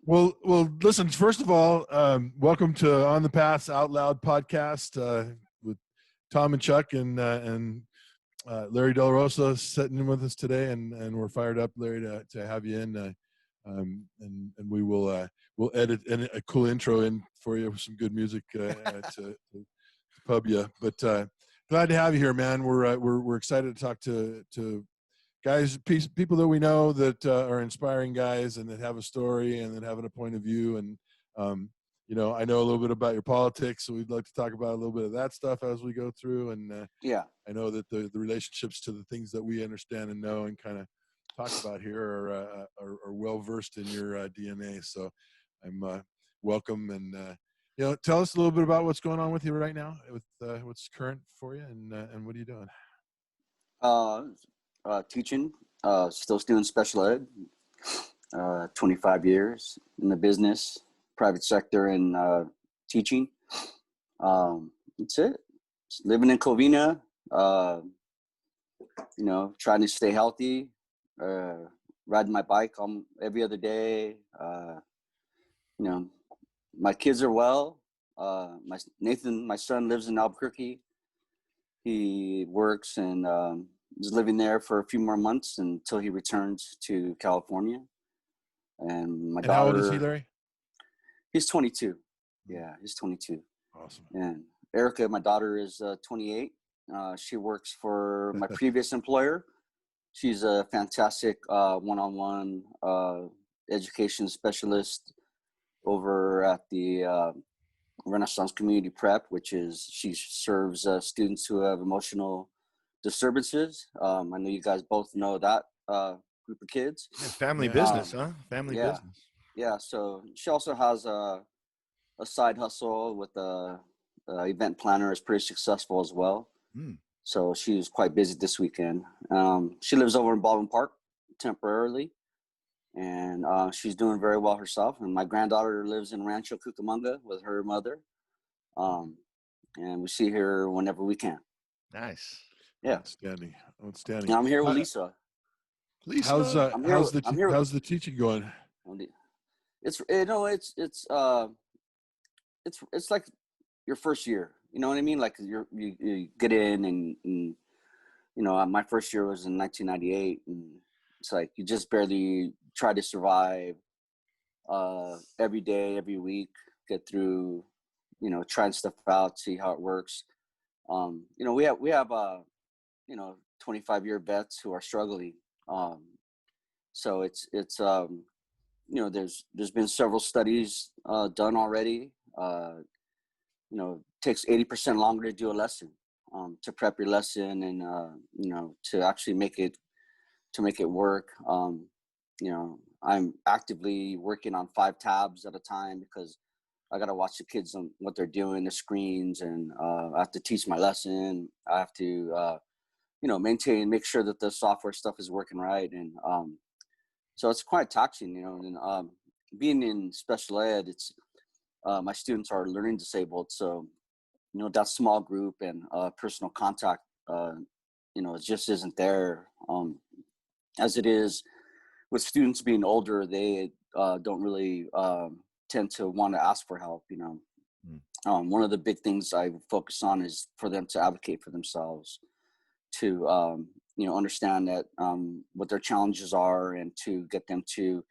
Listen, first of all, welcome to On the Path's Out Loud podcast with Tom and Chuck and Larry Delarosa sitting in with us today, and we're fired up, Larry, to have you in, and we will we'll edit a cool intro in for you with some good music to pub you. But glad to have you here, man. We're excited to talk to guys, people that we know that are inspiring guys and that have a story and that have a point of view. And, you know, I know a little bit about your politics, so we'd like to talk about a little bit of that stuff as we go through. And yeah, I know that the relationships to the things that we understand and know and kind of talk about here are well-versed in your DNA. So I'm welcome. And, you know, tell us a little bit about what's going on with you right now, with what's current for you, and what are you doing? Teaching, still doing special ed, 25 years in the business, private sector, and teaching. That's it. Just living in Covina, you know, trying to stay healthy, riding my bike every other day. You know, my kids are well. Nathan, my son, lives in Albuquerque. He works and is living there for a few more months until he returns to California. And my daughter. How old is he, Larry? He's 22. Yeah, he's 22. Awesome. And Erica, my daughter, is 28. She works for my previous employer. She's a fantastic one-on-one education specialist over at the Renaissance Community Prep, which is she serves students who have emotional disturbances. I know you guys both know that group of kids. Yeah, family business, huh? Family business. Yeah. So she also has a side hustle with a event planner. Is pretty successful as well. So she was quite busy this weekend. She lives over in Baldwin Park temporarily, and she's doing very well herself. And my granddaughter lives in Rancho Cucamonga with her mother, and we see her whenever we can. Nice. Yeah. Outstanding. And I'm here with Lisa. How's the teaching going? It's like your first year. You know what I mean? Like you get in and you know, my first year was in 1998, and it's like you just barely try to survive every day, every week, get through, you know, trying stuff out, see how it works. You know, we have you know, 25-year vets who are struggling. So it's you know, there's been several studies done already. You know, it takes 80% longer to do a lesson, to prep your lesson and you know, to actually make it work. You know, I'm actively working on 5 tabs at a time because I got to watch the kids on what they're doing, the screens, and I have to teach my lesson. I have to you know, make sure that the software stuff is working right. And so it's quite taxing, you know. And being in special ed, it's my students are learning disabled. So, you know, that small group and personal contact, you know, it just isn't there. As it is with students being older, they don't really tend to want to ask for help, you know. One of the big things I focus on is for them to advocate for themselves, to you know, understand that what their challenges are, and to get them to,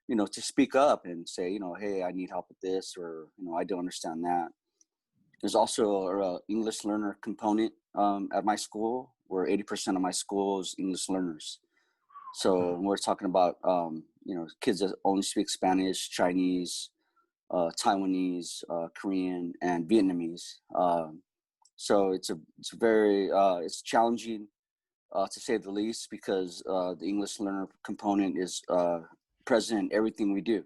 you know, to speak up and say, you know, hey, I need help with this, or, you know, I don't understand that. There's also an English learner component at my school, where 80% of my school is English learners. So we're talking about you know, kids that only speak Spanish, Chinese, Taiwanese, Korean, and Vietnamese. So it's very it's challenging to say the least, because the English learner component is present in everything we do,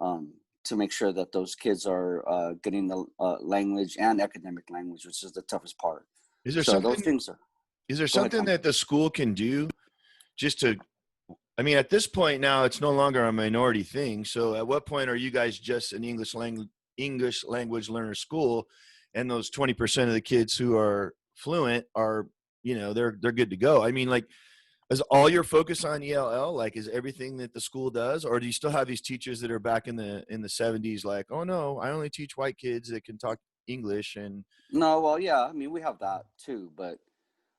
to make sure that those kids are getting the language and academic language, which is the toughest part. Is there something that the school can do just to, I mean, at this point now, it's no longer a minority thing. So at what point are you guys just an English language learner school, and those 20% of the kids who are fluent are, you know, they're good to go? I mean, like, Is all your focus on ELL? Like, is everything that the school does, or do you still have these teachers that are back in the 70s, like, oh no, I only teach white kids that can talk English? And No, well, yeah, I mean, we have that too, but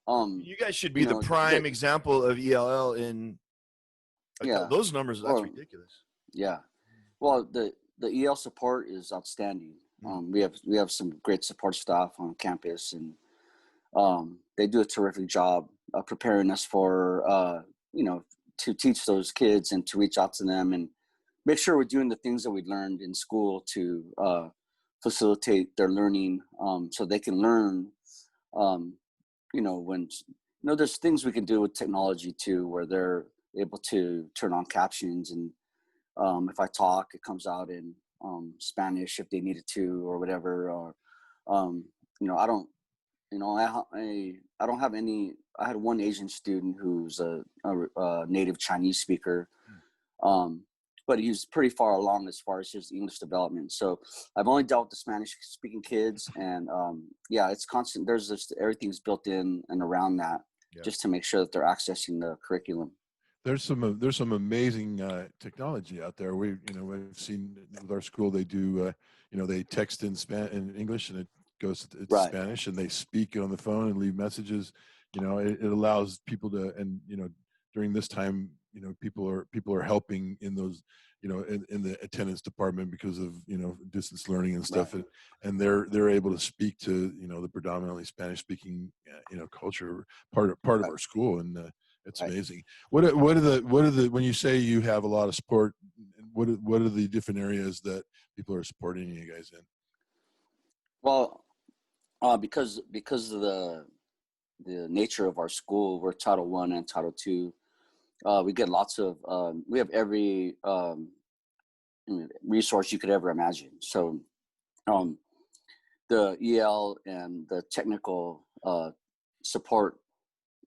you guys should be you the know, prime example of ELL in yeah, those numbers. That's or ridiculous. yeah. Well, the EL support is outstanding. We have some great support staff on campus, and they do a terrific job preparing us for to teach those kids and to reach out to them and make sure we're doing the things that we learned in school to facilitate their learning, so they can learn. When there's things we can do with technology too, where they're able to turn on captions, and if I talk, it comes out in Spanish if they needed to or whatever. Or I don't. I don't have any. I had one Asian student who's a native Chinese speaker, but he's pretty far along as far as his English development. So I've only dealt with the Spanish-speaking kids, and it's constant. There's just everything's built in and around that, just to make sure that they're accessing the curriculum. There's some amazing technology out there. We've seen with our school, they do they text in English, and it goes to Spanish, and they speak on the phone and leave messages. It allows people to, and during this time, people are helping in those, in the attendance department because of distance learning and stuff, and they're able to speak to the predominantly Spanish speaking culture part of our school, and it's amazing. What are the when you say you have a lot of support, what are the different areas that people are supporting you guys in? Well, because of the nature of our school, we're Title I and Title II. We get lots of we have every resource you could ever imagine. So the EL and the technical support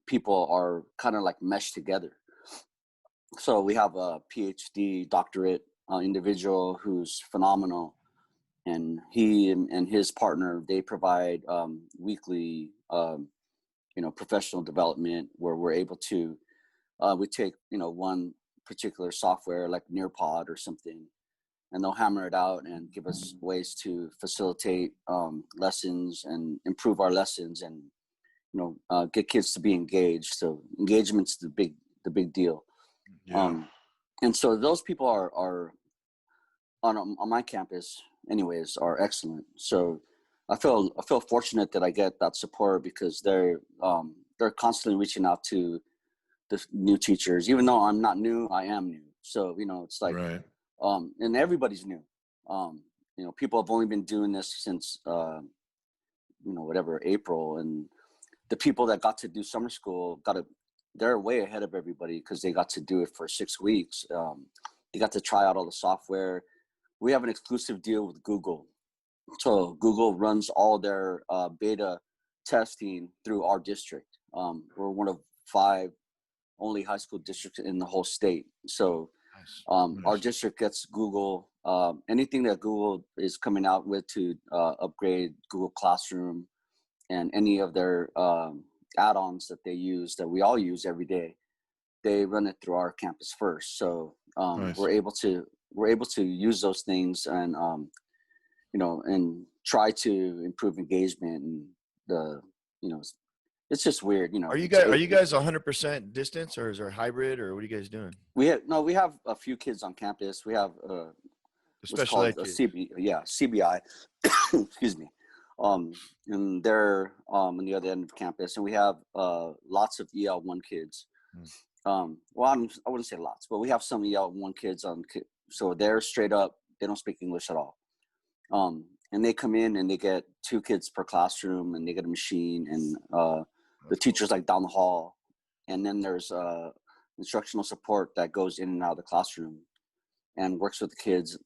people are kind of like meshed together. So we have a PhD doctorate individual who's phenomenal, and he and his partner, they provide weekly professional development where we're able to we take one particular software like Nearpod or something, and they'll hammer it out and give us ways to facilitate lessons and improve our lessons, and get kids to be engaged. So engagement's the big deal. And so those people are on my campus anyways are excellent. So I feel fortunate that I get that support, because they're constantly reaching out to the new teachers. Even though I'm not new, I am new. So it's like and everybody's new. People have only been doing this since April, and the people that got to do summer school they're way ahead of everybody because they got to do it for 6 weeks. They got to try out all the software. We have an exclusive deal with Google. So Google runs all their beta testing through our district. We're one of 5 only high school districts in the whole state. So our district gets Google, anything that Google is coming out with to upgrade Google Classroom and any of their add-ons that they use, that we all use every day, they run it through our campus first. So we're able to use those things and and try to improve engagement, and it's just weird. Are you guys 100% distance, or is there hybrid, or what are you guys doing? We have a few kids on campus. We have special ed kids. CBI. Excuse me. And they're on the other end of campus, and we have lots of EL1 kids. Well, I wouldn't say lots, but we have some EL1 kids so they're straight up, they don't speak English at all. And they come in and they get 2 kids per classroom, and they get a machine, and the teacher's like down the hall, and then there's instructional support that goes in and out of the classroom and works with the kids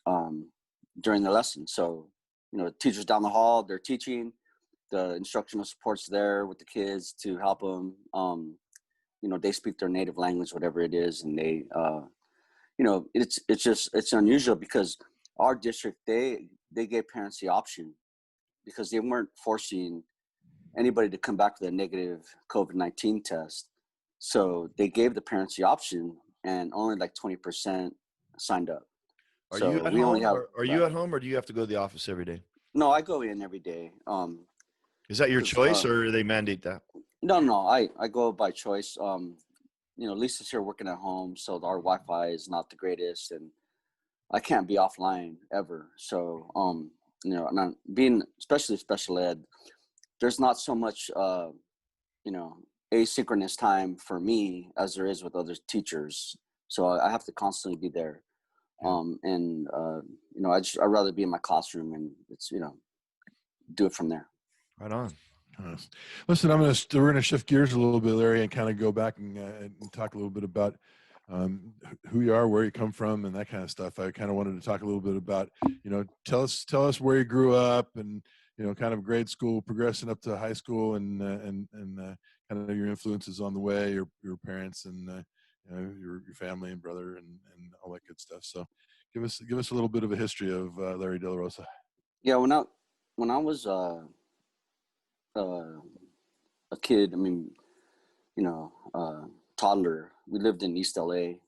during their lesson. So the teacher's down the hall, they're teaching, the instructional support's there with the kids to help them. They speak their native language, whatever it is, and they it's unusual because our district, they gave parents the option, because they weren't forcing anybody to come back with a negative COVID-19 test. So they gave the parents the option, and only like 20% signed up. Are So you at we only home? have. Or are you at home, or do you have to go to the office every day? No, I go in every day. Is that your 'Cause, choice, or do they mandate that? no, I go by choice. Lisa's here working at home, so our Wi-Fi is not the greatest, and I can't be offline ever. So, and I'm being especially special ed, there's not so much, asynchronous time for me as there is with other teachers. So I have to constantly be there. Yeah. I'd rather be in my classroom and it's, do it from there. Right on. Nice. Listen, we're gonna shift gears a little bit, Larry, and kind of go back and talk a little bit about who you are, where you come from, and that kind of stuff. I kind of wanted to talk a little bit about, tell us where you grew up, and kind of grade school, progressing up to high school, and kind of your influences on the way, your parents, and your family and brother, and all that good stuff. So, give us a little bit of a history of Larry Delarosa. Yeah, when I was a kid, toddler, we lived in East LA.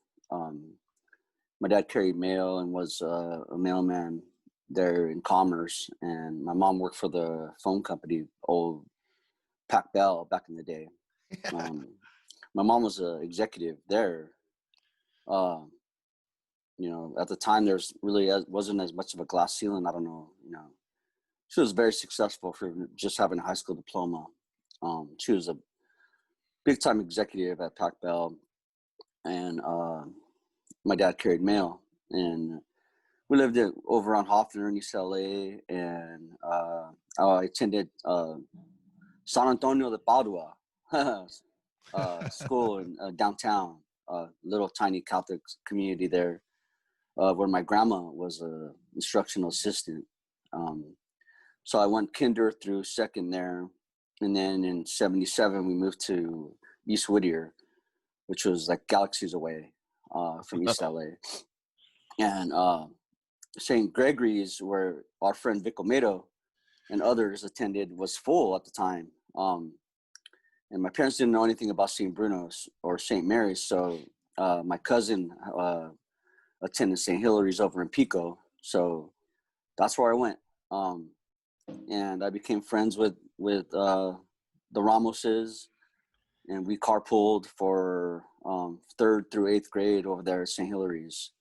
My dad carried mail and was a mailman there in Commerce, and my mom worked for the phone company, old Pac Bell, back in the day. My mom was an executive there. At the time, there's really wasn't as much of a glass ceiling. I don't know. She was very successful for just having a high school diploma. She was a big time executive at Pac Bell, and my dad carried mail, and we lived over on Hawthorne, East LA, and I attended San Antonio de Padua school in downtown, little tiny Catholic community there, where my grandma was a instructional assistant. So I went kinder through second there, and then in '77 we moved to East Whittier, which was like galaxies away from East LA, and St. Gregory's, where our friend Vic Omedo and others attended, was full at the time. And my parents didn't know anything about St. Bruno's or St. Mary's, so my cousin attended St. Hilary's over in Pico, so that's where I went. And I became friends with the Ramoses, and we carpooled for 3rd through 8th grade over there at St. Hilary's,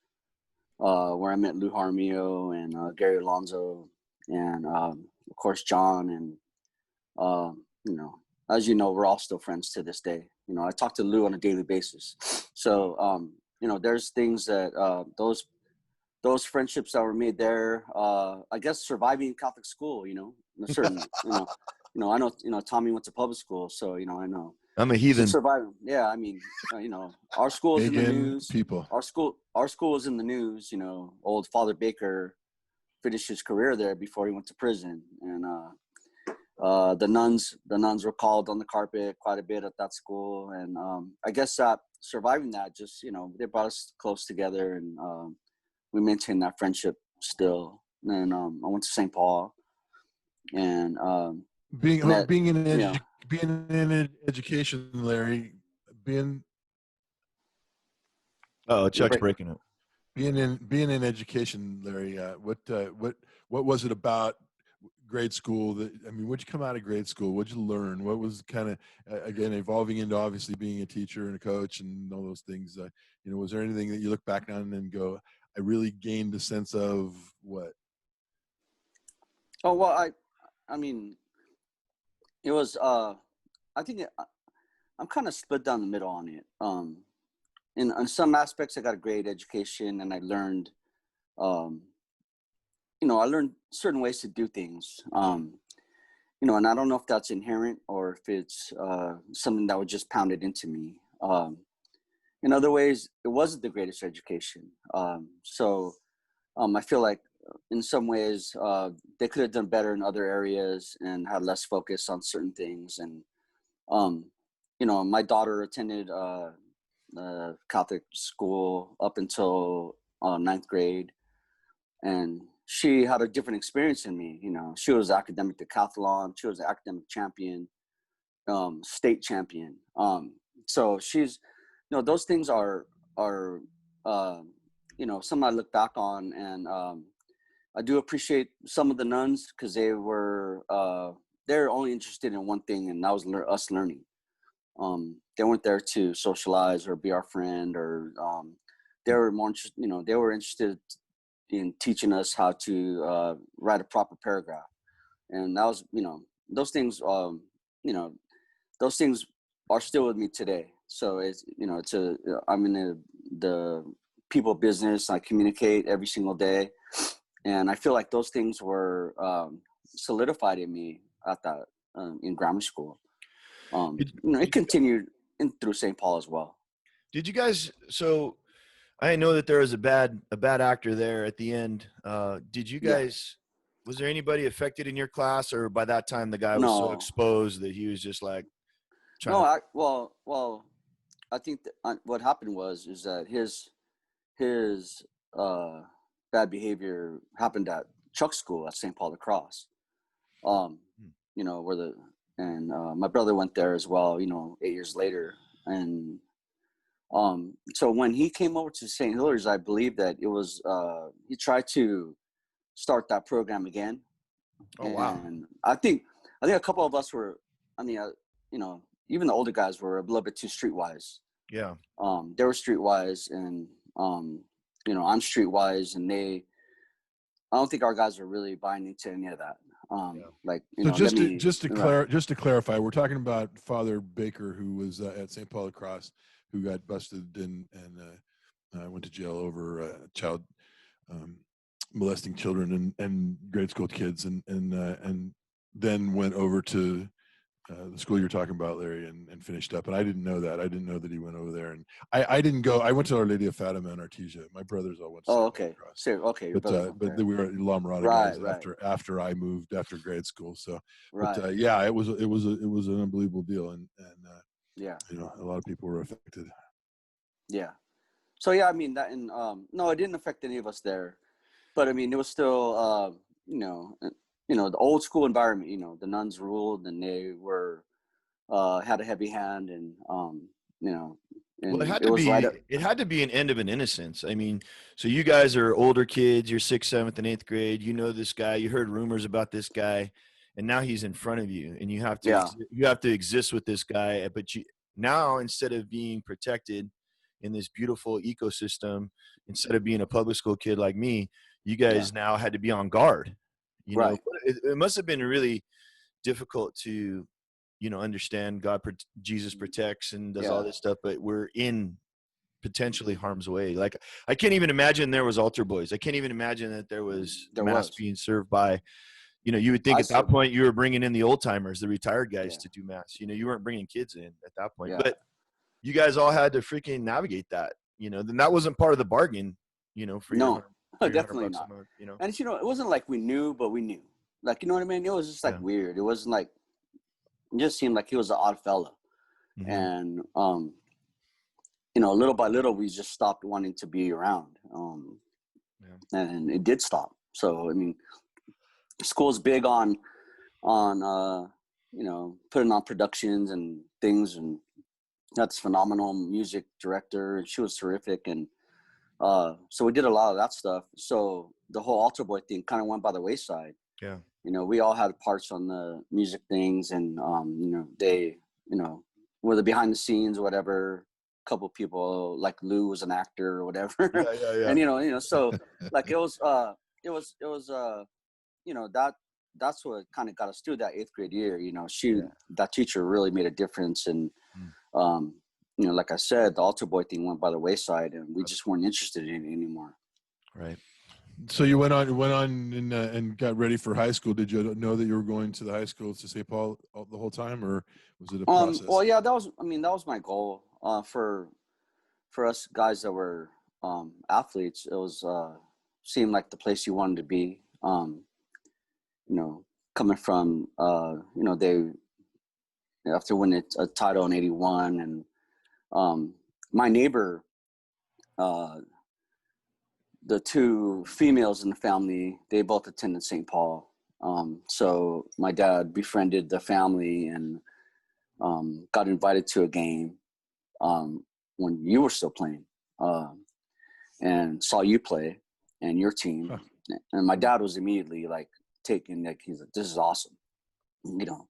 where I met Lou Jaramillo and Gary Alonso, and of course John, and as you know, we're all still friends to this day. I talk to Lou on a daily basis. So there's things that those friendships that were made there. I guess surviving Catholic school, in a certain, I know, Tommy went to public school, so I know. I'm a heathen. Surviving, yeah. Our school is in the news. People. Our school is in the news. Old Father Baker finished his career there before he went to prison, and the nuns were called on the carpet quite a bit at that school, and I guess that surviving that, just they brought us close together, and we maintain that friendship still. And I went to St. Paul, and being in education, Larry, Chuck's breaking up. Being in education, Larry, what was it about grade school what'd you come out of grade school? What'd you learn? What was kind of, again, evolving into obviously being a teacher and a coach and all those things? Was there anything that you look back on and go, I really gained a sense of what? Oh, well, it was, I think I'm kind of split down the middle on it. In some aspects, I got a great education, and I learned, I learned certain ways to do things. And I don't know if that's inherent or if it's something that was just pounded into me. In other ways, it wasn't the greatest education. So I feel like in some ways they could have done better in other areas and had less focus on certain things. And, my daughter attended Catholic school up until 9th grade. And she had a different experience than me. She was academic decathlon. She was an academic champion, state champion. So she's, those things are, something I look back on, and I do appreciate some of the nuns, because they're only interested in one thing, and that was us learning. They weren't there to socialize or be our friend, or they were more they were interested in teaching us how to write a proper paragraph. And that was, those things, those things are still with me today. So it's, I'm in the people business. I communicate every single day. And I feel like those things were solidified in me at that, in grammar school. It continued through St. Paul as well. Did you guys, so I know that there was a bad actor there at the end. Did you guys, was there anybody affected in your class, or by that time the guy was so exposed that he was just like trying to... Well, I think what happened is that his bad behavior happened at Chuck's school at St. Paul the Cross. My brother went there as well, 8 years later. And so when he came over to St. Hilary's, I believe that it was, he tried to start that program again. Oh, wow. And I think a couple of us were, even the older guys were a little bit too streetwise. Yeah. They were streetwise, and, I'm streetwise, and I don't think our guys were really buying into any of that. Just to clarify, we're talking about Father Baker, who was at St. Paul the Cross, who got busted and went to jail over child molesting children and grade school kids, and then went over to the school you're talking about, Larry, and finished up. And I didn't know that. I didn't know that he went over there. And I didn't go. I went to Our Lady of Fatima in Artesia. My brothers all went to St. Okay. Okay. But we were La Mirada guys after I moved after grade school. So, but it was an unbelievable deal, and a lot of people were affected. Yeah. So I mean that, and no, it didn't affect any of us there, but I mean it was still the old school environment. The nuns ruled, and they were had a heavy hand, and well, it had to be an end of an innocence. I mean, so you guys are older kids, you're 6th, 7th, and 8th grade. You know this guy. You heard rumors about this guy, and now he's in front of you, and you have to exist with this guy. But now, instead of being protected in this beautiful ecosystem, instead of being a public school kid like me, you guys now had to be on guard. It must have been really difficult to understand Jesus protects and does all this stuff, but we're in potentially harm's way. Like, I can't even imagine there was altar boys. I can't even imagine that there was mass being served by, you would think at that point you were bringing in the old timers, the retired guys to do mass. You weren't bringing kids in at that point, but you guys all had to freaking navigate that, then that wasn't part of the bargain, for no, definitely not. And it wasn't like we knew, but we knew, like, you know what I mean? It was just like weird. It wasn't like, it just seemed like he was an odd fella. Mm-hmm. And, little by little, we just stopped wanting to be around. And it did stop. So, I mean, school's big on putting on productions and things, and that's phenomenal music director, and she was terrific. And so we did a lot of that stuff. So the whole altar boy thing kind of went by the wayside. Yeah. We all had parts on the music things, and they, whether behind the scenes or whatever, a couple people like Lou was an actor or whatever. Yeah. And so like it was that's what kind of got us through that 8th grade year. That teacher really made a difference. And like I said, the altar boy thing went by the wayside, and we just weren't interested in it anymore. Right. So you went on and got ready for high school. Did you know that you were going to the high school to St. Paul the whole time, or was it a process? Well, yeah, that was my goal. For us guys that were athletes, it was seemed like the place you wanted to be. Coming from they after winning a title in '81, and my neighbor, the two females in the family, they both attended St. Paul. So my dad befriended the family and got invited to a game. when you were still playing, and saw you play and your team. Huh. And my dad was immediately like taken, like, he's like, this is awesome, you know.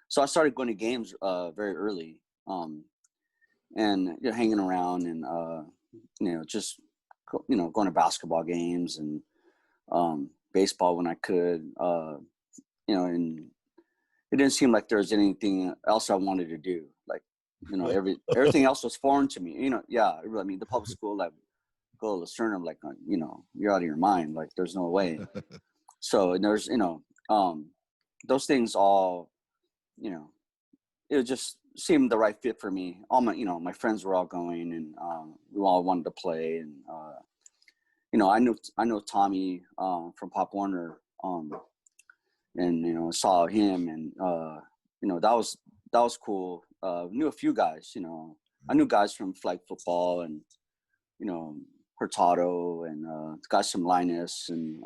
So I started going to games very early, and hanging around, and just going to basketball games, and baseball when I could, and it didn't seem like there was anything else I wanted to do. Like, everything else was foreign to me. I mean, the public school, like, go to Lucerna, like, you're out of your mind. Like, there's no way. So, and there's, those things all, it just seemed the right fit for me. All my friends were all going, and we all wanted to play. And, I know Tommy from Pop Warner, and saw him, and that was cool. Knew a few guys. I knew guys from flag football, and Hurtado, and guys from Linus, and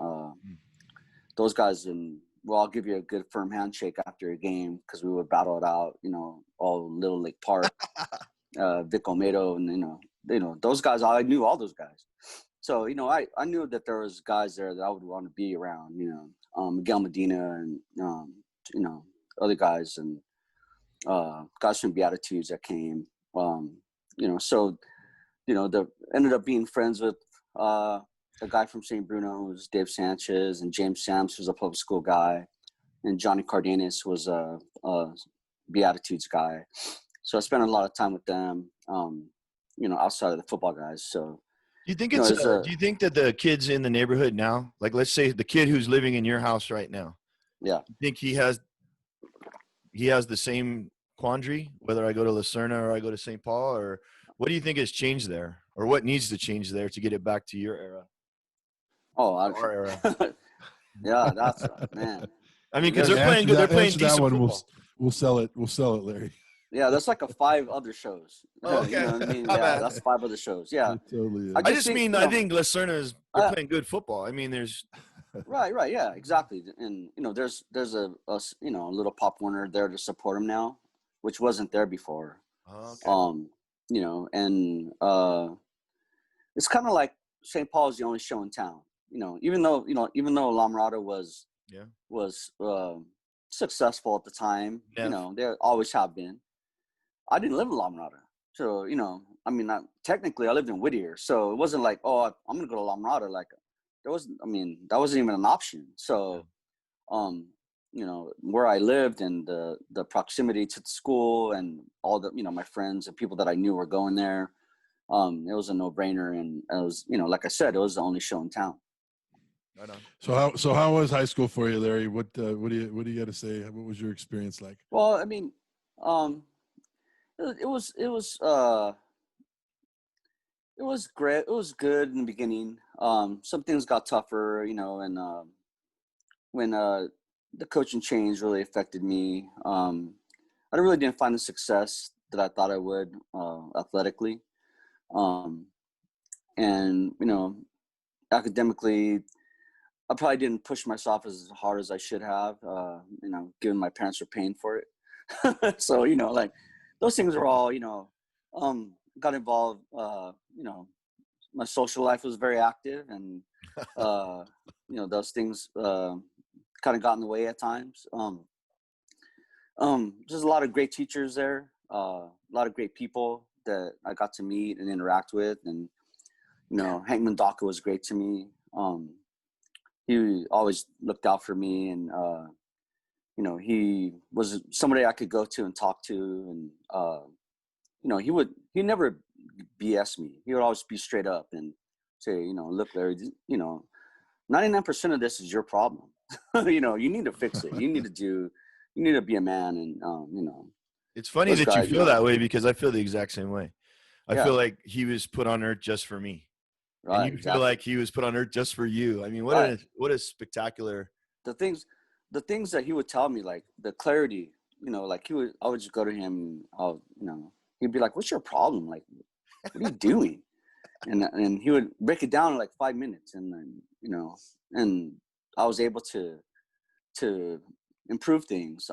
those guys, and we'll all give you a good firm handshake after a game, because we would battle it out. All Little Lake Park, Vic Olmedo, and those guys. I knew all those guys. So, I knew that there was guys there that I would want to be around, Miguel Medina, and, other guys, and guys from Beatitudes that came, so, ended up being friends with a guy from St. Bruno, who's Dave Sanchez, and James Sams, who's a public school guy, and Johnny Cardenas was a Beatitudes guy. So I spent a lot of time with them, outside of the football guys. So, Do you think do you think that the kids in the neighborhood now, like, let's say the kid who's living in your house right now, yeah, you think he has the same quandary, whether I go to Lucerna or I go to St. Paul, or what do you think has changed there, or what needs to change there to get it back to your era? Our era. Yeah, that's man. I mean, because Yeah, they're playing good. They're playing answer that decent one. football. We'll sell it, Larry. Yeah, that's like 5 other shows. Oh, okay. You know what I mean? My Yeah, bad. that's 5 other shows. Yeah. It totally is. I just mean, I think Lucerna is they're playing good football. I mean, there's right, yeah, exactly. And there's a little Pop Warner there to support him now, which wasn't there before. okay. And it's kind of like St. Paul is the only show in town. Even though La Mirada was successful at the time, Yeah. they always have been. I didn't live in La Mirada. So, I mean, technically I lived in Whittier. So it wasn't like, oh, I'm going to go to La Mirada. Like, that wasn't even an option. So, where I lived, and the proximity to the school, and all the, my friends and people that I knew were going there, it was a no-brainer. And it was, like I said, it was the only show in town. Right on. So how was high school for you, Larry? What do you got to say? What was your experience like? Well, I mean, it was great. It was good in the beginning. Some things got tougher, and when the coaching change really affected me. I really didn't find the success that I thought I would athletically, and academically, I probably didn't push myself as hard as I should have. Given my parents were paying for it, so like those things are all got involved. My social life was very active, and those things kind of got in the way at times. There's a lot of great teachers there, a lot of great people that I got to meet and interact with, and Hank Mandaka was great to me. He always looked out for me, and he was somebody I could go to and talk to, and he never BS me. He would always be straight up and say, look, Larry, 99% of this is your problem. You need to fix it. You need to be a man, and It's funny that guys, you feel that way, because I feel the exact same way. I Yeah. feel like he was put on earth just for me. right. And you Exactly. feel like he was put on earth just for you. I mean, what a spectacular. The things that he would tell me, like the clarity, like I would just go to him, he'd be like, what's your problem? Like, what are you doing? And he would break it down in like 5 minutes. And then, and I was able to improve things,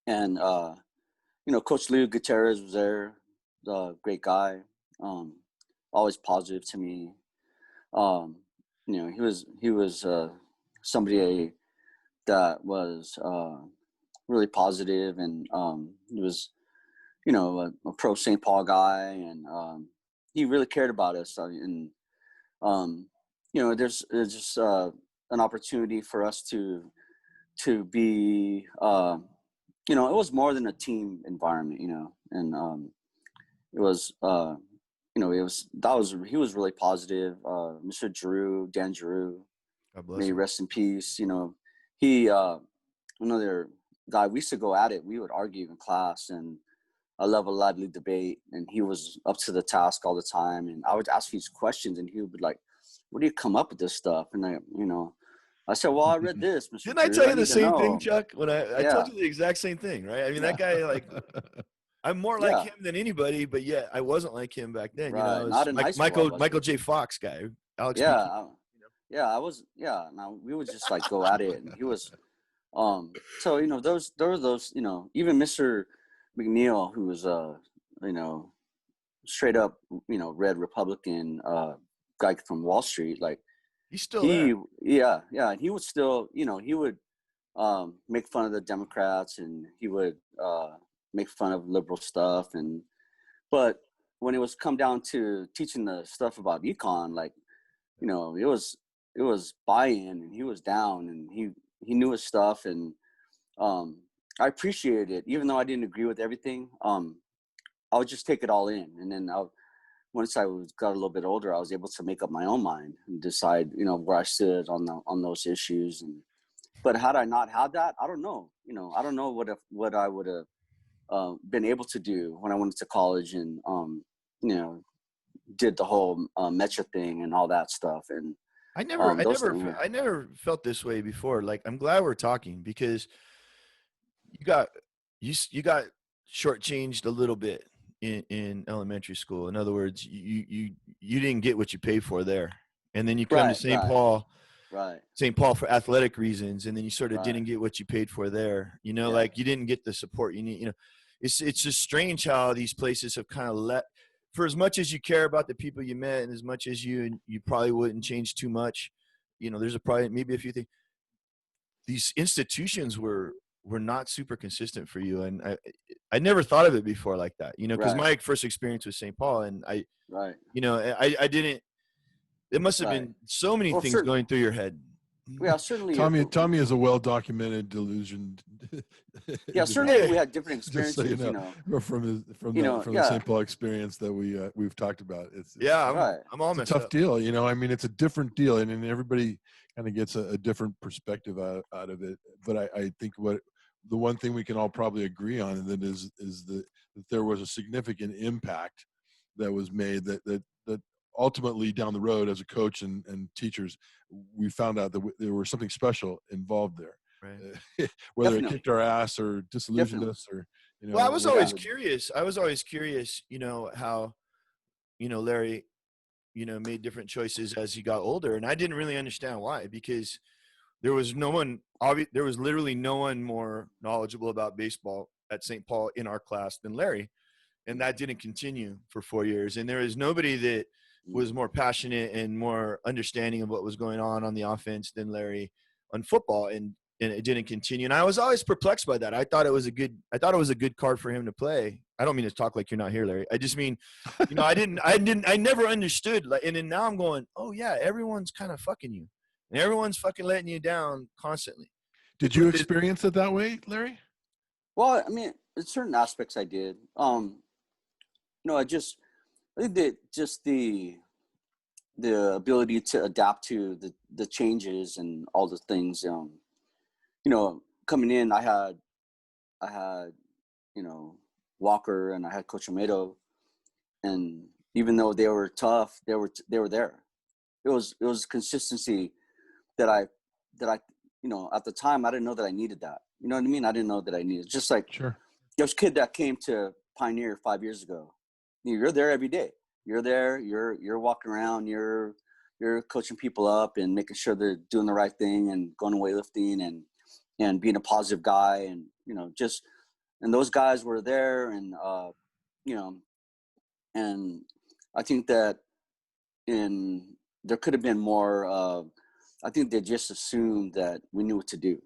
and, Coach Lou Gutierrez was there, great guy, always positive to me. He was somebody that was really positive, and he was, a pro St. Paul guy, and he really cared about us. And there's just an opportunity for us to be, it was more than a team environment, and it was, he was really positive. Mr. Dan Giroux, God bless may he him. rest in peace. He, another guy, we used to go at it. We would argue in class, and I love a lively debate, and he was up to the task all the time. And I would ask these questions, and he would be like, "Where do you come up with this stuff?" And I said, "Well, I read this, Mr. Didn't I Drew. tell you I the need to same thing, know." Chuck? When I Yeah, told you the exact same thing, right? I mean, that yeah, guy, like, I'm more like yeah, him than anybody, but yeah, I wasn't like him back then. I right. was Not in high like school, I Michael wasn't. J. Fox guy, Alex Yeah, P. yeah, I was. Yeah, now we would just like go at it, and he was. So there were those. Even Mr. McNeil, who was straight up red Republican guy from Wall Street, like He's still there. yeah, he would still he would make fun of the Democrats, and he would make fun of liberal stuff, but when it was come down to teaching the stuff about econ, like it was buy-in, and he was down, and he knew his stuff, and I appreciated it, even though I didn't agree with everything. I would just take it all in, and then once I got a little bit older, I was able to make up my own mind and decide, where I stood on those issues. But had I not had that, I don't know. I don't know what I would have been able to do when I went to college, and did the whole Metro thing and all that stuff. And I never, things. I never felt this way before. Like, I'm glad we're talking, because you got shortchanged a little bit in elementary school. In other words, you didn't get what you paid for there, and then you come to St. Paul. Right. St. Paul for athletic reasons, and then you sort of Right. didn't get what you paid for there. Yeah. Like, you didn't get the support you need. It's just strange how these places have kind of for as much as you care about the people you met, and as much as you probably wouldn't change too much. There's probably maybe a few things. These institutions were not super consistent for you, and I never thought of it before like that. Because my first experience was St. Paul, and I didn't. It must have been so many things going through your head. Yeah, certainly. Tommy is a well-documented delusion. Yeah, certainly we had different experiences. Just so from the St. Paul experience that we've talked about. I'm all messed up. It's a tough deal. I mean, it's a different deal, and everybody kind of gets a different perspective out of it. But I think the one thing we can all probably agree on, and that is that there was a significant impact that was made that ultimately down the road, as a coach and teachers, we found out that there was something special involved there. Right. Whether it kicked our ass or disillusioned us, or Well, I was always curious. How Larry made different choices as he got older, and I didn't really understand why, because there was literally no one more knowledgeable about baseball at St. Paul in our class than Larry, and that didn't continue for 4 years. And there is nobody that was more passionate and more understanding of what was going on the offense than Larry on football, and it didn't continue. And I was always perplexed by that. I thought it was a good card for him to play. I don't mean to talk like you're not here, Larry. I just mean, I never understood. And then now I'm going, oh yeah, everyone's kind of fucking you, and everyone's fucking letting you down constantly. Did you experience it that way, Larry? Well, I mean, in certain aspects I did. I think that just the ability to adapt to the changes and all the things. Coming in, I had Walker, and I had Coach Omedo, and even though they were tough, they were there. It was consistency that I at the time I didn't know that I needed that. You know what I mean? I didn't know that I needed. Just like there's a kid that came to Pioneer 5 years ago. You're there every day. You're there. You're walking around. You're coaching people up and making sure they're doing the right thing and going to weightlifting and being a positive guy, and just and those guys were there, and you know, and I think that there could have been more. I think they just assumed that we knew what to do,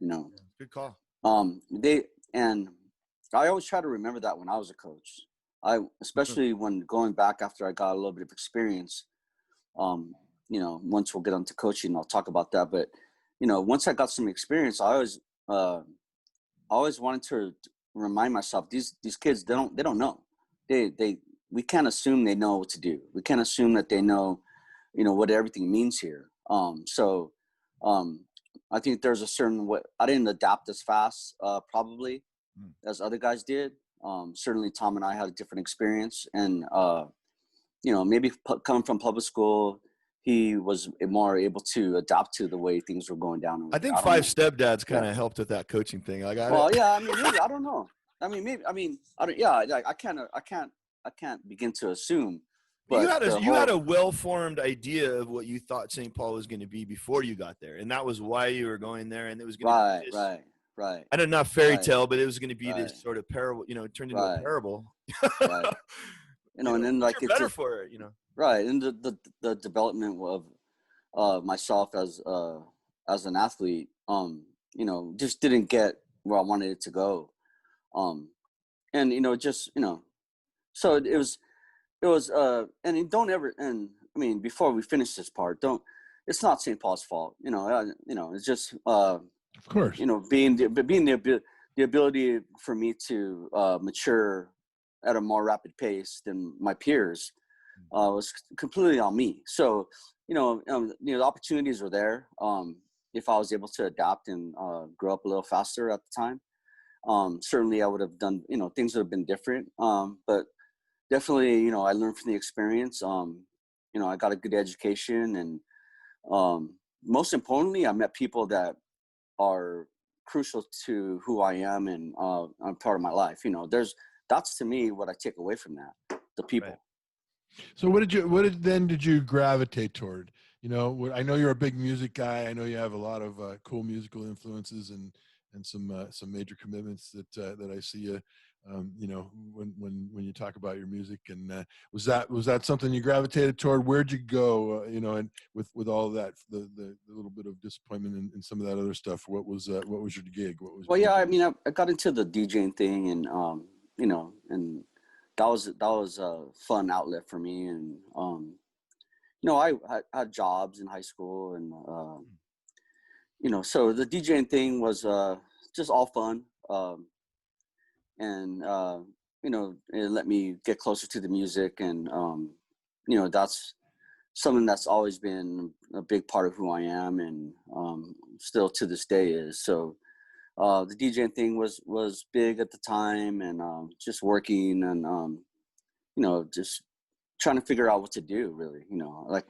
you know. Good call. And I always try to remember that when I was a coach. Especially when going back after I got a little bit of experience. You know, once we'll get onto coaching, I'll talk about that. But you know, once I got some experience, I always wanted to remind myself these kids they don't know. We can't assume they know what to do. We can't assume that they know, you know, what everything means here. So I think there's a certain way. I didn't adapt as fast probably as other guys did. Certainly Tom and I had a different experience, and you know, maybe coming from public school, he was more able to adapt to the way things were going down. I think Five Stepdads kind of helped with that coaching thing. Yeah, I mean, maybe, I don't know. I mean, maybe, I mean, I don't, yeah, like, I can't begin to assume. But you had a well-formed idea of what you thought St. Paul was going to be before you got there, and that was why you were going there. And it was going to be this, right. I don't know, fairy tale, but it was going to be this sort of parable. You know, it turned into a parable. Right. You know, and then like it's better for it. You know. Right, and the development of myself as an athlete, you know, just didn't get where I wanted it to go, and you know, just, you know, so it was, and don't ever, and I mean, before we finish this part, it's not St. Paul's fault, you know, it's just of course, you know, being the ability for me to mature at a more rapid pace than my peers was completely on me. So, you know, the opportunities were there. If I was able to adapt and grow up a little faster at the time, certainly I would have done, you know, things would have been different. But definitely, you know, I learned from the experience. You know, I got a good education, and most importantly, I met people that are crucial to who I am and part of my life. You know, that's to me what I take away from that, the people. Right. So what did you gravitate toward? You know, I know you're a big music guy. I know you have a lot of cool musical influences and some major commitments that I see you. You know, when you talk about your music, and was that something you gravitated toward? Where'd you go? You know, and with all of that, the little bit of disappointment and some of that other stuff. What was your gig? Well, yeah, I mean, I got into the DJing thing, and you know, and that was a fun outlet for me, and you know, I had jobs in high school, and you know, so the DJing thing was just all fun, and you know, it let me get closer to the music, and you know, that's something that's always been a big part of who I am, and still to this day is. So the DJing thing was big at the time, and just working, and you know, just trying to figure out what to do, really. You know, like,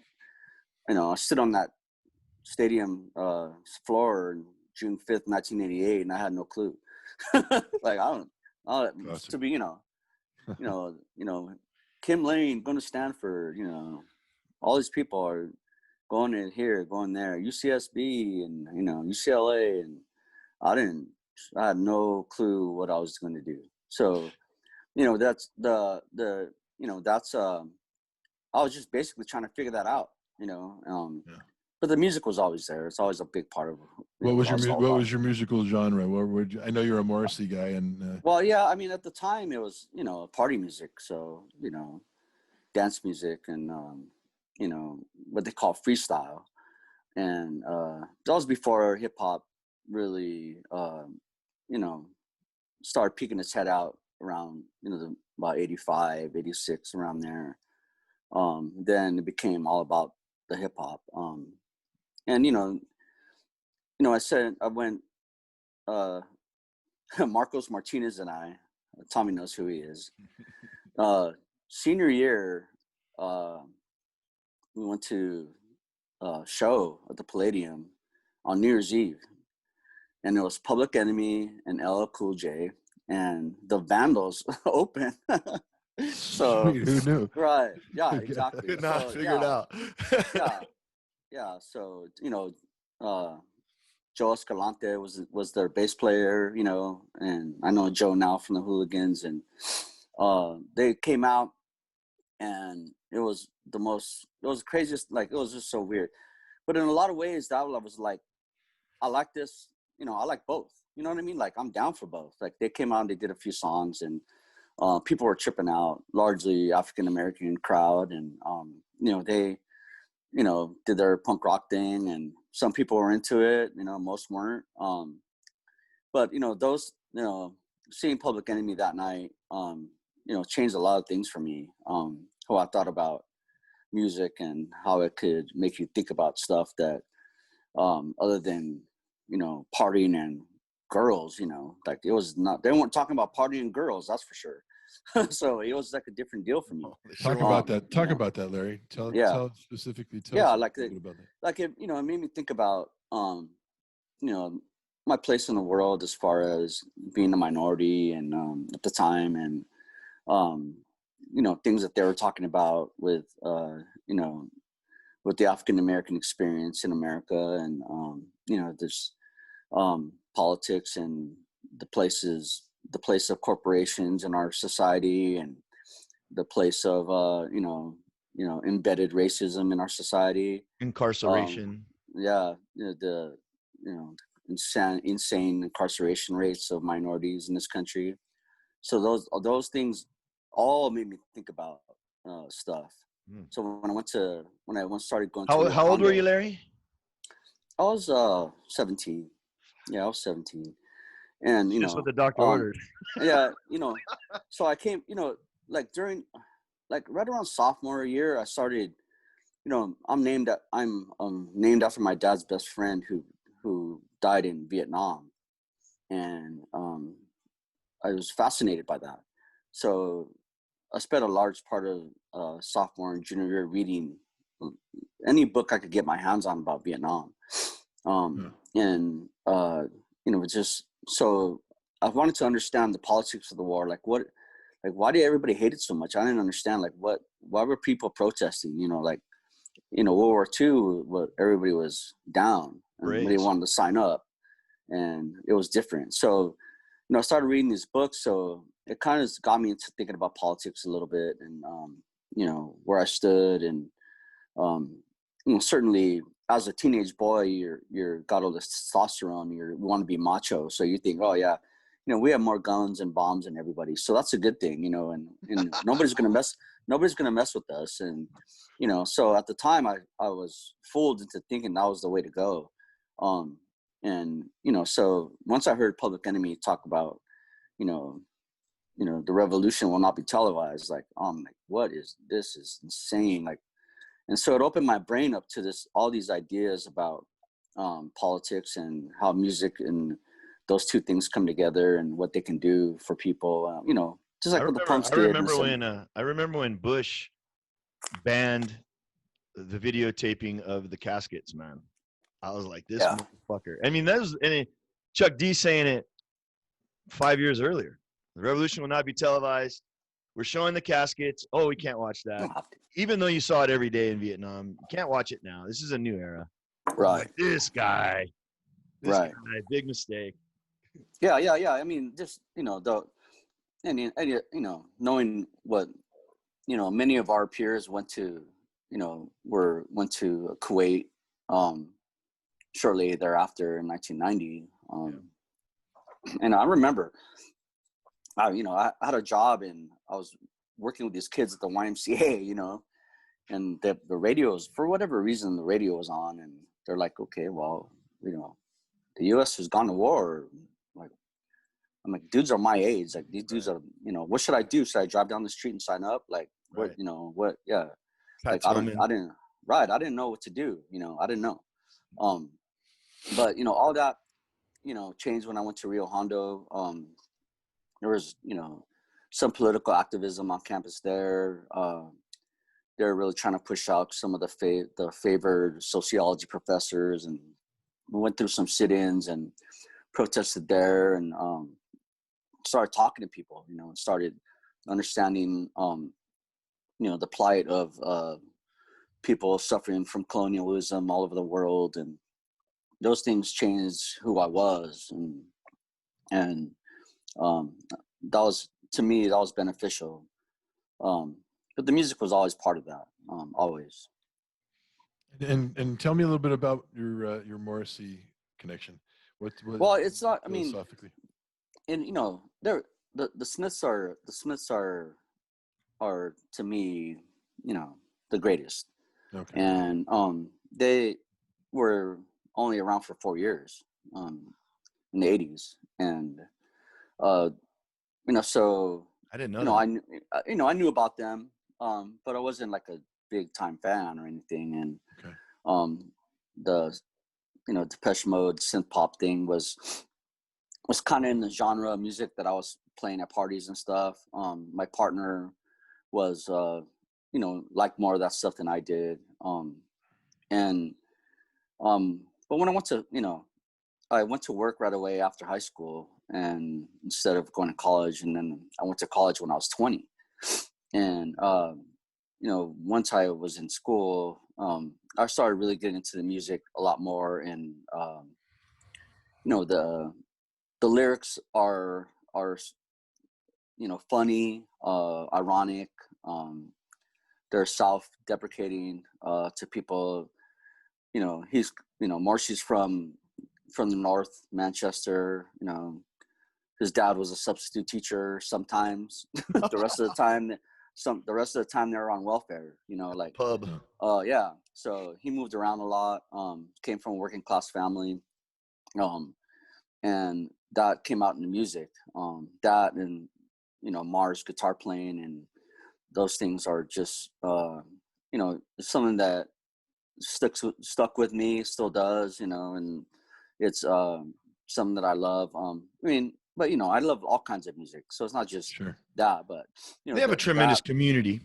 you know, I sit on that stadium floor on June 5th, 1988, and I had no clue. Like, to be, you know, Kim Lane going to Stanford, you know, all these people are going in here, going there, UCSB, and, you know, UCLA, and I had no clue what I was going to do. So, you know, that's you know, that's I was just basically trying to figure that out, you know. But the music was always there. It's always a big part of what was your musical genre? I know you're a Morrissey guy, and well, yeah, I mean, at the time it was, you know, party music, so, you know, dance music, and you know, what they call freestyle, and that was before hip hop really you know, started peeking its head out around, you know, about 85, 86, around there. Then it became all about the hip hop. And, you know, I went, Marcos Martinez and I, Tommy knows who he is. Senior year, we went to a show at the Palladium on New Year's Eve. And it was Public Enemy and LL Cool J, and the Vandals open. So sweet, who knew? Right, yeah, exactly. Could not figure it out. Yeah. So, you know, Joe Escalante was their bass player, you know, and I know Joe now from the Hooligans, and they came out, and it was the craziest, like, it was just so weird. But in a lot of ways, that was like, I like this, you know, I like both. You know what I mean? Like, I'm down for both. Like, they came out and they did a few songs, and people were tripping out, largely African-American crowd. And, you know, they, you know, did their punk rock thing, and some people were into it, you know, most weren't. But, you know, those, you know, seeing Public Enemy that night, you know, changed a lot of things for me. How I thought about music and how it could make you think about stuff that, other than, you know, partying and girls, you know, like, it was not, they weren't talking about partying and girls, that's for sure. So it was like a different deal for me. Talk about that. Talk about that, Larry. Tell specifically. Tell us like a little bit about that. Like, it, you know, it made me think about, you know, my place in the world as far as being a minority, and at the time, and you know, things that they were talking about with, you know, with the African American experience in America, and you know, there's politics and the place of corporations in our society, and the place of you know, embedded racism in our society, Incarceration. yeah, the you know, insane incarceration rates of minorities in this country. So those things all made me think about stuff. So when I once started going to how old were you, Larry? I was 17. Yeah, I was 17. And you Just know, what the doctor ordered. yeah, you know, so I came, you know, like during, like right around sophomore year, I started, you know, I'm named after my dad's best friend who died in Vietnam. And I was fascinated by that. So I spent a large part of sophomore and junior year reading any book I could get my hands on about Vietnam. And, you know, just, so I wanted to understand the politics of the war. Like, why did everybody hate it so much? I didn't understand, like, why were people protesting? You know, like, you know, World War II, everybody was down and they wanted to sign up, and it was different. So, you know, I started reading these books. So it kind of got me into thinking about politics a little bit, and, you know, where I stood. And, you know, certainly as a teenage boy, you're got all this testosterone, you want to be macho. So you think, oh yeah, you know, we have more guns and bombs than everybody. So that's a good thing, you know, and nobody's going to mess with us. And, you know, so at the time I was fooled into thinking that was the way to go. And, you know, so once I heard Public Enemy talk about, you know, the revolution will not be televised, like, like, what is this? Is insane. Like, and so it opened my brain up to all these ideas about politics and how music and those two things come together and what they can do for people. You know, just like what the punks did. I remember when Bush banned the videotaping of the caskets, man. I was like, this motherfucker. I mean, Chuck D saying it 5 years earlier. The revolution will not be televised. We're showing the caskets. Oh, we can't watch that. Even though you saw it every day in Vietnam, you can't watch it now. This is a new era. Right. Like, this guy, big mistake. Yeah. I mean, just, you know, you know, knowing what, you know, many of our peers went to Kuwait shortly thereafter in 1990. And I remember, you know, I had a job and I was working with these kids at the YMCA, you know, and the radios, for whatever reason, the radio was on, and they're like, okay, well, you know, the U.S. has gone to war. Like, I'm like, dudes are my age. Like, these dudes are, you know, what should I do? Should I drive down the street and sign up? Like, what, you know, what? Yeah. Like, I didn't know what to do. You know, I didn't know. But, you know, all that, you know, changed when I went to Rio Hondo. There was, you know, some political activism on campus there. They're really trying to push out some of the favored sociology professors, and we went through some sit-ins and protested there, and started talking to people, you know, and started understanding, you know, the plight of people suffering from colonialism all over the world, and those things changed who I was, and that was, to me, that was beneficial. But the music was always part of that, always. And tell me a little bit about your Morrissey connection. What Well, it's not. I mean, philosophically? and the Smiths are to me, the greatest. Okay. And they were only around for 4 years, in the 80s, and so I didn't know that. I knew about them, but I wasn't like a big time fan or anything. And Okay. The Depeche Mode synth pop thing was kind of in the genre of music that I was playing at parties and stuff. My partner was liked more of that stuff than I did. And but when I went to work right away after high school, and instead of going to college, and then I went to college when I was 20. And once I was in school, I started really getting into the music a lot more. And the lyrics are funny, ironic. They're self-deprecating to people. Marcy's from the North, Manchester. His dad was a substitute teacher sometimes. The rest of the time they were on welfare, Pub. yeah. So he moved around a lot, came from a working class family. And that came out in the music. That and Mars guitar playing, and those things are just something that stuck with me, still does, and it's something that I love. But I love all kinds of music, so it's not just that. But they have a tremendous community.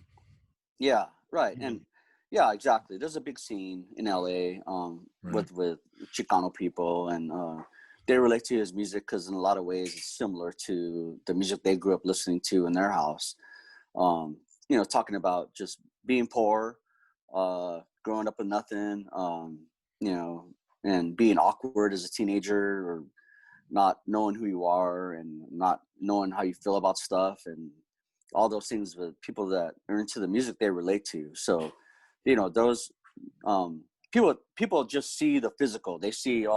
Yeah, right. And yeah, exactly. There's a big scene in LA with Chicano people, and they relate to his music because in a lot of ways it's similar to the music they grew up listening to in their house. Talking about just being poor, growing up with nothing, and being awkward as a teenager, or not knowing who you are and not knowing how you feel about stuff, and all those things with people that are into the music they relate to. So, those people just see the physical. They see,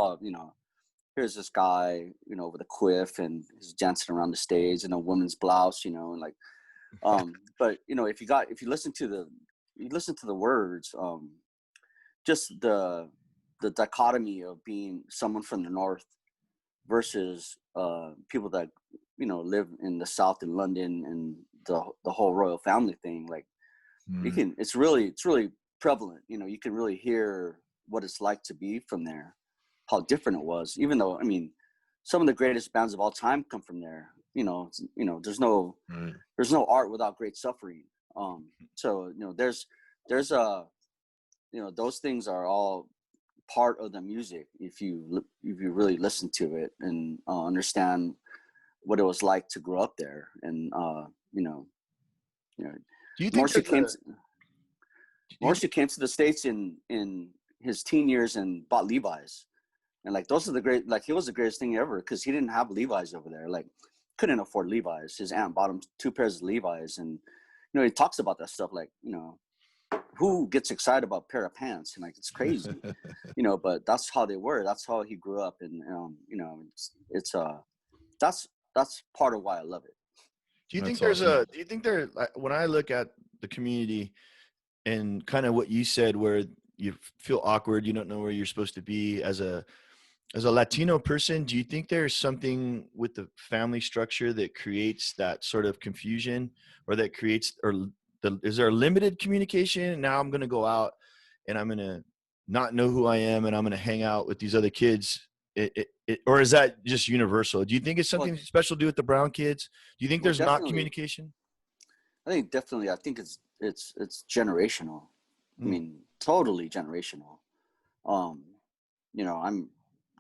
here's this guy, with a quiff and he's dancing around the stage in a woman's blouse, and like, but if you listen to the words, just the dichotomy of being someone from the North versus people that live in the South in London, and the whole royal family thing, like it's really prevalent. You can really hear what it's like to be from there, how different it was, even though some of the greatest bands of all time come from there. There's no art without great suffering. So there's those things are all part of the music if you really listen to it and understand what it was like to grow up there. And Do you think Morrissey came to the States in his teen years and bought Levi's, and like those are he was the greatest thing ever, because he didn't have Levi's over there, like couldn't afford Levi's. His aunt bought him 2 pairs of Levi's, and he talks about that stuff, like who gets excited about a pair of pants, and like it's crazy. But that's how they were. That's how he grew up, and it's that's part of why I love it. Do you think there's when I look at the community and kind of what you said, where you feel awkward, you don't know where you're supposed to be as a Latino person, do you think there's something with the family structure that creates that sort of confusion, or that creates, is there a limited communication? Now I'm going to go out and I'm going to not know who I am, and I'm going to hang out with these other kids. Or is that just universal? Do you think it's something special to do with the brown kids? Do you think there's not communication? I think definitely. I think it's generational. Totally generational. I'm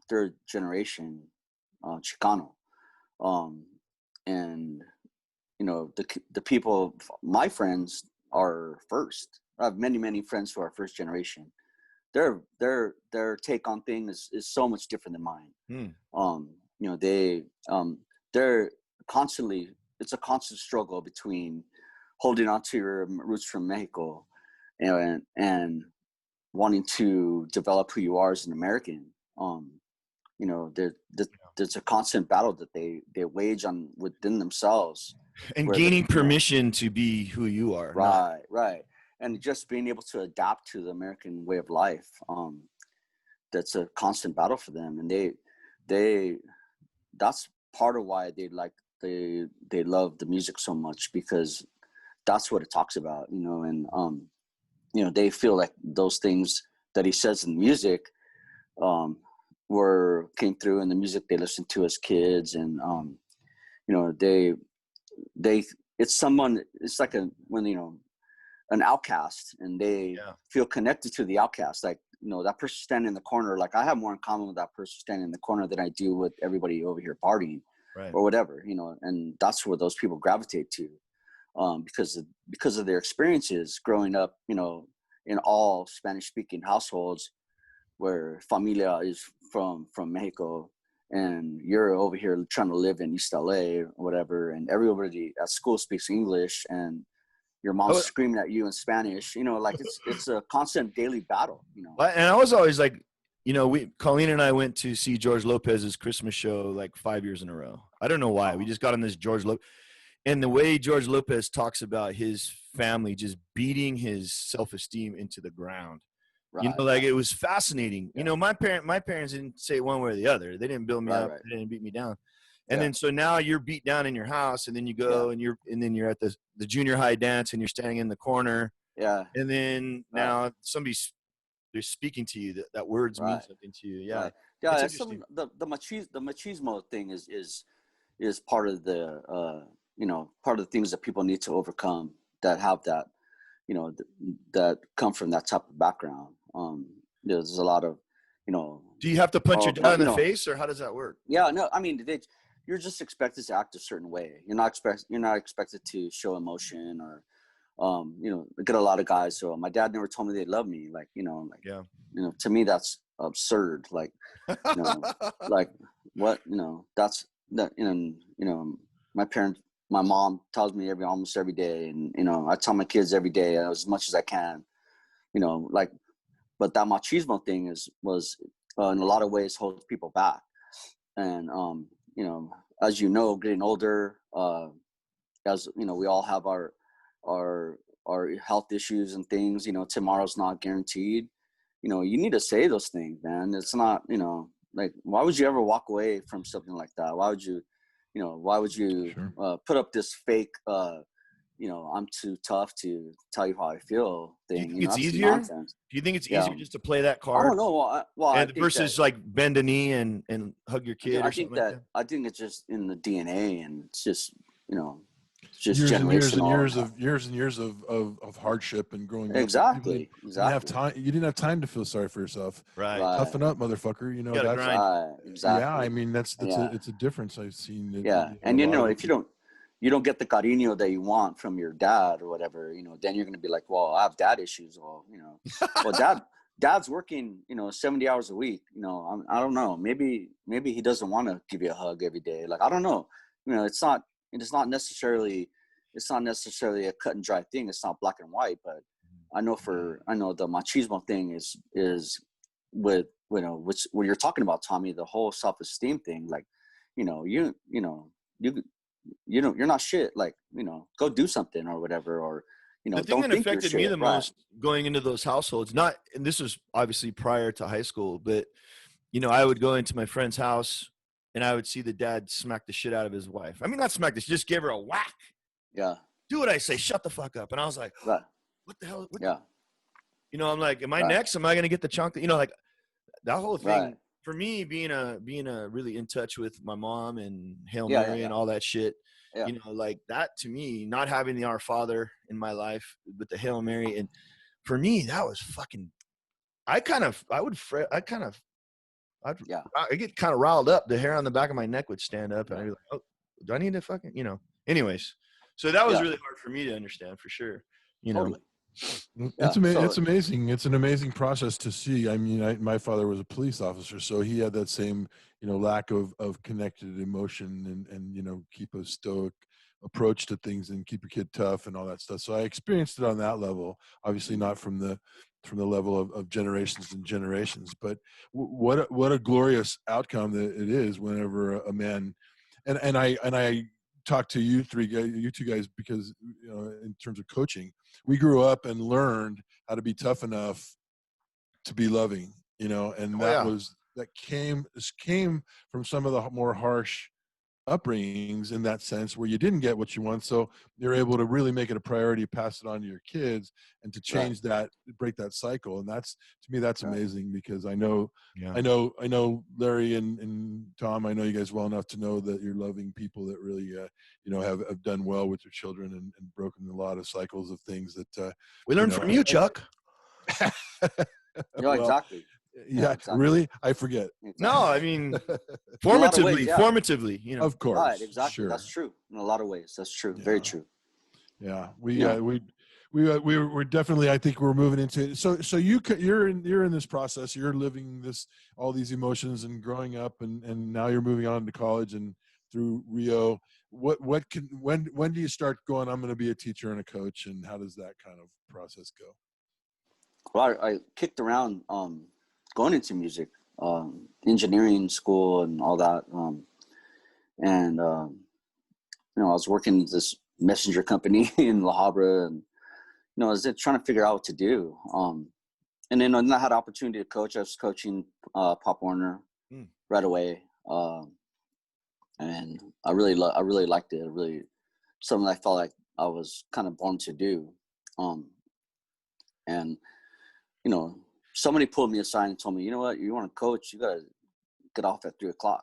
third generation Chicano, and the people, my friends, are first. I have many friends who are first generation, their take on things is so much different than mine. You know, they're constantly, it's a constant struggle between holding on to your roots from Mexico and wanting to develop who you are as an American. You know, there's a constant battle that they wage on within themselves, and gaining permission to be who you are. Right. And just being able to adapt to the American way of life. That's a constant battle for them. And that's part of why they love the music so much, because that's what it talks about, you know. And you know, they feel like those things that he says in music came through in the music they listened to as kids. And you know, it's like when, you know, an outcast, and they feel connected to the outcast. Like, you know, that person standing in the corner, like I have more in common with that person standing in the corner than I do with everybody over here partying, or whatever, you know. And that's where those people gravitate to, because of their experiences growing up, you know, in all Spanish speaking households where familia is from Mexico, and you're over here trying to live in East LA or whatever, and everybody at school speaks English, and your mom's screaming at you in Spanish, you know, like it's a constant daily battle, you know. And I was always like, you know, Colleen and I went to see George Lopez's Christmas show like 5 years in a row. I don't know why. We just got on this George Lopez, and the way George Lopez talks about his family just beating his self-esteem into the ground. You know, like it was fascinating. You know, my parents didn't say one way or the other. They didn't build me up. They didn't beat me down. And then, so now you're beat down in your house, and then you go and then you're at the junior high dance, and you're standing in the corner. Yeah. And then now they're speaking to you, that words mean something to you. Yeah. Yeah. That's the machismo thing is part of the, you know, part of the things that people need to overcome that have that, you know, that come from that type of background. There's a lot of, you know. Do you have to punch your dad in the face, or how does that work? Yeah, no, I mean, you're just expected to act a certain way. You're not expected to show emotion, or, you know, I get a lot of guys. So my dad never told me they love me. Like, you know, like, you know, to me, that's absurd. Like, you know, like what, you know, that's that, you know, my mom tells me almost every day. And, you know, I tell my kids every day as much as I can, you know, like, but that machismo thing was in a lot of ways holds people back. And, you know, as you know, getting older, as you know, we all have our health issues and things, you know, tomorrow's not guaranteed. You know, you need to say those things, man. It's not, you know, like, why would you ever walk away from something like that? Why would you put up this fake, you know, I'm too tough to tell you how I feel thing? Do you think it's easier? Do you think it's easier just to play that card? I don't know. And versus like bend a knee and hug your kid, I think it's just in the DNA, and it's just, you know, it's just generational. Years and years of hardship and growing up. Exactly. You didn't have time to feel sorry for yourself. Right. Toughen up, motherfucker. You know, that's right. Exactly. Yeah, I mean, it's a difference I've seen. And you know, if you don't get the cariño that you want from your dad or whatever, you know, then you're going to be like, well, I have dad issues. Well, you know, well, dad's working, you know, 70 hours a week. You know, I don't know. Maybe he doesn't want to give you a hug every day. Like, I don't know. You know, it's not necessarily a cut and dry thing. It's not black and white. But I know the machismo thing is with, you know, which what you're talking about, Tommy, the whole self-esteem thing. Like, you know, you're not shit. Like, you know, go do something or whatever. Or, you know, the thing that affected me the most going into those households, and this was obviously prior to high school, but, you know, I would go into my friend's house and I would see the dad smack the shit out of his wife. I mean, not smack this, just give her a whack. Yeah. Do what I say. Shut the fuck up. And I was like, what the hell? You know, I'm like, am I next? Am I going to get the chunk? You know, like that whole thing for me, being a really in touch with my mom and Hail Mary and all that shit. Yeah. You know, like that to me, not having the Our Father in my life with the Hail Mary. And for me, that was fucking, I'd get kind of riled up. The hair on the back of my neck would stand up, and I'd be like, oh, do I need to fucking, you know, anyways. So that was really hard for me to understand, for sure. You know, It's Yeah. So it's amazing. It's an amazing process to see. I mean, my father was a police officer, so he had that same, lack of connected emotion and keep a stoic approach to things and keep your kid tough and all that stuff. So I experienced it on that level. Obviously, not from the level of generations and generations, but what a glorious outcome that it is whenever a man, and I talk to you two guys, because in terms of coaching, we grew up and learned how to be tough enough to be loving, and Oh yeah. that came from some of the more harsh upbringings, in that sense, where you didn't get what you want, so you're able to really make it a priority, pass it on to your kids, and to change that, break that cycle. And that's, to me, that's amazing, because I know Larry and Tom, I know you guys well enough to know that you're loving people that really have done well with their children, and broken a lot of cycles of things that We learned from you, Chuck. yeah, exactly. Yeah, exactly. Really? I forget. Exactly. No, I mean, In a lot of ways, formatively, Of course. Right, exactly. Sure. That's true. In a lot of ways, that's true. Yeah. Very true. Yeah, we're definitely, I think we're moving into, so you're in this process, you're living all these emotions and growing up, and now you're moving on to college and through Rio. When do you start going, I'm going to be a teacher and a coach, and how does that kind of process go? Well, I kicked around going into music, engineering school and all that. And I was working at this messenger company in La Habra, and I was trying to figure out what to do. And then I had the opportunity to coach. I was coaching Pop Warner right away, and I really liked it. Really, something I felt like I was kind of born to do. And somebody pulled me aside and told me, you know what, you want to coach, you got to get off at 3:00.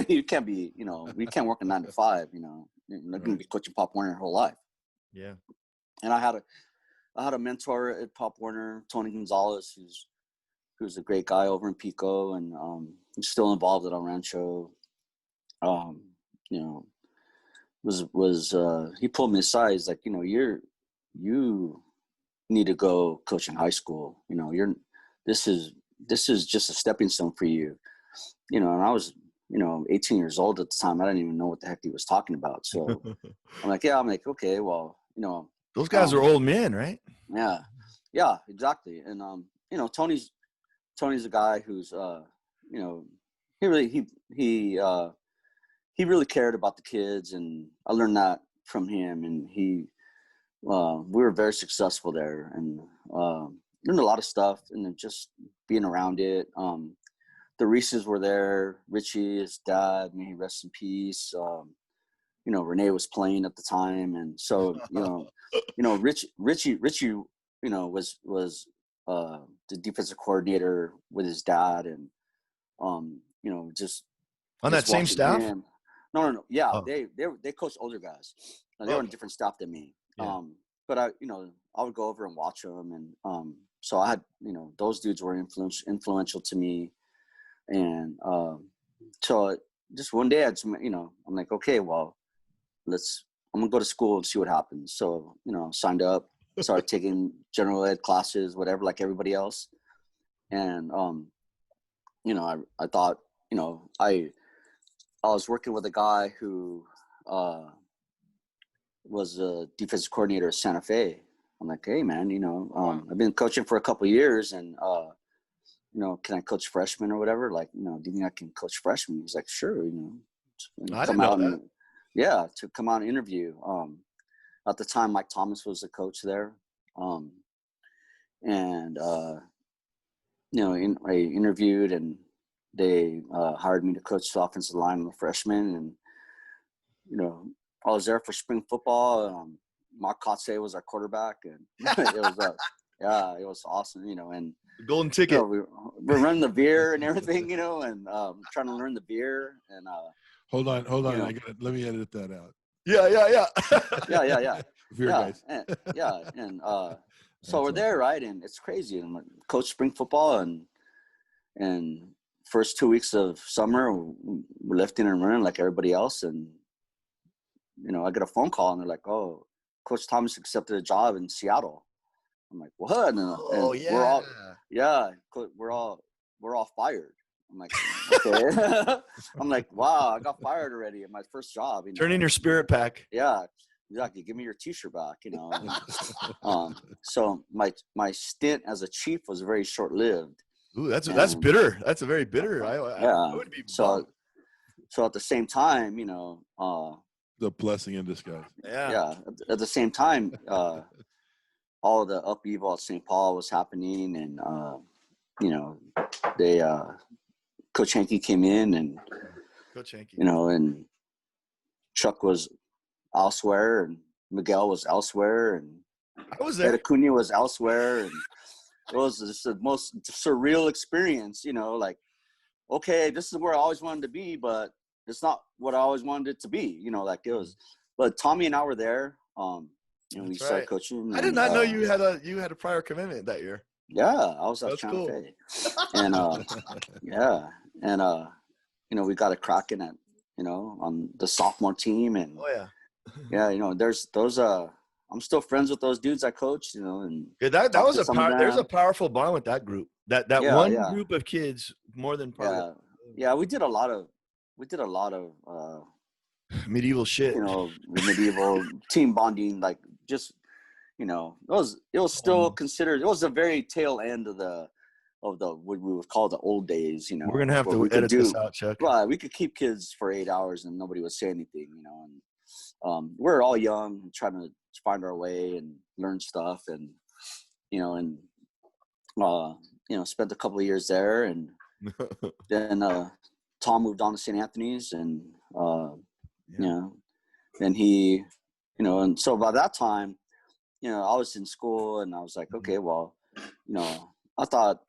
You can't be, we can't work a 9 to 5, you're not going to be coaching Pop Warner your whole life. Yeah. And I had a mentor at Pop Warner, Tony Gonzalez, who's a great guy over in Pico, and he's still involved at El Rancho. He pulled me aside. He's like, you need to go coach in high school. This is just a stepping stone for you. And I was 18 years old at the time. I didn't even know what the heck he was talking about. So I'm like, okay, well, those guys are old men, right? Yeah, exactly. And Tony's a guy who's he really cared about the kids, and I learned that from him. And we were very successful there, and learned a lot of stuff, and then just being around it. The Reeses were there. Richie, his dad, may he rest in peace. Renee was playing at the time, and so Richie, was the defensive coordinator with his dad, and just on that same staff. Him. No. Yeah, oh. they coached older guys. They were on a different staff than me. Yeah. But I would go over and watch them, and so I had those dudes were influential to me, and so just one day I'm like, okay, well, I'm gonna go to school and see what happens. So signed up, started taking general ed classes, whatever, like everybody else, and I thought I was working with a guy who was a defensive coordinator at Santa Fe. I'm like, hey man, I've been coaching for a couple of years, and can I coach freshmen or whatever? Like, do you think I can coach freshmen? He's like, sure, I didn't know that. To come out and interview. At the time, Mike Thomas was the coach there, and I interviewed, and they hired me to coach the offensive line with freshmen, and I was there for spring football. Mark Kotze was our quarterback, and it was awesome, and golden ticket. We're running the veer and everything, and trying to learn the veer. And hold on, let me edit that out. Yeah. yeah. Veer guys. And so we're there, right? And it's crazy. And I coach spring football, and first 2 weeks of summer, we're lifting and running like everybody else. And I get a phone call, and they're like, "Oh, Coach Thomas accepted a job in Seattle." I'm like, what? And Oh yeah. we're all fired. I'm like, okay. I'm like, wow, I got fired already at my first job. Turn in your spirit pack. Yeah, exactly. Give me your T-shirt back. So my stint as a chief was very short-lived. Ooh, that's bitter. That's a very bitter. I would be bummed. So at the same time, the blessing in disguise. Yeah. At the same time, all the upheaval at St. Paul was happening, and they Coach Hankey came in, and Coach Hankey, and Chuck was elsewhere, and Miguel was elsewhere, and I was there. Ed Acuna was elsewhere, and it was just the most surreal experience. Like, okay, this is where I always wanted to be, but it's not what I always wanted it to be. Like it was. But Tommy and I were there. We started coaching. I did not know you had a prior commitment that year. Yeah, I was at Channel Fe. And we got it cracking at on the sophomore team, and there's those I'm still friends with those dudes I coached, and that was there's a powerful bond with that group. That group of kids more than part. Yeah, we did a lot of medieval shit. Medieval team bonding, like just it was still considered. It was the very tail end of the what we would call the old days. We're gonna have to edit this out, Chuck. Right, we could keep kids for 8 hours and nobody would say anything. We're all young, trying to find our way and learn stuff, and spent a couple of years there, and then Tom moved on to St. Anthony's, and then he, and so by that time, I was in school, and I was like, okay, well, I thought,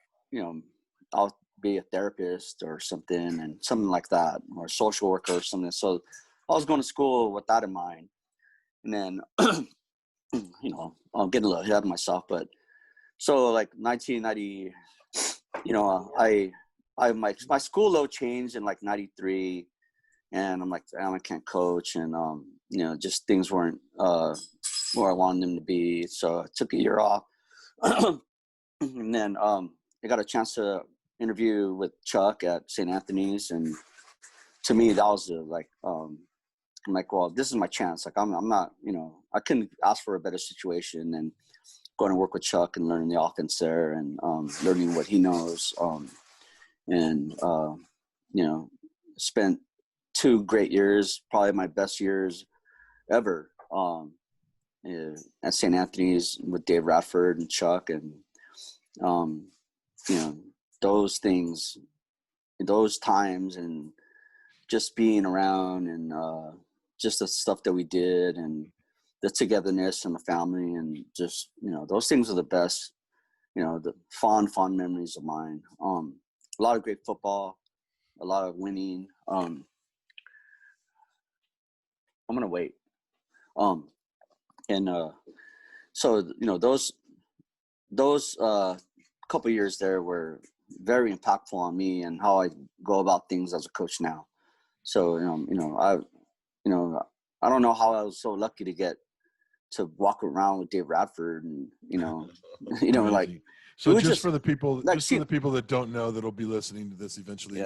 I'll be a therapist or something like that, or a social worker or something. So I was going to school with that in mind. And then, I'm getting a little ahead of myself, but so like 1990, my school load changed in like 93, and I'm like, I can't coach. And, just things weren't, where I wanted them to be. So I took a year off. And then, I got a chance to interview with Chuck at St. Anthony's. And to me, that was I'm like, well, this is my chance. Like, I'm not, I couldn't ask for a better situation than going to work with Chuck and learning the offense there, and learning what he knows. Spent 2 great years, probably my best years ever, at St. Anthony's with Dave Radford and Chuck. And, those things, those times, and just being around, and just the stuff that we did, and the togetherness and the family, and just, those things are the best, the fond memories of mine. A lot of great football, a lot of winning. I'm going to wait. So, those couple of years there were very impactful on me and how I go about things as a coach now. So, I don't know how I was so lucky to get to walk around with Dave Radford, and, like, so just for the people, for the people that don't know, that'll be listening to this eventually.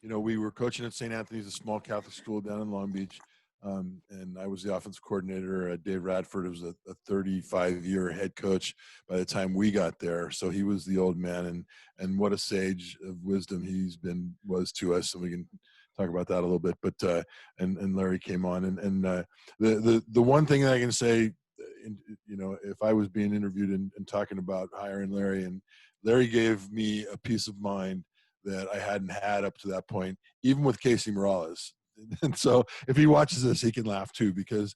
We were coaching at St. Anthony's, a small Catholic school down in Long Beach. And I was the offensive coordinator. Dave Radford was a 35-year head coach by the time we got there. So he was the old man, and what a sage of wisdom was to us. And we can talk about that a little bit. But and Larry came on, and the one thing that I can say, if I was being interviewed and talking about hiring Larry, and Larry gave me a peace of mind that I hadn't had up to that point, even with Casey Morales. And so if he watches this, he can laugh too, because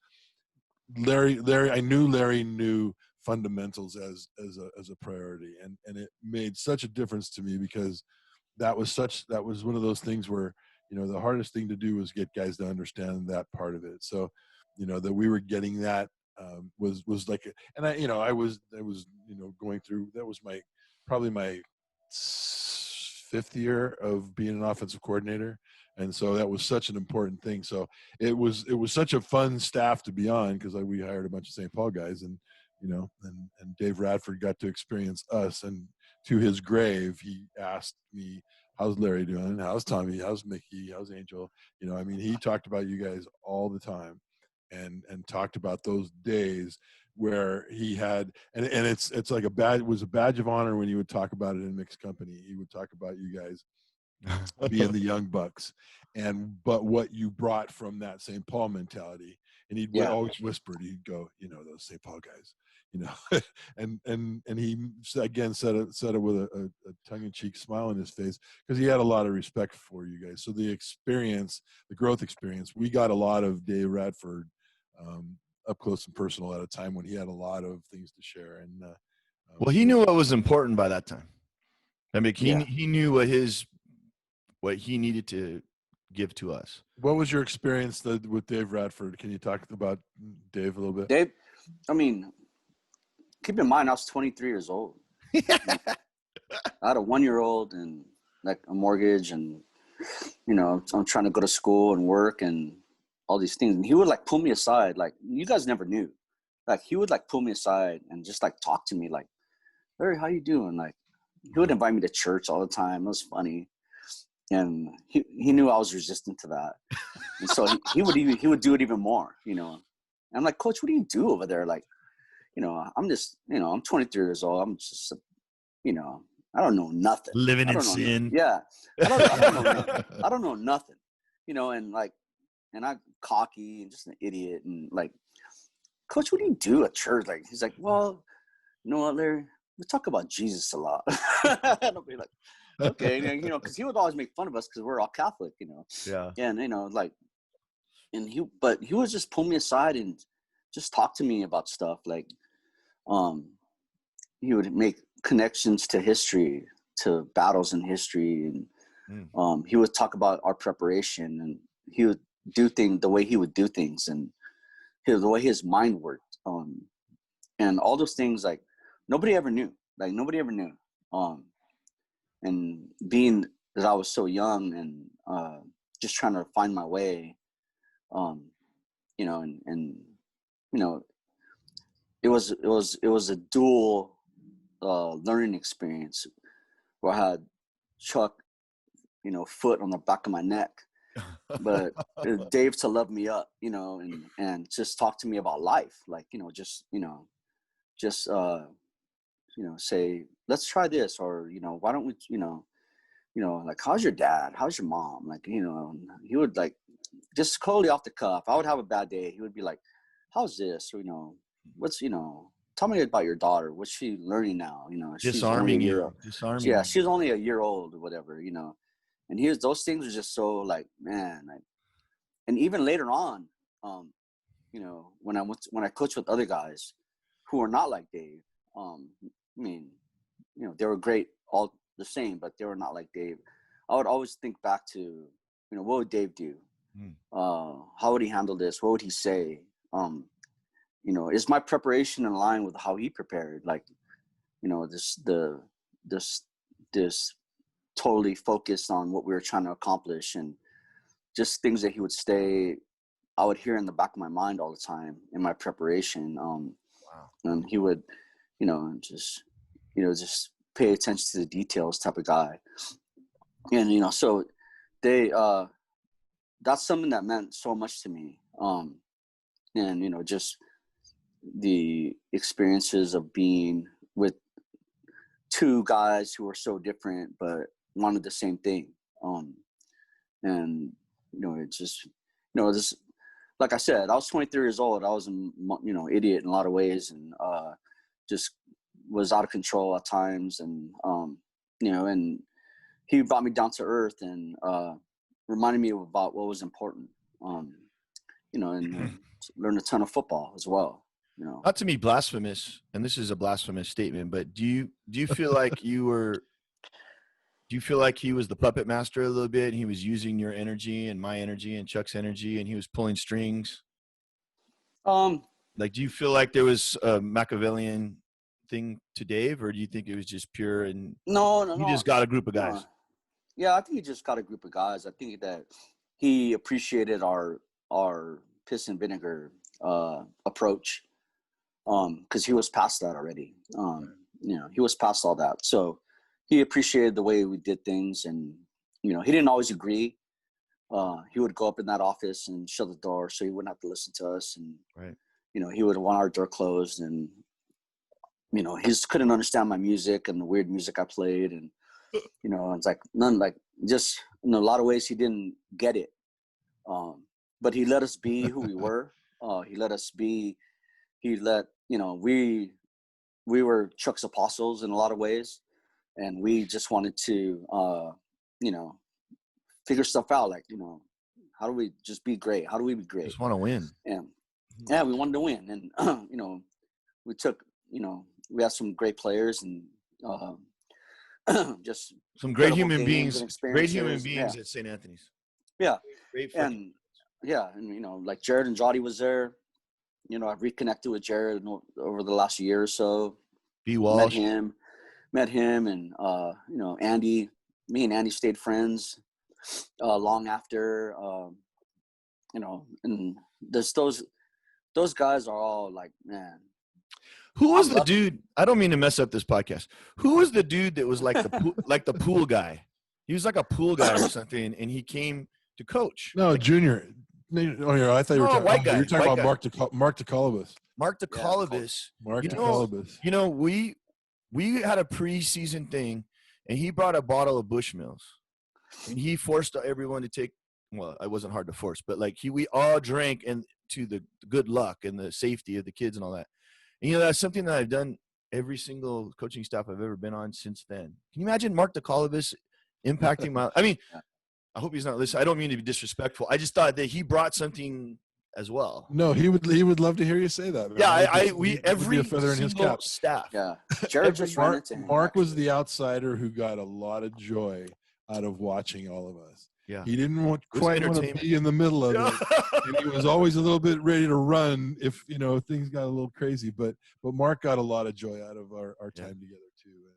I knew Larry knew fundamentals as a priority, and it made such a difference to me, because that was one of those things where, the hardest thing to do was get guys to understand that part of it. So, that we were getting that was like, and I was going through, that was probably my 5th year of being an offensive coordinator. And so that was such an important thing. So it was such a fun staff to be on, because we hired a bunch of St. Paul guys, and you know, and Dave Radford got to experience us, and to his grave, he asked me, how's Larry doing? How's Tommy? How's Mickey? How's Angel? You know, I mean, he talked about you guys all the time, and talked about those days where he had, and it's like it was a badge of honor when he would talk about it in mixed company. He would talk about you guys being the young bucks, but what you brought from that St. Paul mentality. And he'd always whispered, he'd go, you know, those St. Paul guys, you know, and he again said it with a tongue-in-cheek smile on his face, because he had a lot of respect for you guys. So the growth experience, we got a lot of Dave Radford up close and personal at a time when he had a lot of things to share. And well, he knew what was important by that time. I mean, he knew what he needed to give to us. What was your experience with Dave Radford? Can you talk about Dave a little bit? Dave, I mean, keep in mind, I was 23 years old. I had a 1-year-old and like a mortgage, and, you know, I'm trying to go to school and work and all these things. And he would like pull me aside. Like, you guys never knew. Like, he would like pull me aside and just like talk to me like, Larry, how you doing? Like, he would invite me to church all the time. It was funny. And he knew I was resistant to that. And so he would do it even more, you know. And I'm like, Coach, what do you do over there? Like, you know, I'm just, you know, I'm 23 years old. I'm just, you know, I don't know nothing. Living in sin. Yeah. I don't know nothing, you know, and like, and I'm cocky and just an idiot. And like, Coach, what do you do at church? Like, he's like, well, you know what, Larry, we talk about Jesus a lot. And I'll be like, okay, you know, because he would always make fun of us because we're all Catholic, you know. Yeah. And, you know, like, and he would just pull me aside and just talk to me about stuff. Like, he would make connections to history, to battles in history. And he would talk about our preparation, and he would do things the way he would do things, and the way his mind worked. And all those things, like, nobody ever knew. Like, nobody ever knew. And being that I was so young and just trying to find my way, you know, and you know, it was a dual learning experience where I had Chuck, you know, foot on the back of my neck, but Dave to love me up, you know, and just talk to me about life, like, you know, just you know, say, let's try this, or, you know, why don't we, you know, like, how's your dad? How's your mom? Like, you know, he would like, just totally off the cuff. I would have a bad day. He would be like, how's this? Or, you know, what's, you know, tell me about your daughter. What's she learning now? You know, Disarming you. Yeah, she's only a year old or whatever, you know. And those things are just so like, man, like, and even later on, you know, when I coached with other guys who are not like Dave, I mean, you know, they were great, all the same, but they were not like Dave. I would always think back to, you know, what would Dave do? How would he handle this? What would he say? You know, is my preparation in line with how he prepared? Like, you know, this totally focused on what we were trying to accomplish, and just things that I would hear in the back of my mind all the time in my preparation. Wow. And he would, you know, just pay attention to the details type of guy. And, you know, so that's something that meant so much to me. And, you know, just the experiences of being with two guys who were so different, but wanted the same thing. And, you know, it just, you know, this, like I said, I was 23 years old. I was a, you know, idiot in a lot of ways, and just was out of control at times. And, you know, and he brought me down to earth and reminded me about what was important, you know, and learned a ton of football as well. You know, not to be blasphemous, and this is a blasphemous statement, but do you feel like do you feel like he was the puppet master a little bit, and he was using your energy and my energy and Chuck's energy, and he was pulling strings? Like, do you feel like there was a Machiavellian thing to Dave, or do you think it was just pure and no, he just got a group of guys? Yeah, I think he just got a group of guys. I think that he appreciated our piss and vinegar approach. because he was past that already. He was past all that. So he appreciated the way we did things, and he didn't always agree. He would go up in that office and shut the door so he wouldn't have to listen to us, and Right. he would want our door closed, and he just couldn't understand my music and the weird music I played, and it's like just in a lot of ways he didn't get it, but he let us be who we were. We were Chuck's apostles in a lot of ways, and we just wanted to figure stuff out, like how do we just be great? How do we be great? Just want to win. And yeah, we wanted to win, and we took we had some great players, and just some great incredible human games beings. and Great human experiences. beings at St. Anthony's. Yeah, Great and like Jared and Jody was there. I've reconnected with Jared over the last year or so. B. Walsh. Met him, and Andy. Me and Andy stayed friends long after. And there's those guys are all like, man. Who was the dude? I don't mean to mess up this podcast. Who was the dude that was like the pool guy? He was like a pool guy or something, and he came to coach. No, Junior. No, I thought you were talking, white guy. You were talking White about guy. Mark DeColobus. Mark DeColobus. Mark You DeColobus. know, we had a preseason thing, and he brought a bottle of Bushmills, and he forced everyone to take. Well, it wasn't hard to force, but like we all drank and to the good luck and the safety of the kids and all that. And that's something that I've done every single coaching staff I've ever been on since then. Can you imagine Mark DeColobus impacting my? I mean, I hope he's not listening. I don't mean to be disrespectful. I just thought that he brought something as well. No, he would love to hear you say that. Man. Yeah, we every a feather in his cap. Staff. Yeah, Jared just ran into him. Mark was the outsider who got a lot of joy out of watching all of us. Yeah, he didn't quite want to be in the middle of it, and he was always a little bit ready to run if things got a little crazy. But Mark got a lot of joy out of our time together too,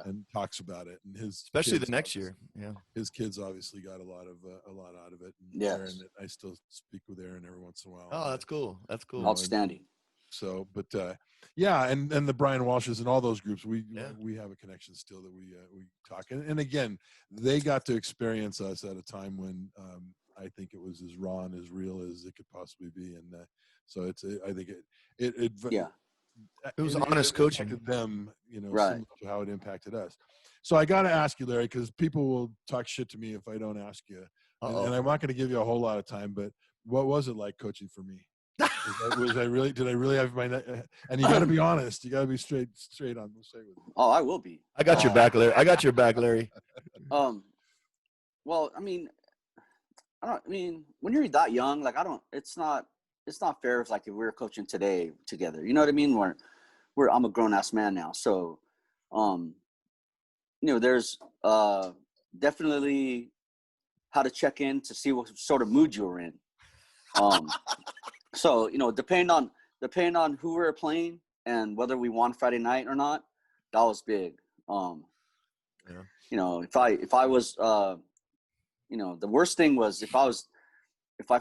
and talks about it, and his especially the next year. Yeah, his kids obviously got a lot out of it. And Aaron, I still speak with Aaron every once in a while. Oh, that's cool. That's cool. Outstanding. So, but and the Brian Walshes and all those groups, we have a connection still that we talk. And again, they got to experience us at a time when I think it was as raw and as real as it could possibly be. And so I think it was honest coaching. Impacted them, right. similar to how it impacted us. So I got to ask you, Larry, because people will talk shit to me if I don't ask you. And I'm not going to give you a whole lot of time, but what was it like coaching for me? Did I really have my and you got to be honest, you got to be straight on the straight with me. Oh, I will be. I got your back, Larry. Well, I mean when you're that young, like it's not fair if like if we were coaching today together, you know what I mean? I'm a grown ass man now, so there's definitely how to check in to see what sort of mood you were in. So, depending on who we were playing and whether we won Friday night or not, that was big. If I was, the worst thing was if I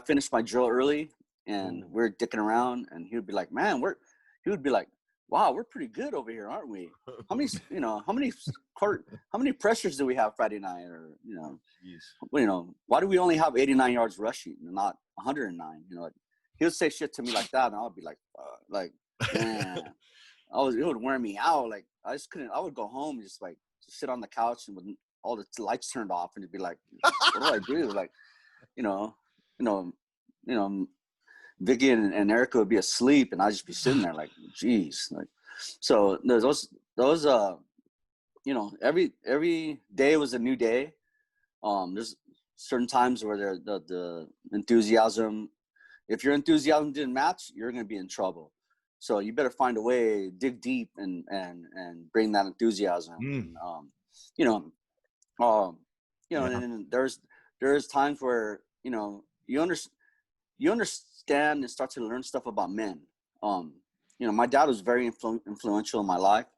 finished my drill early and we're dicking around, and he would be like, man, wow, we're pretty good over here, aren't we? How many pressures do we have Friday night? Or, why do we only have 89 yards rushing and not 109? He would say shit to me like that, and I would be like, man, it would wear me out. Like, I just couldn't. I would go home and just sit on the couch and with all the lights turned off, and it'd be like, what do I do? Like, Vicky and Erica would be asleep, and I'd just be sitting there like, geez. Like, so those every day was a new day. There's certain times where the enthusiasm. If your enthusiasm didn't match, you're going to be in trouble. So you better find a way, dig deep, and bring that enthusiasm. And there's times where you understand and start to learn stuff about men. My dad was very influential in my life.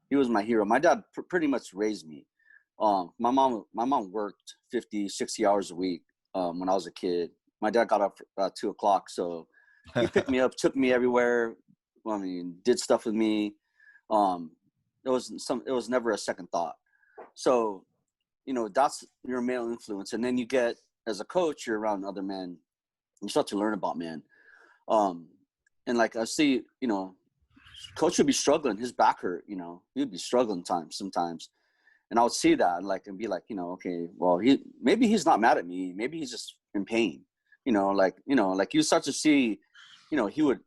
He was my hero. My dad pretty much raised me. My mom worked 50, 60 hours a week when I was a kid. My dad got up at 2:00, so he picked me up, took me everywhere, I mean, did stuff with me. It was never a second thought. So, you know, that's your male influence. And then you get, as a coach, you're around other men. You start to learn about men. And like I see, you know, coach would be struggling. His back hurt, you know, he'd be struggling sometimes. And I would see that and be like, you know, okay, well, maybe he's not mad at me. Maybe he's just in pain, you know, like you start to see, you know, he would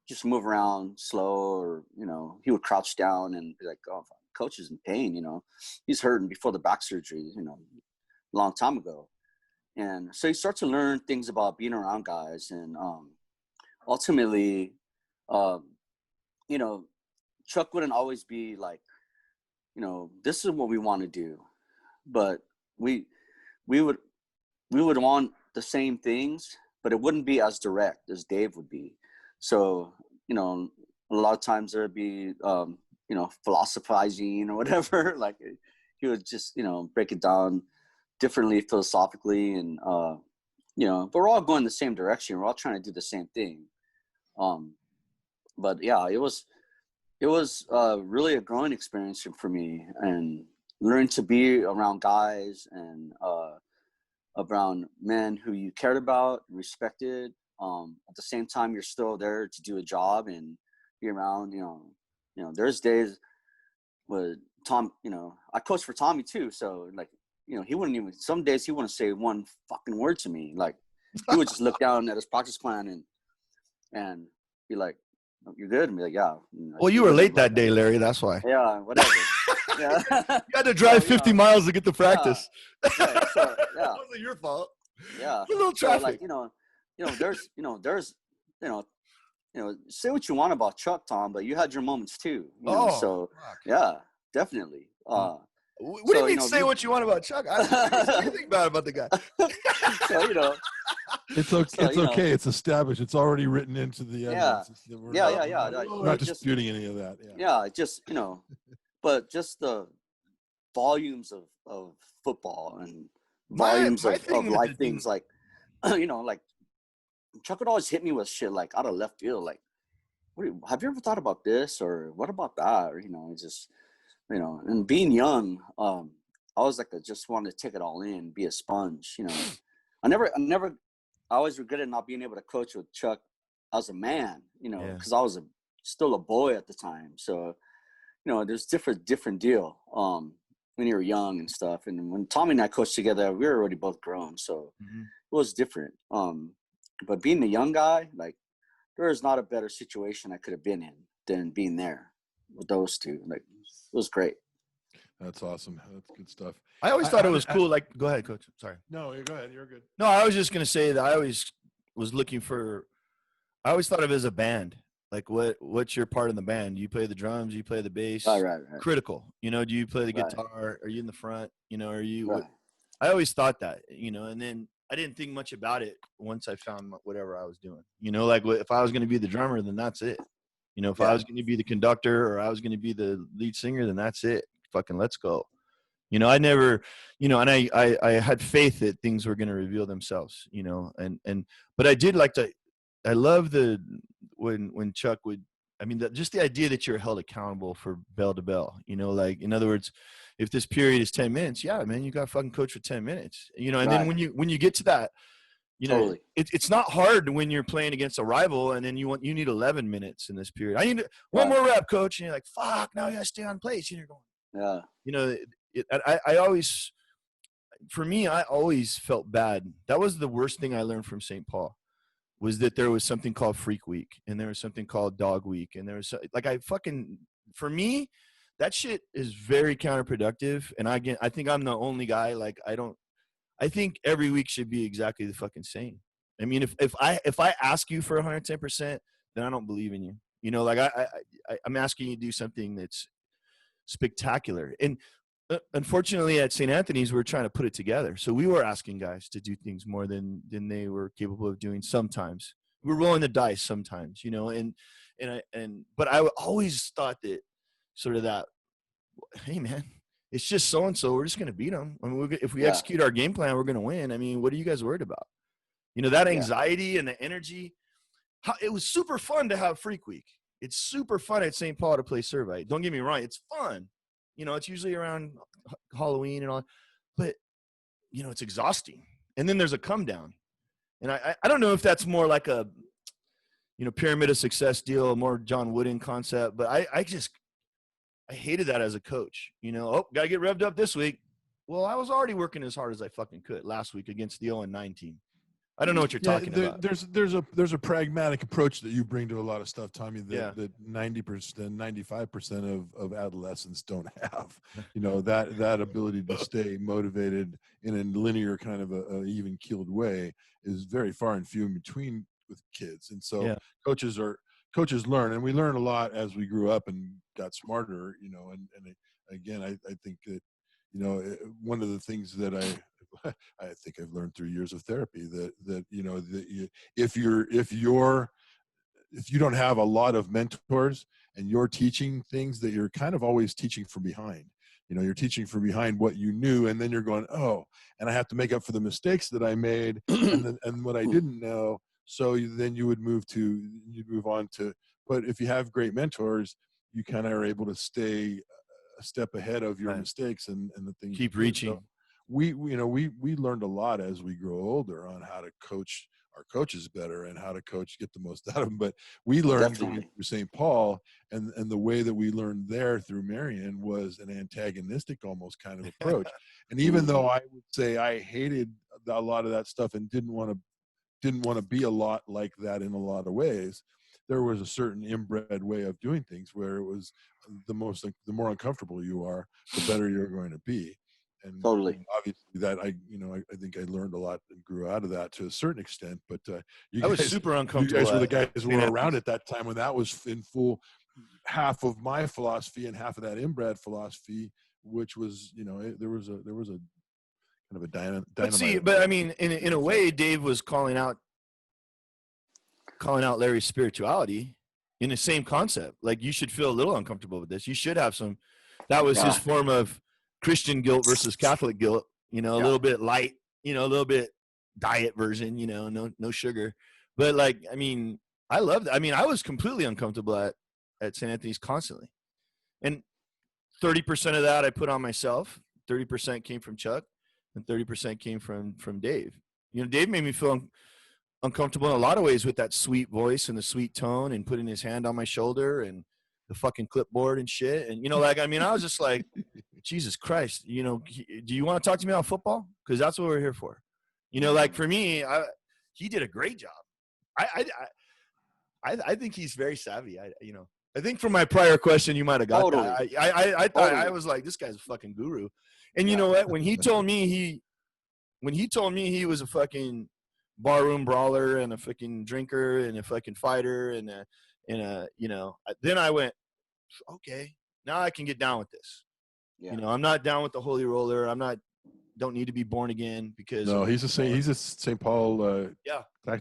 just move around slow, or, you know, he would crouch down and be like, oh, coach is in pain, you know, he's hurting before the back surgery, you know, a long time ago. And so you start to learn things about being around guys. And ultimately, you know, Chuck wouldn't always be like, you know, this is what we want to do, but we would want the same things, but it wouldn't be as direct as Dave would be. So, you know, a lot of times there'd be, you know, philosophizing or whatever. Like he would just, you know, break it down differently philosophically, and you know, but we're all going the same direction. We're all trying to do the same thing. But yeah, it was really a growing experience for me, and learning to be around guys and around men who you cared about, respected. At the same time, you're still there to do a job and be around. You know, there's days with Tom. You know, I coached for Tommy too, so like, you know, he wouldn't even. Some days he wouldn't say one fucking word to me. Like, he would just look down at his practice plan and be like, "You're good," and be like, "Yeah." Well, you were late that day, Larry. That's why. Yeah, whatever. Yeah. You had to drive 50 miles to get to practice. Yeah. So, yeah. It wasn't your fault. Yeah. A little traffic. So, like, there's, say what you want about Chuck, Tom, but you had your moments too. You know? So, fuck. yeah, definitely. What do you mean, say what you want about Chuck? I don't say anything bad about the guy. So, you know. It's okay. So, it's okay. It's established. It's already written into the evidence. Yeah. We're not disputing any of that. Yeah, just, you know, but just the volumes of football and volumes of life things, like, you know, like Chuck would always hit me with shit like out of left field, like, have you ever thought about this, or what about that, or, you know, it's just, you know, and being young, I was like, I just wanted to take it all in, be a sponge, you know. I always regretted not being able to coach with Chuck as a man, you know, because I was still a boy at the time. So, you know, there's different deal when you're young and stuff. And when Tommy and I coached together, we were already both grown, so it was different. But being the young guy, like, there is not a better situation I could have been in than being there with those two. Like, it was great. That's awesome. That's good stuff. I always thought it was cool. Like, go ahead, Coach. Sorry. No, go ahead. You're good. No, I was just going to say that I always was looking for, I always thought of it as a band. Like, what's your part in the band? Do you play the drums? Do you play the bass? Right. Critical. You know, do you play the guitar? Are you in the front? You know, I always thought that, you know, and then I didn't think much about it once I found whatever I was doing. You know, like, if I was going to be the drummer, then that's it. You know, if I was going to be the conductor, or I was going to be the lead singer, then that's it. Fucking let's go. You know, I never, you know, and I had faith that things were going to reveal themselves, you know, but I did like to, I love when Chuck would, I mean, just the idea that you're held accountable for bell to bell, you know, like, in other words, if this period is 10 minutes, yeah, man, you got to fucking coach for 10 minutes, you know, and then when you get to that, you know, it's not hard when you're playing against a rival, and then you need 11 minutes in this period. I need one more rep, coach. And you're like, fuck, now you got to stay on place. And you're going, you know, I always, for me, I always felt bad. That was the worst thing I learned from St. Paul, was that there was something called Freak Week, and there was something called Dog Week. And there was, like, for me, that shit is very counterproductive. And I think I'm the only guy, like, I think every week should be exactly the fucking same. I mean, if I ask you for 110%, then I don't believe in you. You know, like, I'm asking you to do something that's spectacular. And unfortunately at St. Anthony's, we're trying to put it together. So we were asking guys to do things more than they were capable of doing sometimes. We're rolling the dice sometimes, you know, but I always thought that sort of that, hey man, it's just so-and-so, we're just going to beat them. I mean, if we execute our game plan, we're going to win. I mean, what are you guys worried about? You know, that anxiety and the energy, it was super fun to have Freak Week. It's super fun at St. Paul to play Servite. Don't get me wrong. It's fun. You know, it's usually around Halloween and all, but you know, it's exhausting. And then there's a come down. And I don't know if that's more like a, you know, pyramid of success deal, more John Wooden concept, but I hated that as a coach. You know, oh, got to get revved up this week. Well, I was already working as hard as I fucking could last week against the 0-9 team. I don't know what you're talking about. There's a pragmatic approach that you bring to a lot of stuff, Tommy, that, Yeah. that 90%, 95% of adolescents don't have. You know, that ability to stay motivated in a linear kind of a even keeled way is very far and few in between with kids. And so coaches learn, and we learn a lot as we grew up and got smarter, you know, and again, I think that, you know, one of the things that I think I've learned through years of therapy that you know, that if you don't have a lot of mentors and you're teaching things, that you're kind of always teaching from behind. You know, you're teaching from behind what you knew, and then you're going, oh, and I have to make up for the mistakes that I made and what I didn't know. So then you'd move on to, but if you have great mentors, you kind of are able to stay a step ahead of your mistakes and the things. Keep reaching. So we learned a lot as we grow older on how to coach our coaches better and how to get the most out of them. But we learned through St. Paul, and the way that we learned there through Marion was an antagonistic almost kind of approach. And even though I would say I hated a lot of that stuff and didn't want to be a lot like that in a lot of ways, there was a certain inbred way of doing things where it was the more uncomfortable you are, the better you're going to be. And totally, obviously that I think I learned a lot and grew out of that to a certain extent. But I was super uncomfortable. You guys were the guys who were around at that time when that was in full, half of my philosophy and half of that inbred philosophy, which was, you know, there was a kind of a dynamite. But I mean, in a way, Dave was calling out Larry's spirituality in the same concept. Like, you should feel a little uncomfortable with this. You should have some. That was his form of Christian guilt versus Catholic guilt. You know, a little bit light. You know, a little bit diet version. You know, no sugar. But like, I mean, I loved it. I mean, I was completely uncomfortable at St. Anthony's constantly, and 30% of that I put on myself. 30% came from Chuck, and 30% came from Dave. You know, Dave made me feel uncomfortable in a lot of ways with that sweet voice and the sweet tone and putting his hand on my shoulder and the fucking clipboard and shit. And, you know, like, I mean, I was just like, Jesus Christ, you know, do you want to talk to me about football? Because that's what we're here for. You know, like, for me, he did a great job. I think he's very savvy. I think from my prior question, you might have got that. I thought I was like, this guy's a fucking guru. And you know what? When he told me he was a fucking barroom brawler and a fucking drinker and a fucking fighter and a you know, then I went, okay, now I can get down with this. Yeah. You know, I'm not down with the holy roller. Don't need to be born again because he's a St. Paul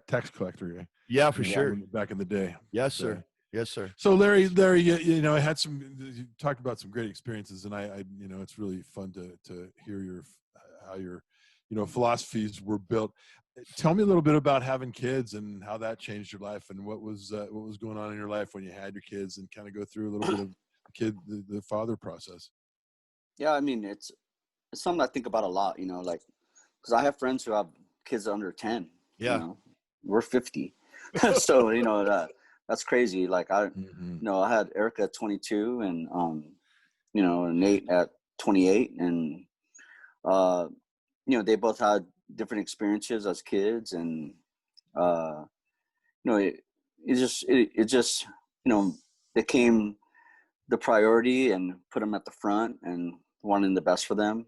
tax collector guy. Yeah, for sure. Back in the day. Yes, sir. Yes, sir. So Larry, you know, I had you talked about some great experiences, and I you know, it's really fun to hear how your, you know, philosophies were built. Tell me a little bit about having kids and how that changed your life, and what was going on in your life when you had your kids, and kind of go through a little bit of the father process. Yeah, I mean, it's something I think about a lot, you know, like, because I have friends who have kids under 10. Yeah. You know, we're 50. So, you know, that's crazy. Like, you know, I had Erica at 22 and, you know, Nate at 28. And, you know, they both had different experiences as kids. And, you know, it just, you know, became the priority and put them at the front and wanting the best for them.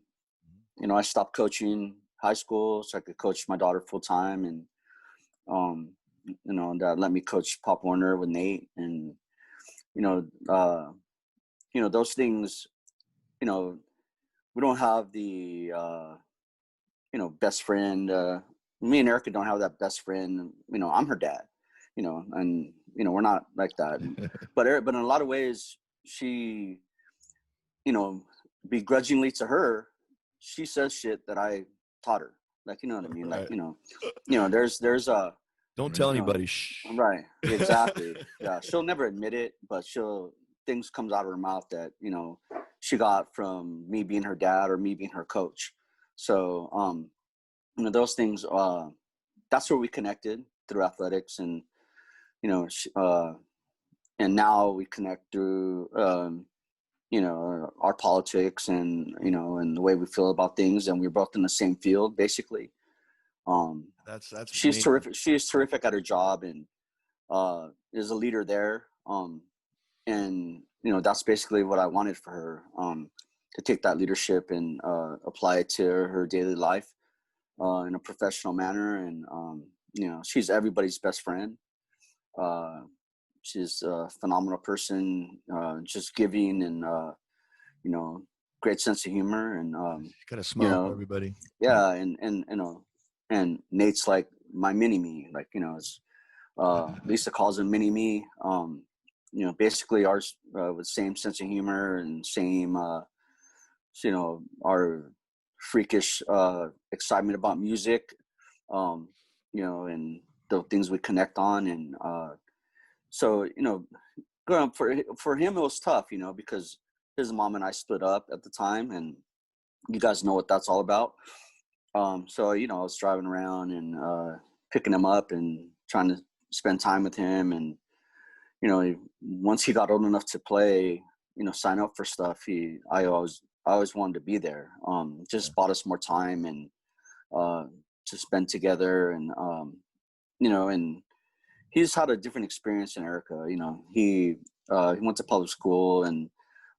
You know, I stopped coaching high school so I could coach my daughter full time, and you know, that let me coach Pop Warner with Nate, and you know, those things. You know, we don't have the you know, best friend. Me and Erica don't have that best friend. You know, I'm her dad. You know, and you know, we're not like that. but in a lot of ways, she, you know, begrudgingly to her, she says shit that I taught her. Like, you know what I mean? Like, you know, there's Don't tell You know, anybody. Shh. right. Exactly. Yeah. She'll never admit it, but things comes out of her mouth that, you know, she got from me being her dad or me being her coach. So, you know, those things, that's where we connected through athletics, and, you know, and now we connect through, you know, our politics, and, you know, and the way we feel about things. And we're both in the same field, basically. That's She's amazing. terrific. She is terrific at her job, and is a leader there. And, you know, that's basically what I wanted for her, to take that leadership and apply it to her daily life in a professional manner. And, you know, she's everybody's best friend. She's a phenomenal person, just giving, and, you know, great sense of humor. And, Got a you smile for know, everybody. yeah. And, you know, and Nate's like my mini me, like, you know, it's, Lisa calls him mini me. You know, basically ours, with same sense of humor and same, you know, our freakish excitement about music, you know, and the things we connect on. And so, you know, growing up, for him it was tough, you know, because his mom and I split up at the time, and you guys know what that's all about. So, you know, I was driving around and picking him up and trying to spend time with him. And, you know, once he got old enough to play, you know, sign up for stuff, I always wanted to be there. Just bought us more time and to spend together. And, you know, and he's had a different experience than Erica. You know, he went to public school, and,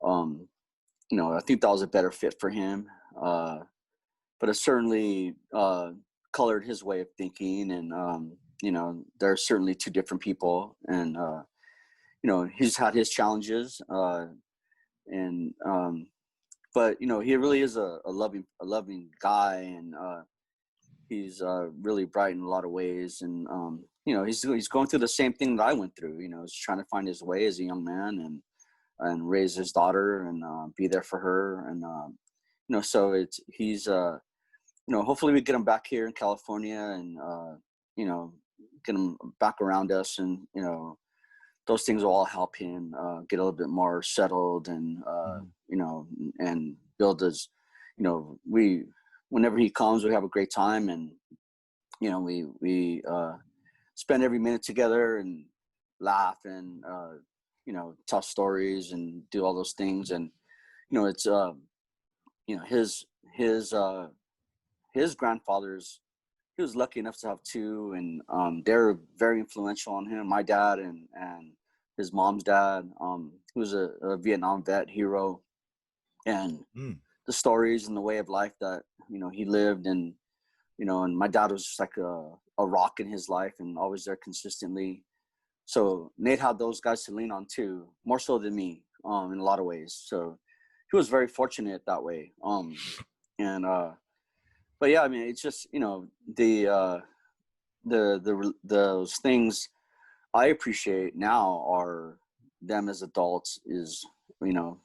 you know, I think that was a better fit for him. But it certainly colored his way of thinking. And, you know, they're certainly two different people. And, you know, he's had his challenges. And but, you know, he really is a loving guy. And he's really bright in a lot of ways. And, you know, he's going through the same thing that I went through. You know, he's trying to find his way as a young man, and raise his daughter, and be there for her. And, you know, so he's, you know, hopefully we get him back here in California, and, you know, get him back around us. And, you know, those things will all help him get a little bit more settled, and, you know, and build his, you know, whenever he comes, we have a great time. And, you know, we spend every minute together and laugh, and, you know, tell stories and do all those things. And, you know, it's, you know, his grandfathers, he was lucky enough to have two, and they're very influential on him. My dad and his mom's dad, he was a Vietnam vet hero. And the stories and the way of life that, you know, he lived. And, you know, and my dad was just like a rock in his life, and always there consistently. So Nate had those guys to lean on too, more so than me, in a lot of ways. So he was very fortunate that way. And but yeah, I mean, it's just, you know, those things I appreciate now are them as adults, is, you know,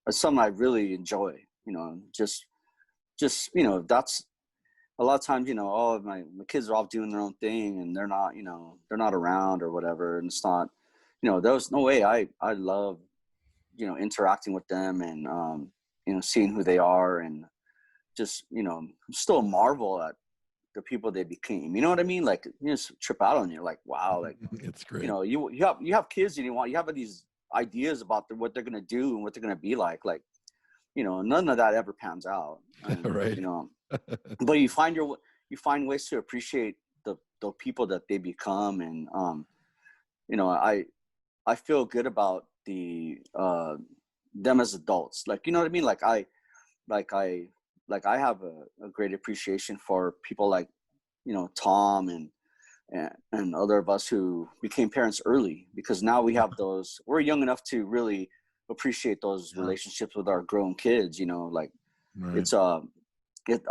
something I really enjoy. You know, just you know, that's a lot of times, you know, oh, my kids are off doing their own thing, and they're not, you know, they're not around or whatever. And it's not, you know, there's no way. I love, you know, interacting with them, and, you know, seeing who they are, and just, you know, still marvel at the people they became. You know what I mean? Like, you just trip out on you, like, wow, like, It's great. you know, you have kids, and you have these ideas about what they're gonna do and what they're gonna be like, you know, none of that ever pans out. And, Right. you know, but you find ways to appreciate the people that they become. And, you know, I feel good about them as adults. Like, you know what I mean? Like I have a great appreciation for people like, you know, Tom and other of us who became parents early, because now we're young enough to really appreciate those relationships with our grown kids. You know, like, Right. it's I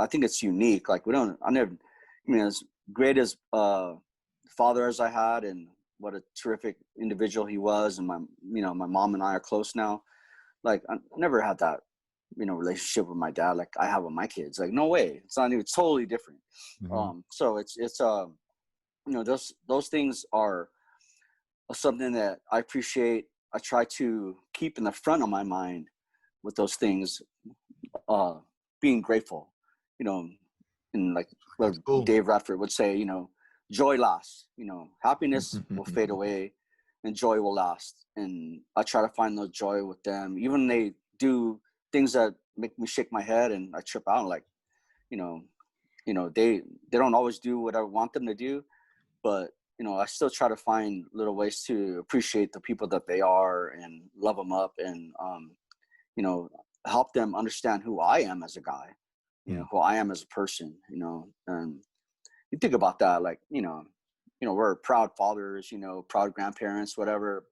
think it's unique. Like, I mean, as great as father as I had, and what a terrific individual he was, and my mom and I are close now. Like, I never had that, you know, relationship with my dad like I have with my kids. Like, no way. It's totally different. Mm-hmm. So it's those things are something that I appreciate. I try to keep in the front of my mind with those things, being grateful, and like what Cool. Dave Radford would say, joy lasts, happiness will fade away and joy will last. And I try to find the joy with them, even when they do things that make me shake my head and I trip out, like, they don't always do what I want them to do, but I still try to find little ways to appreciate the people that they are and love them up, and help them understand who I am as a guy, who I am as a person, and you think about that, like, we're proud fathers, proud grandparents, whatever,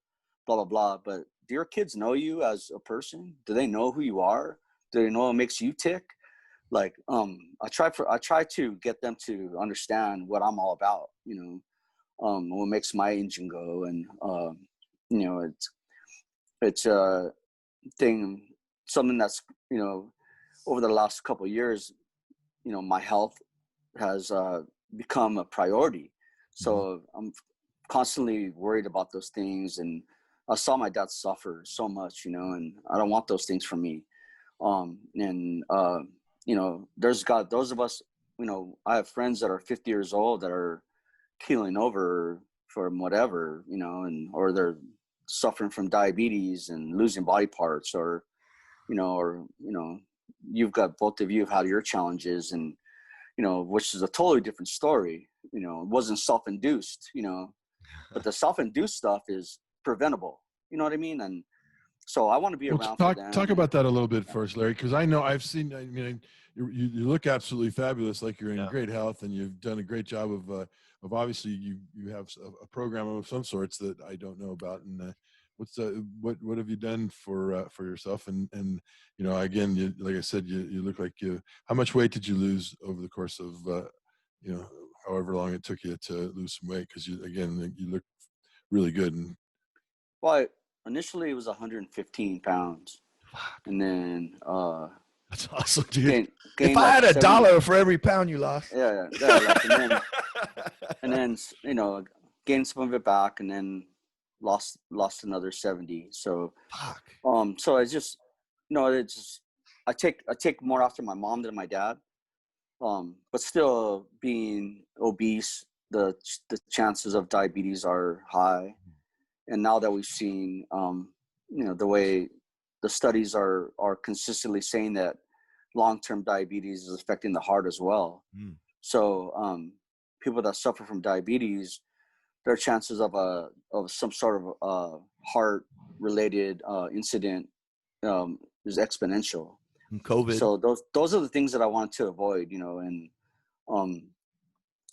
blah, blah, blah. But do your kids know you as a person? Do they know who you are? Do they know what makes you tick? Like, I try to get them to understand what I'm all about, what makes my engine go. And, it's a thing, something that's, over the last couple of years, my health has become a priority. So I'm constantly worried about those things. And I saw my dad suffer so much, and I don't want those things for me. There's those of us, I have friends that are 50 years old that are keeling over from whatever, or they're suffering from diabetes and losing body parts, or you've got, both of you have had your challenges, and, which is a totally different story. It wasn't self-induced, but the self-induced stuff is preventable. You know what I mean? And so I want to be around for them. Talk about that a little bit first, Larry, because I know I've seen, you look absolutely fabulous, like you're in great health, and you've done a great job of obviously you have a program of some sorts that I don't know about. And what have you done for yourself? And again, like I said, you look like how much weight did you lose over the course of, however long it took you to lose some weight? Because you look really good. And well, initially it was 115 pounds. And then that's awesome, dude. Gained if I like had $1 for every pound you lost. Yeah, and then gained some of it back, and then lost another 70. So so I just I take more after my mom than my dad. But still, being obese, the chances of diabetes are high. And now that we've seen, the way the studies are consistently saying that long-term diabetes is affecting the heart as well. So people that suffer from diabetes, their chances of some sort of heart-related incident is exponential. COVID. So those are the things that I want to avoid, and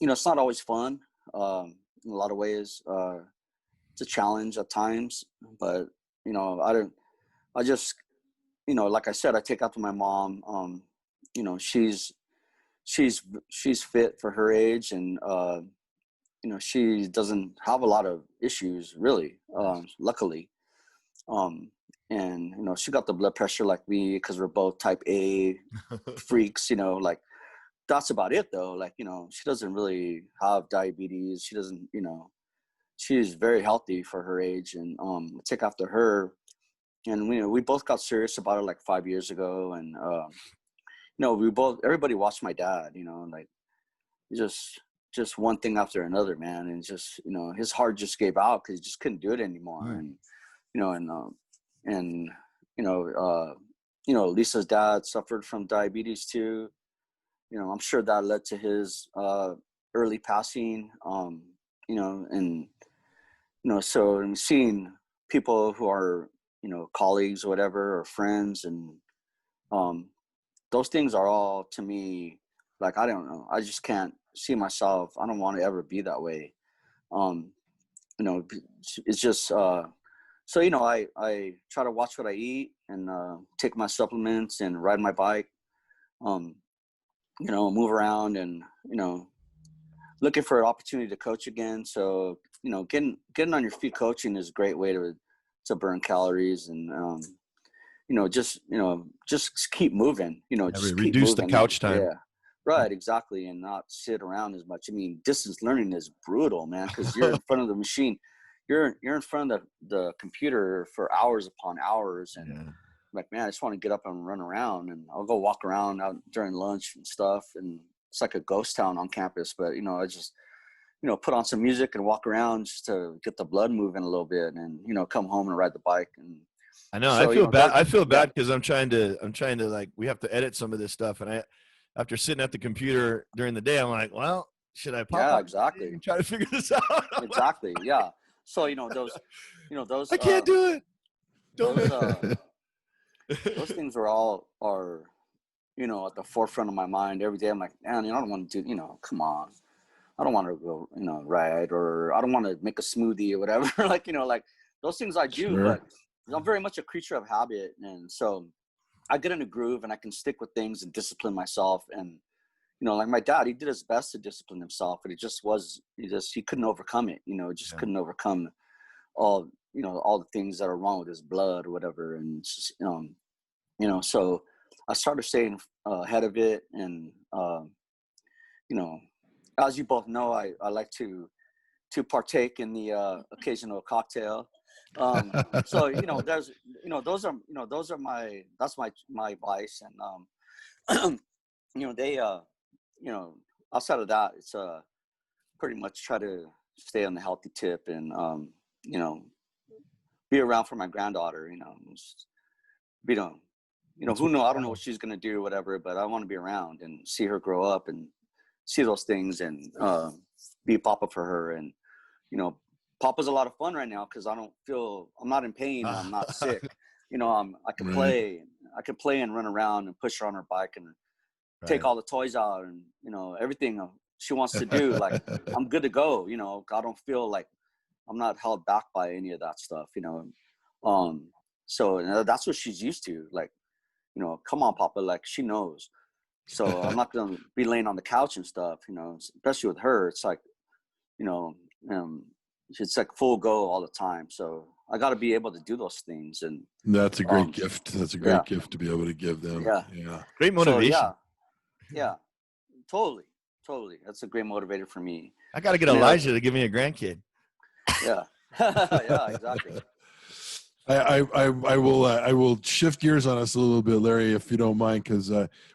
it's not always fun. In a lot of ways, it's a challenge at times, but I just like I said, I take after my mom. She's fit for her age, and she doesn't have a lot of issues really, luckily. And she got the blood pressure like me, because we're both type A freaks. Like, that's about it though. Like, she doesn't really have diabetes. She doesn't, she's very healthy for her age, and I take after her. And we both got serious about it like 5 years ago. And everybody watched my dad, like just one thing after another, man. And just his heart just gave out because he just couldn't do it anymore. And Lisa's dad suffered from diabetes too. I'm sure that led to his early passing. So I'm seeing people who are colleagues or whatever, or friends, and those things are all, to me, like, I don't know, I just can't see myself. I don't want to ever be that way. It's just so I try to watch what I eat, and take my supplements, and ride my bike, move around, and looking for an opportunity to coach again. So getting on your feet coaching is a great way to burn calories, and just keep moving. Just keep reduce moving. the couch time. Yeah, Right, exactly, and not sit around as much. I mean, distance learning is brutal, man, because you're in front of the machine. You're in front of the computer for hours upon hours, and Yeah. like, man, I just want to get up and run around, and I'll go walk around out during lunch and stuff, and it's like a ghost town on campus. But I just put on some music and walk around just to get the blood moving a little bit, and come home and ride the bike. And I know. so I feel bad. I feel yeah, bad because I'm trying to like, we have to edit some of this stuff, and after sitting at the computer during the day, I'm like, well, should I pop yeah, up exactly, and try to figure this out? exactly, yeah. So those I can't do it. Don't those make those things are at the forefront of my mind every day. I'm like, man, I don't want to do, come on, I don't want to go, ride, or I don't want to make a smoothie or whatever. like those things I do, Sure. but I'm very much a creature of habit, and so I get in a groove and I can stick with things and discipline myself. And like my dad, he did his best to discipline himself, but he couldn't overcome it. Just Yeah. couldn't overcome all all the things that are wrong with his blood or whatever. And it's just, so I started staying ahead of it. And as you both know, I like to partake in the occasional cocktail. So there's those are my vice. And they outside of that, it's pretty much try to stay on the healthy tip, and be around for my granddaughter. Just, who know, I don't know what she's gonna do or whatever, but I want to be around and see her grow up and see those things, and be POPPA for her. And POPPA's a lot of fun right now because I'm not in pain, and I'm not sick. I can Right. play and run around and push her on her bike and take all the toys out, and everything she wants to do. Like, I'm good to go. I don't feel like I'm not held back by any of that stuff. So that's what she's used to. Like, come on, POPPA. Like, she knows. So I'm not gonna be laying on the couch and stuff. Especially with her, it's like, it's like full go all the time. So I got to be able to do those things. And That's a great gift. That's a great yeah, gift to be able to give them. yeah, Yeah. Great so motivation. yeah, totally. That's a great motivator for me. I got to get And Elijah to give me a grandkid. yeah, yeah, exactly. I will shift gears on us a little bit, Larry, if you don't mind, because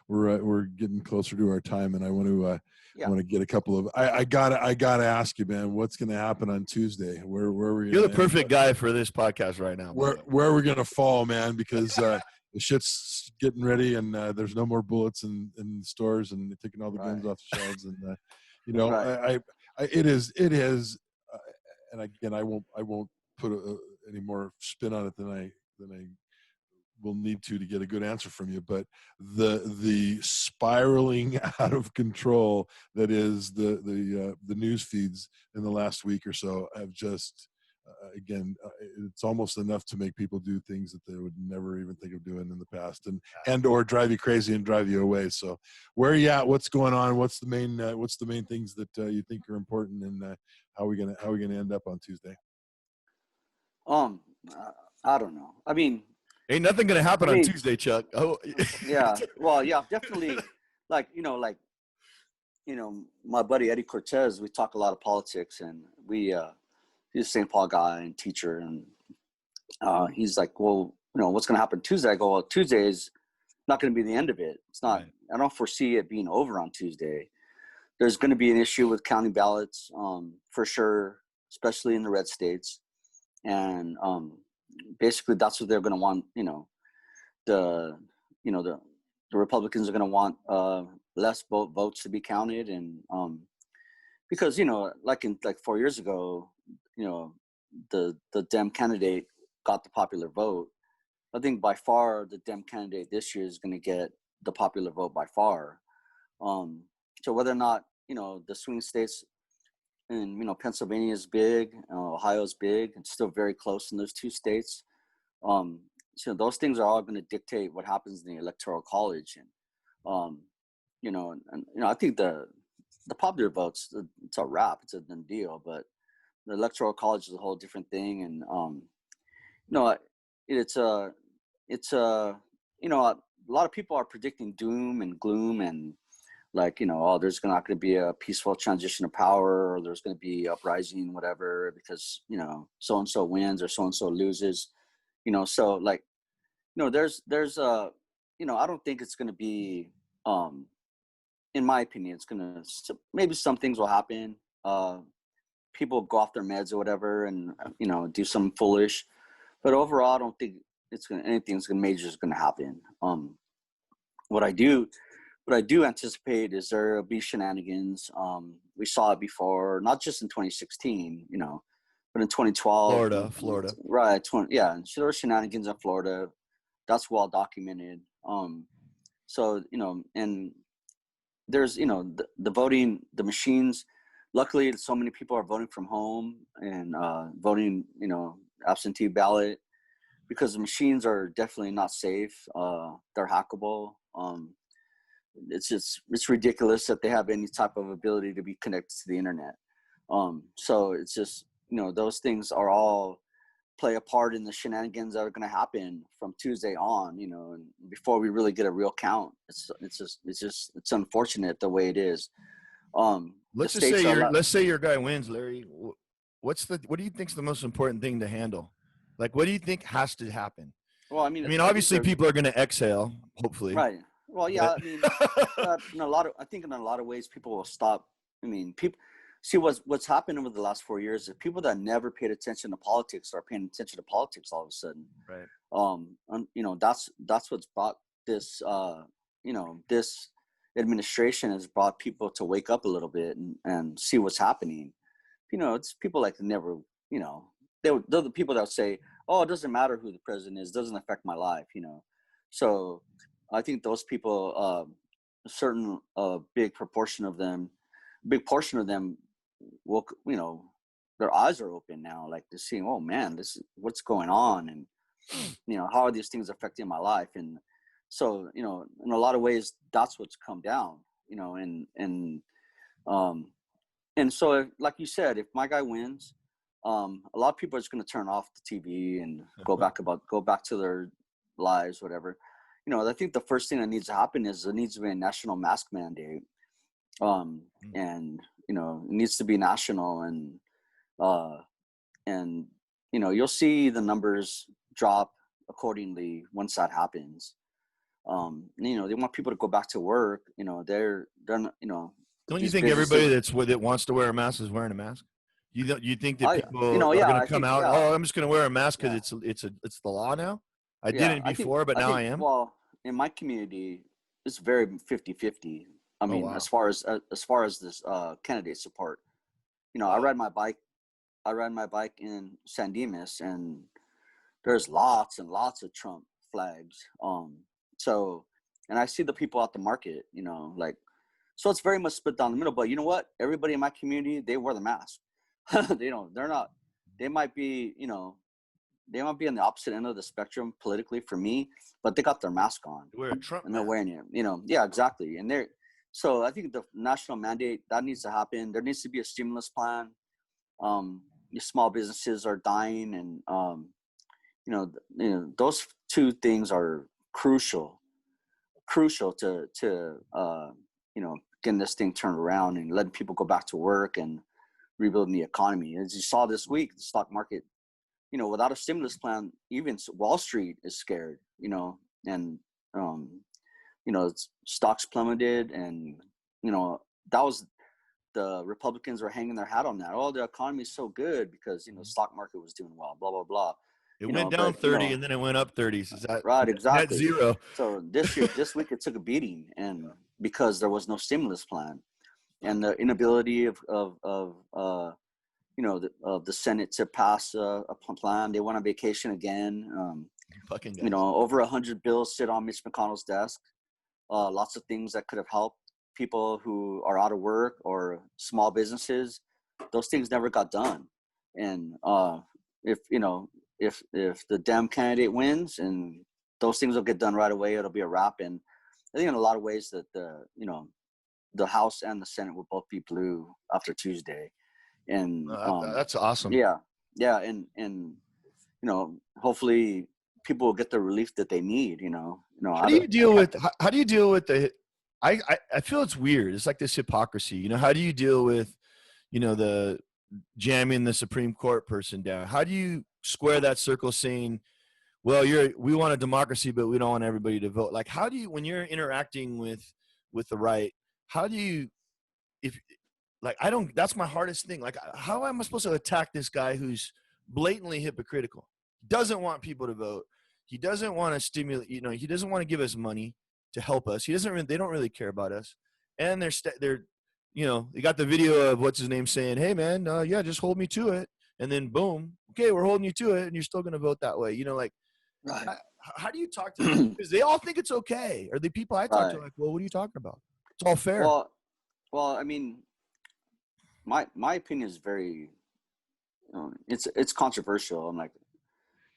we're getting closer to our time, and I want to Yeah. want to get a couple of. I gotta ask you, man, what's going to happen on Tuesday? Where are we? You're the perfect guy for this podcast right now. Where are we going to fall, man? Because the shit's getting ready, and there's no more bullets in stores, and they're taking all the guns off the shelves, and Right. it is, and again, I won't put any more spin on it than I will need to get a good answer from you. But the spiraling out of control that is the news feeds in the last week or so have just it's almost enough to make people do things that they would never even think of doing in the past, and or drive you crazy and drive you away. So where are you at? What's going on? What's the main things that you think are important, and how are we gonna end up on Tuesday? I don't know. I mean, Ain't nothing gonna happen on Tuesday, Chuck. Oh, yeah. Well, yeah, definitely. Like, my buddy Eddie Cortez, we talk a lot of politics, and he's a St. Paul guy and teacher, and he's like, well, what's going to happen Tuesday? I go, well, Tuesday is not going to be the end of it. It's not. Right. I don't foresee it being over on Tuesday. There's going to be an issue with counting ballots, for sure, especially in the red states, and basically that's what they're going to want. The Republicans are going to want less votes to be counted, and because like 4 years ago, the Dem candidate got the popular vote. I think by far the Dem candidate this year is going to get the popular vote by far. So whether or not the swing states, and Pennsylvania is big, Ohio is big, it's still very close in those two states. So those things are all going to dictate what happens in the Electoral College, and I think the popular votes, it's a wrap, it's a done deal. But the Electoral College is a whole different thing, and a lot of people are predicting doom and gloom, and like, oh, there's not going to be a peaceful transition of power, or there's going to be uprising, whatever, because, so-and-so wins or so-and-so loses, so like, there's I don't think it's going to be, in my opinion, it's going to, maybe some things will happen. People go off their meds or whatever and, do something foolish, but overall, I don't think anything's major is going to happen. What I do anticipate is there'll be shenanigans. We saw it before, not just in 2016, but in 2012. Florida. Right. Yeah. And so there were shenanigans in Florida. That's well documented. So, and there's, the voting, the machines, luckily so many people are voting from home and voting, absentee ballot, because the machines are definitely not safe. They're hackable. It's ridiculous that they have any type of ability to be connected to the internet. So it's just, those things are all play a part in the shenanigans that are going to happen from Tuesday on, and before we really get a real count. It's unfortunate the way it is. Let's say your guy wins, Larry. What do you think is the most important thing to handle? Like, what do you think has to happen? Well, I mean, obviously people are going to exhale, hopefully. Right. Well, yeah, I mean, in a lot of ways, people will stop. I mean, people see what's happened over the last 4 years is people that never paid attention to politics are paying attention to politics all of a sudden. Right. That's what's brought this, this administration has brought people to wake up a little bit and see what's happening. It's people like never, they're the people that say, oh, it doesn't matter who the president is, it doesn't affect my life, So I think those people, a certain big portion of them will, their eyes are open now, like they're seeing, oh man, this is what's going on, and how are these things affecting my life? And so, in a lot of ways, that's what's come down, and so, like you said, if my guy wins, a lot of people are just going to turn off the TV and go back to their lives, whatever. I think the first thing that needs to happen is there needs to be a national mask mandate. And, it needs to be national, and, you'll see the numbers drop accordingly once that happens. They want people to go back to work. They're not, Don't you think everybody that wants to wear a mask is wearing a mask? You think that people are going to come out? Yeah. Oh, I'm just going to wear a mask because it's the law now. I didn't before, but now I am. Well, in my community, it's very 50-50. I mean, wow. as far as this candidate support, wow. I ride my bike in San Dimas, and there's lots and lots of Trump flags. So, and I see the people at the market, so it's very much split down the middle. But you know what? Everybody in my community, they wear the mask. They might be on the opposite end of the spectrum politically for me, but they got their mask on. They wear a Trump and they're wearing it, yeah, exactly. And so I think the national mandate, that needs to happen. There needs to be a stimulus plan. Small businesses are dying, and those two things are crucial to getting this thing turned around and letting people go back to work and rebuilding the economy. As you saw this week, the stock market, without a stimulus plan, even Wall Street is scared, and stocks plummeted, and that was, the Republicans were hanging their hat on that. Oh, the economy is so good because the stock market was doing well, blah blah blah. It went down 30 and then it went up 30. Is that right? Exactly. Net zero. So this week it took a beating, and because there was no stimulus plan, and the inability of the Senate to pass a plan. They went on vacation again. Over 100 bills sit on Mitch McConnell's desk. Lots of things that could have helped people who are out of work or small businesses. Those things never got done. And if the Dem candidate wins, and those things will get done right away, it'll be a wrap. And I think in a lot of ways that the House and the Senate will both be blue after Tuesday. And that's awesome. Yeah. And hopefully people will get the relief that they need. How do you deal with the I feel it's weird. It's like this hypocrisy. You know, how do you deal with, you know, the jamming the Supreme Court person down? How do you square that circle saying, well, we want a democracy, but we don't want everybody to vote? Like, how do you, when you're interacting with the right, how do you, if like, I don't, that's my hardest thing. Like, how am I supposed to attack this guy who's blatantly hypocritical? Doesn't want people to vote. He doesn't want to stimulate, you know, he doesn't want to give us money to help us. He doesn't really, they don't really care about us. And they're, you know, they got the video of what's his name saying, hey man, yeah, just hold me to it. And then boom, okay, we're holding you to it. And you're still going to vote that way. You know, like, Right. how do you talk to them? Because they all think it's okay. Or the people I talk to are like, well, what are you talking about? It's all fair. Well, I mean, my opinion is very, it's controversial. I'm like,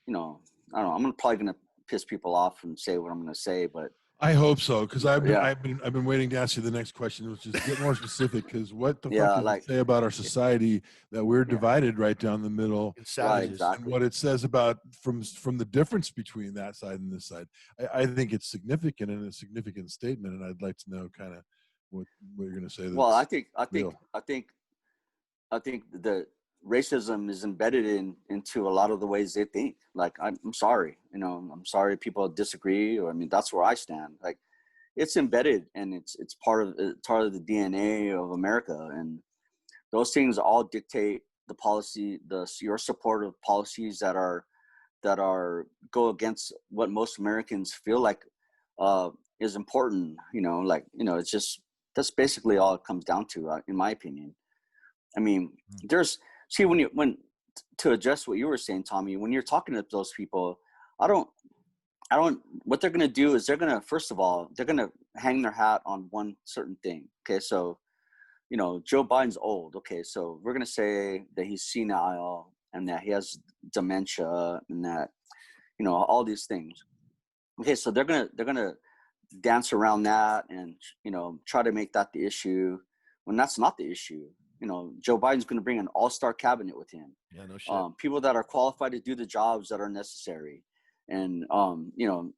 you know, I don't know. I'm probably gonna piss people off and say what I'm gonna say, but I hope so, because I've yeah. been waiting to ask you the next question, which is get more specific. Because what the Yeah, fuck does like- it say about our society that we're divided right down the middle? It's Right, savages. exactly. And what it says about from the difference between that side and this side, I think it's significant and a significant statement. And I'd like to know kind of what you're going to say. Well, I think the racism is embedded into a lot of the ways they think. Like, I'm sorry, you know, I'm sorry people disagree, or I mean, that's where I stand. Like, it's embedded and it's part of the DNA of America, and those things all dictate the policy, your support of policies that are go against what most Americans feel like is important. You know, like, you know, it's just, that's basically all it comes down to, in my opinion. I mean, when to address what you were saying, Tommy, when you're talking to those people, I don't, what they're going to do is they're going to, first of all, they're going to hang their hat on one certain thing. Okay. So, you know, Joe Biden's old. Okay. So we're going to say that he's senile and that he has dementia and that, you know, all these things. Okay. So they're going to dance around that and, you know, try to make that the issue when that's not the issue. You know, Joe Biden's going to bring an all-star cabinet with him. Yeah, no shit. People that are qualified to do the jobs that are necessary. And, you know,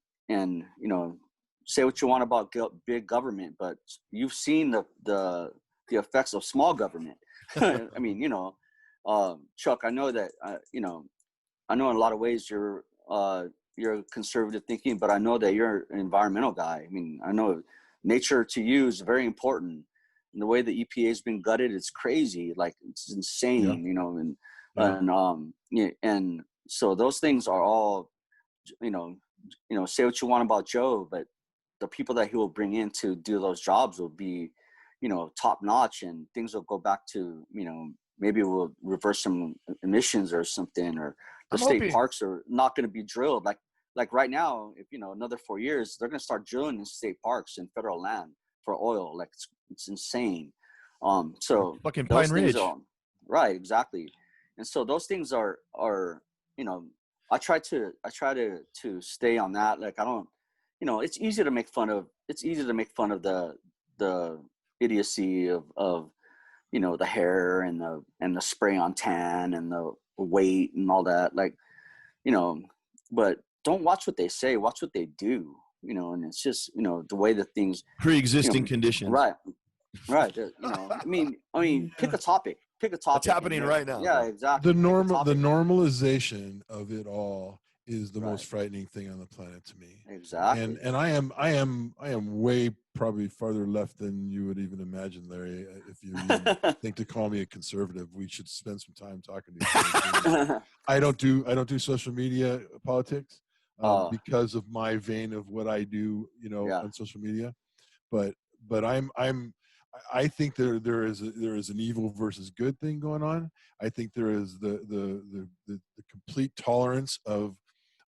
say what you want about big government, but you've seen the effects of small government. I mean, you know, Chuck, I know that, you know, I know in a lot of ways you're conservative thinking, but I know that you're an environmental guy. I mean, I know nature to you is very important. And the way the EPA has been gutted, it's crazy. Like, it's insane, you know, and so those things are all, you know, say what you want about Joe, but the people that he will bring in to do those jobs will be, you know, top notch, and things will go back to, you know, maybe we'll reverse some emissions or something, or the state parks are not going to be drilled. Like right now, if, you know, another 4 years, they're going to start drilling in state parks and federal land for oil. Like, it's insane. So fucking Pine Ridge. Right, exactly. And so those things are, you know, I try to stay on that. Like, I don't, you know, it's easy to make fun of the idiocy of, you know, the hair and the spray on tan and the weight and all that. Like, you know, but don't watch what they say, watch what they do, you know. And it's just, you know, the way that things pre-existing, you know, conditions. Right. You know, I mean, pick a topic. It's happening right now. Yeah, exactly. The normalization of it all is the most frightening thing on the planet to me. Exactly. And I am way probably farther left than you would even imagine, Larry. If you even think to call me a conservative, we should spend some time talking to you. I don't do social media politics because of my vein of what I do, you know, on social media. But I think there is an evil versus good thing going on. I think there is the complete tolerance of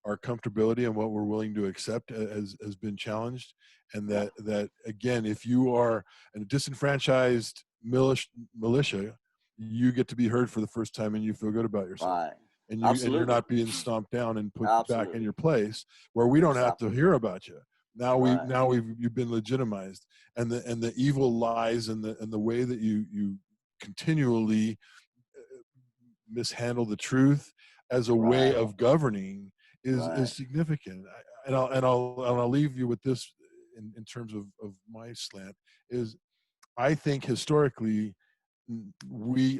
our comfortability and what we're willing to accept has been challenged, and that again, if you are a disenfranchised militia, you get to be heard for the first time and you feel good about yourself. Right. And you're not being stomped down and put back in your place where we don't have to hear about you. Now you've been legitimized, and the evil lies in the way that you continually mishandle the truth as a way of governing is significant. And I'll leave you with this in terms of my slant is, I think historically,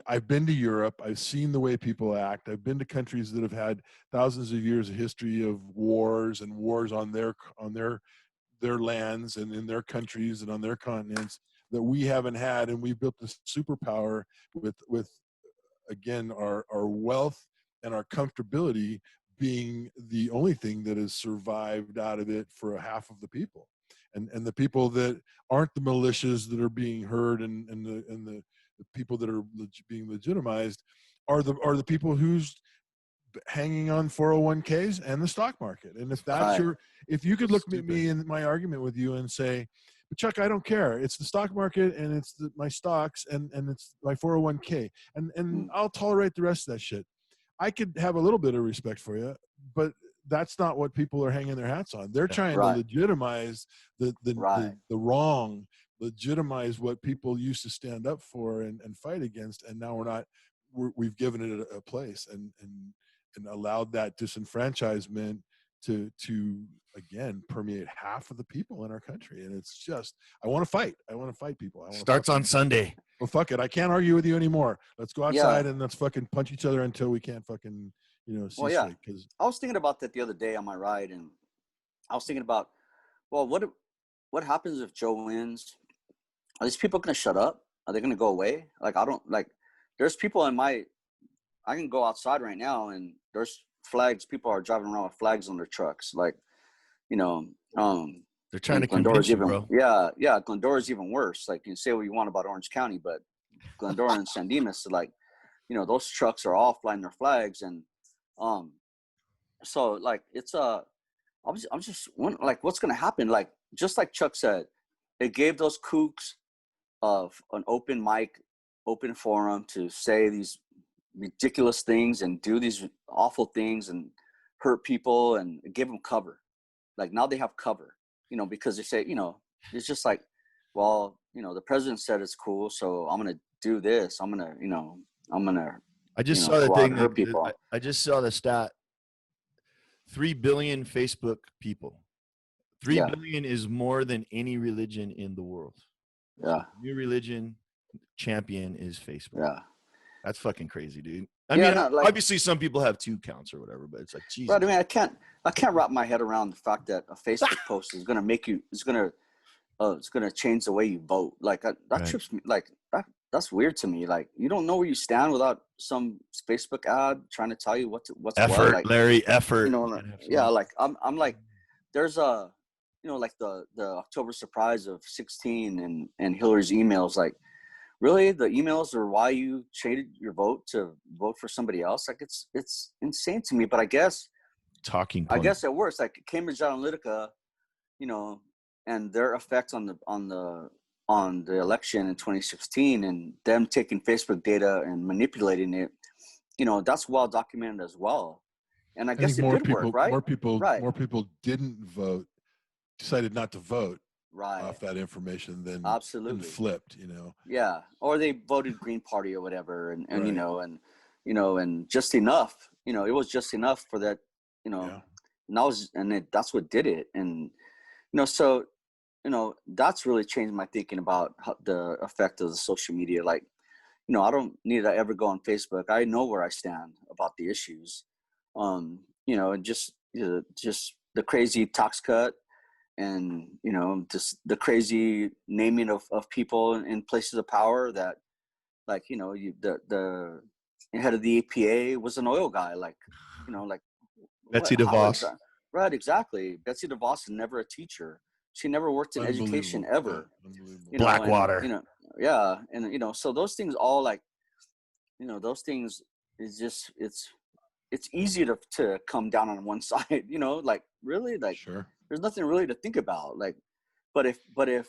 I've been to Europe. I've seen the way people act. I've been to countries that have had thousands of years of history of wars and wars on their lands and in their countries and on their continents that we haven't had, and we built this superpower with again our wealth and our comfortability being the only thing that has survived out of it for a half of the people, and the people that aren't the militias that are being heard and the people that are being legitimized are the people who's hanging on 401ks and the stock market. And if that's if you could look at me in my argument with you and say, but Chuck, I don't care. It's the stock market and it's my stocks and it's my 401k. And I'll tolerate the rest of that shit. I could have a little bit of respect for you, but that's not what people are hanging their hats on. They're trying to legitimize the wrong, legitimize what people used to stand up for and fight against. And now we've given it a place and allowed that disenfranchisement to again permeate half of the people in our country. And it's just, I want to fight people. Starts on Sunday. Well, fuck it, I can't argue with you anymore. Let's go outside and let's fucking punch each other until we can't fucking because I was thinking about that the other day on my ride, and I was thinking about, well, what happens if Joe wins? Are these people gonna shut up? Are they gonna go away? Like, I don't like, there's people I can go outside right now and there's flags. People are driving around with flags on their trucks. Like, they're trying to Glendora's convince you, even, bro. Yeah. Glendora's even worse. Like, you can say what you want about Orange County, but Glendora and San Dimas, like, those trucks are all flying their flags. And, so like, it's I'm just wondering, like, what's going to happen? Like, just like Chuck said, they gave those kooks of an open mic, open forum to say these ridiculous things and do these awful things and hurt people and give them cover. Like, now they have cover, because they say, it's just like, well, the president said it's cool, so I'm going to do this. I'm going to, I just saw the thing. Hurt people. I just saw the stat. 3 billion Facebook people. 3 billion is more than any religion in the world. Yeah. So new religion champion is Facebook. Yeah. That's fucking crazy, dude. I mean, obviously some people have 2 accounts or whatever, but it's like, Jesus. Right. I mean, I can't wrap my head around the fact that a Facebook post is going to make you, it's going to change the way you vote. Like, that trips me. Like, that's weird to me. Like, you don't know where you stand without some Facebook ad trying to tell you what's effort, what. Like, Larry, effort. Like, I'm like, there's like the October surprise of 16 and Hillary's emails. Like, really, the emails are why you changed your vote to vote for somebody else? Like, it's insane to me. But I guess I guess it works. Like Cambridge Analytica, and their effect on the election in 2016 and them taking Facebook data and manipulating it, that's well documented as well. And I guess it did work, right? More people didn't vote, decided not to vote off that information than flipped, Yeah. Or they voted Green Party or whatever. And and just enough, it was just enough for that, and that's what did it. And, so, that's really changed my thinking about the effect of the social media. Like, I don't need to ever go on Facebook. I know where I stand about the issues. And just the crazy tax cut and, just the crazy naming of people in places of power that, like, the head of the EPA was an oil guy, like, like Betsy DeVos. Right, exactly. Betsy DeVos is never a teacher. She never worked in education ever. Blackwater. And so those things all, like, those things is just, it's easy to come down on one side, like, really, like, sure, there's nothing really to think about. Like, but if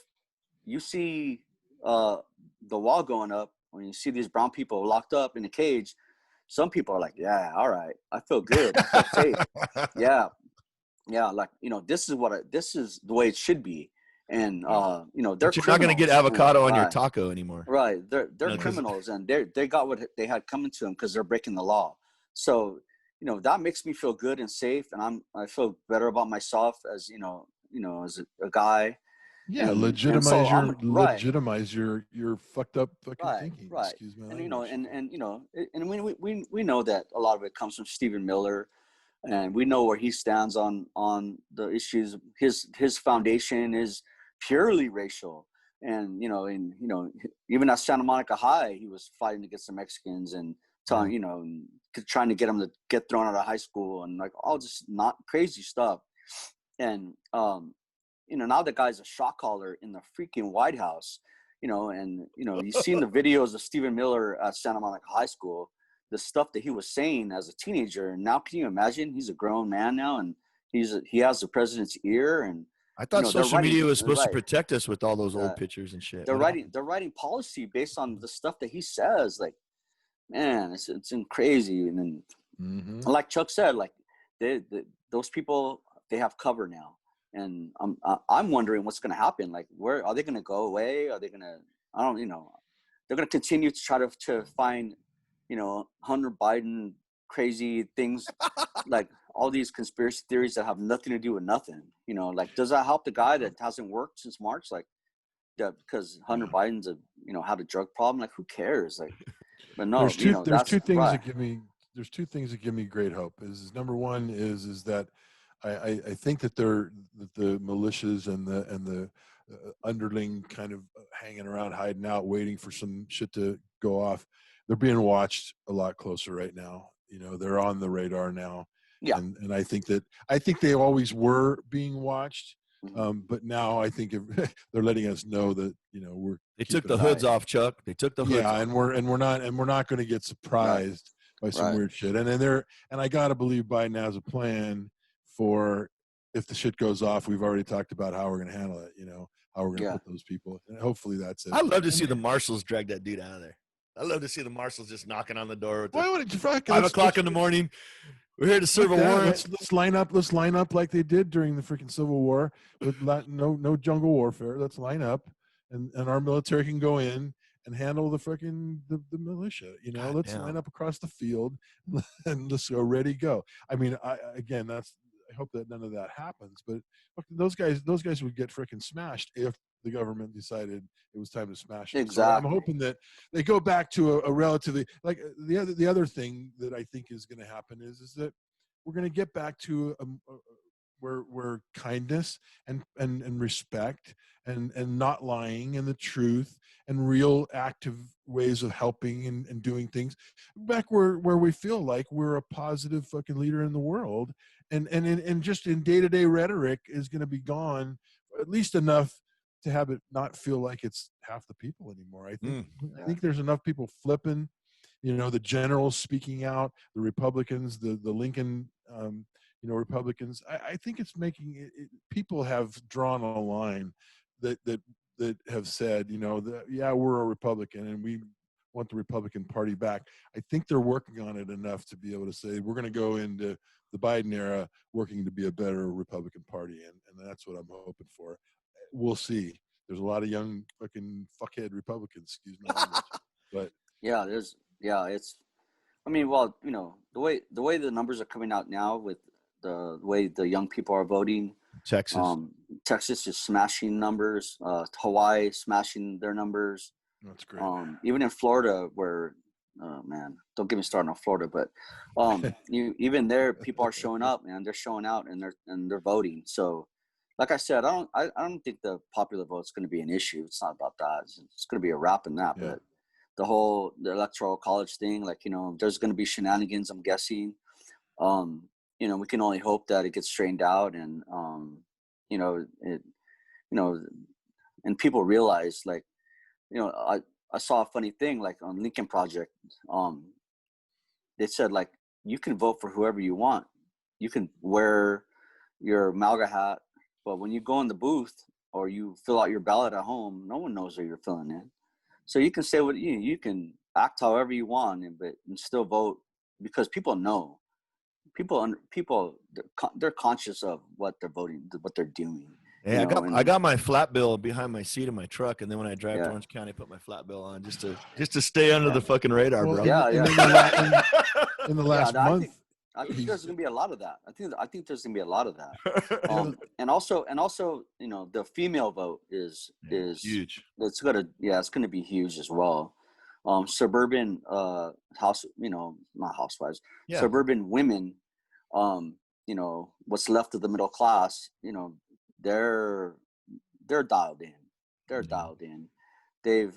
you see the wall going up, when you see these brown people locked up in a cage, some people are like, yeah, all right, I feel good, I feel safe. Yeah, like, this is the way it should be. And they're you're not going to get avocado on your taco anymore. Right, they're criminals, and they got what they had coming to them because they're breaking the law. So that makes me feel good and safe, and I feel better about myself as as a guy, Yeah, And so legitimize your fucked up fucking thinking. right. Excuse my And language. and we know that a lot of it comes from Stephen Miller, and we know where he stands on the issues. His foundation is purely racial, and even at Santa Monica High, he was fighting against the Mexicans and telling and trying to get them to get thrown out of high school and like all just not crazy stuff. And now the guy's a shot caller in the freaking White House, you've seen the videos of Stephen Miller at Santa Monica High School, the stuff that he was saying as a teenager. And now can you imagine he's a grown man now and he has the president's ear. And I thought social media was supposed to right. protect us with all those old pictures and shit. They're writing policy based on the stuff that he says. Like, man, it's crazy. And then, like Chuck said, like those people, they have cover now. And I'm wondering what's going to happen. Like, where are they going to go away? Are they going to? They're going to continue to try to find, Hunter Biden crazy things, like all these conspiracy theories that have nothing to do with nothing. Like, does that help the guy that hasn't worked since March? Like, because Hunter Biden's had a drug problem. Like, who cares? Like, but no, there's two things right. that give me. There's two things that give me great hope. Is number one is that I think that the militias and the underling kind of hanging around, hiding out, waiting for some shit to go off. They're being watched a lot closer right now. They're on the radar now. Yeah. And I think they always were being watched. But now I think they're letting us know that, they took the hoods off, Chuck. They took the hoods off. and we're not going to get surprised by some weird shit. And I got to believe Biden has a plan for if the shit goes off. We've already talked about how we're going to handle it, how we're going to put those people. And hopefully that's it. I'd love to see the marshals drag that dude out of there. I'd love to see the marshals just knocking on the door. Why would it 5 o'clock in the morning? We're here to serve a warrant. Let's line up like they did during the freaking Civil War with no jungle warfare. Let's line up, and our military can go in and handle the freaking the militia. Let's line up across the field and let's go ready go. I mean, I hope that none of that happens. But those guys would get freaking smashed if the government decided it was time to smash it. Exactly. So I'm hoping that they go back to a relatively, like the other thing that I think is going to happen is that we're going to get back to where kindness and respect and not lying and the truth and real active ways of helping and doing things back where we feel like we're a positive fucking leader in the world, and just in day-to-day rhetoric is going to be gone, at least enough to have it not feel like it's half the people anymore. I think there's enough people flipping, the generals speaking out, the Republicans, the Lincoln, Republicans. I think it's making it, people have drawn a line that have said, we're a Republican and we want the Republican Party back. I think they're working on it enough to be able to say we're going to go into the Biden era working to be a better Republican Party, and that's what I'm hoping for. We'll see. There's a lot of young fucking fuckhead Republicans, excuse my language. But it's. I mean, well, the way the numbers are coming out now with the way the young people are voting. Texas is smashing numbers. Hawaii smashing their numbers. That's great. Even in Florida, where, man, don't get me started on Florida, but even there, people are showing up, man. They're showing out and they're voting. So, like I said, I don't think the popular vote's going to be an issue. It's not about that. It's going to be a wrap in that. Yeah. But the electoral college thing, like, there's going to be shenanigans, I'm guessing. We can only hope that it gets straightened out and, and people realize, like, I saw a funny thing, like on Lincoln Project. They said, like, you can vote for whoever you want. You can wear your MAGA hat, but when you go in the booth or you fill out your ballot at home, no one knows what you're filling in. So you can say what you can act however you want, and still vote, because people know. People, they're conscious of what they're voting, what they're doing. Yeah, I got my flat bill behind my seat in my truck, and then when I drive to Orange County, I put my flat bill on just to stay under the fucking radar, bro. In the last month, I think there's going to be a lot of that. I think there's going to be a lot of that. And also, you know, the female vote is huge. It's going to be huge as well. Suburban not housewives, suburban women, you know, what's left of the middle class, you know, they're dialed in. They're dialed in. They've,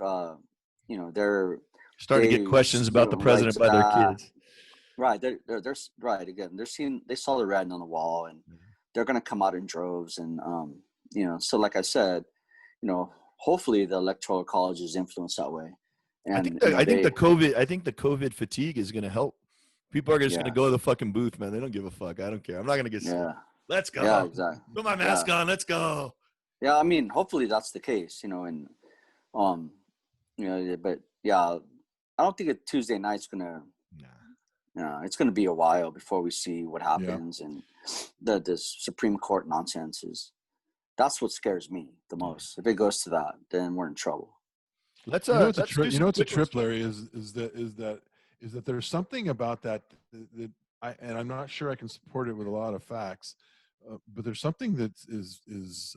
you know, they're starting to get questions about the president by their kids. Right. They're right. Again, they saw the writing on the wall, and they're going to come out in droves. And, you know, so like I said, you know, hopefully the electoral college is influenced that way. And I think the COVID fatigue is going to help. People are just going to go to the fucking booth, man. They don't give a fuck. I don't care. I'm not going to get sick. Let's go. Yeah, exactly. Put my mask on. Let's go. Yeah. I mean, hopefully that's the case, you know, and, you know, but yeah, I don't think a Tuesday night's going to, it's going to be a while before we see what happens. And the Supreme Court nonsense that's what scares me the most. If it goes to that, then we're in trouble. You know what's a trip, Larry, is that there's something about that and I'm not sure I can support it with a lot of facts, but there's something that is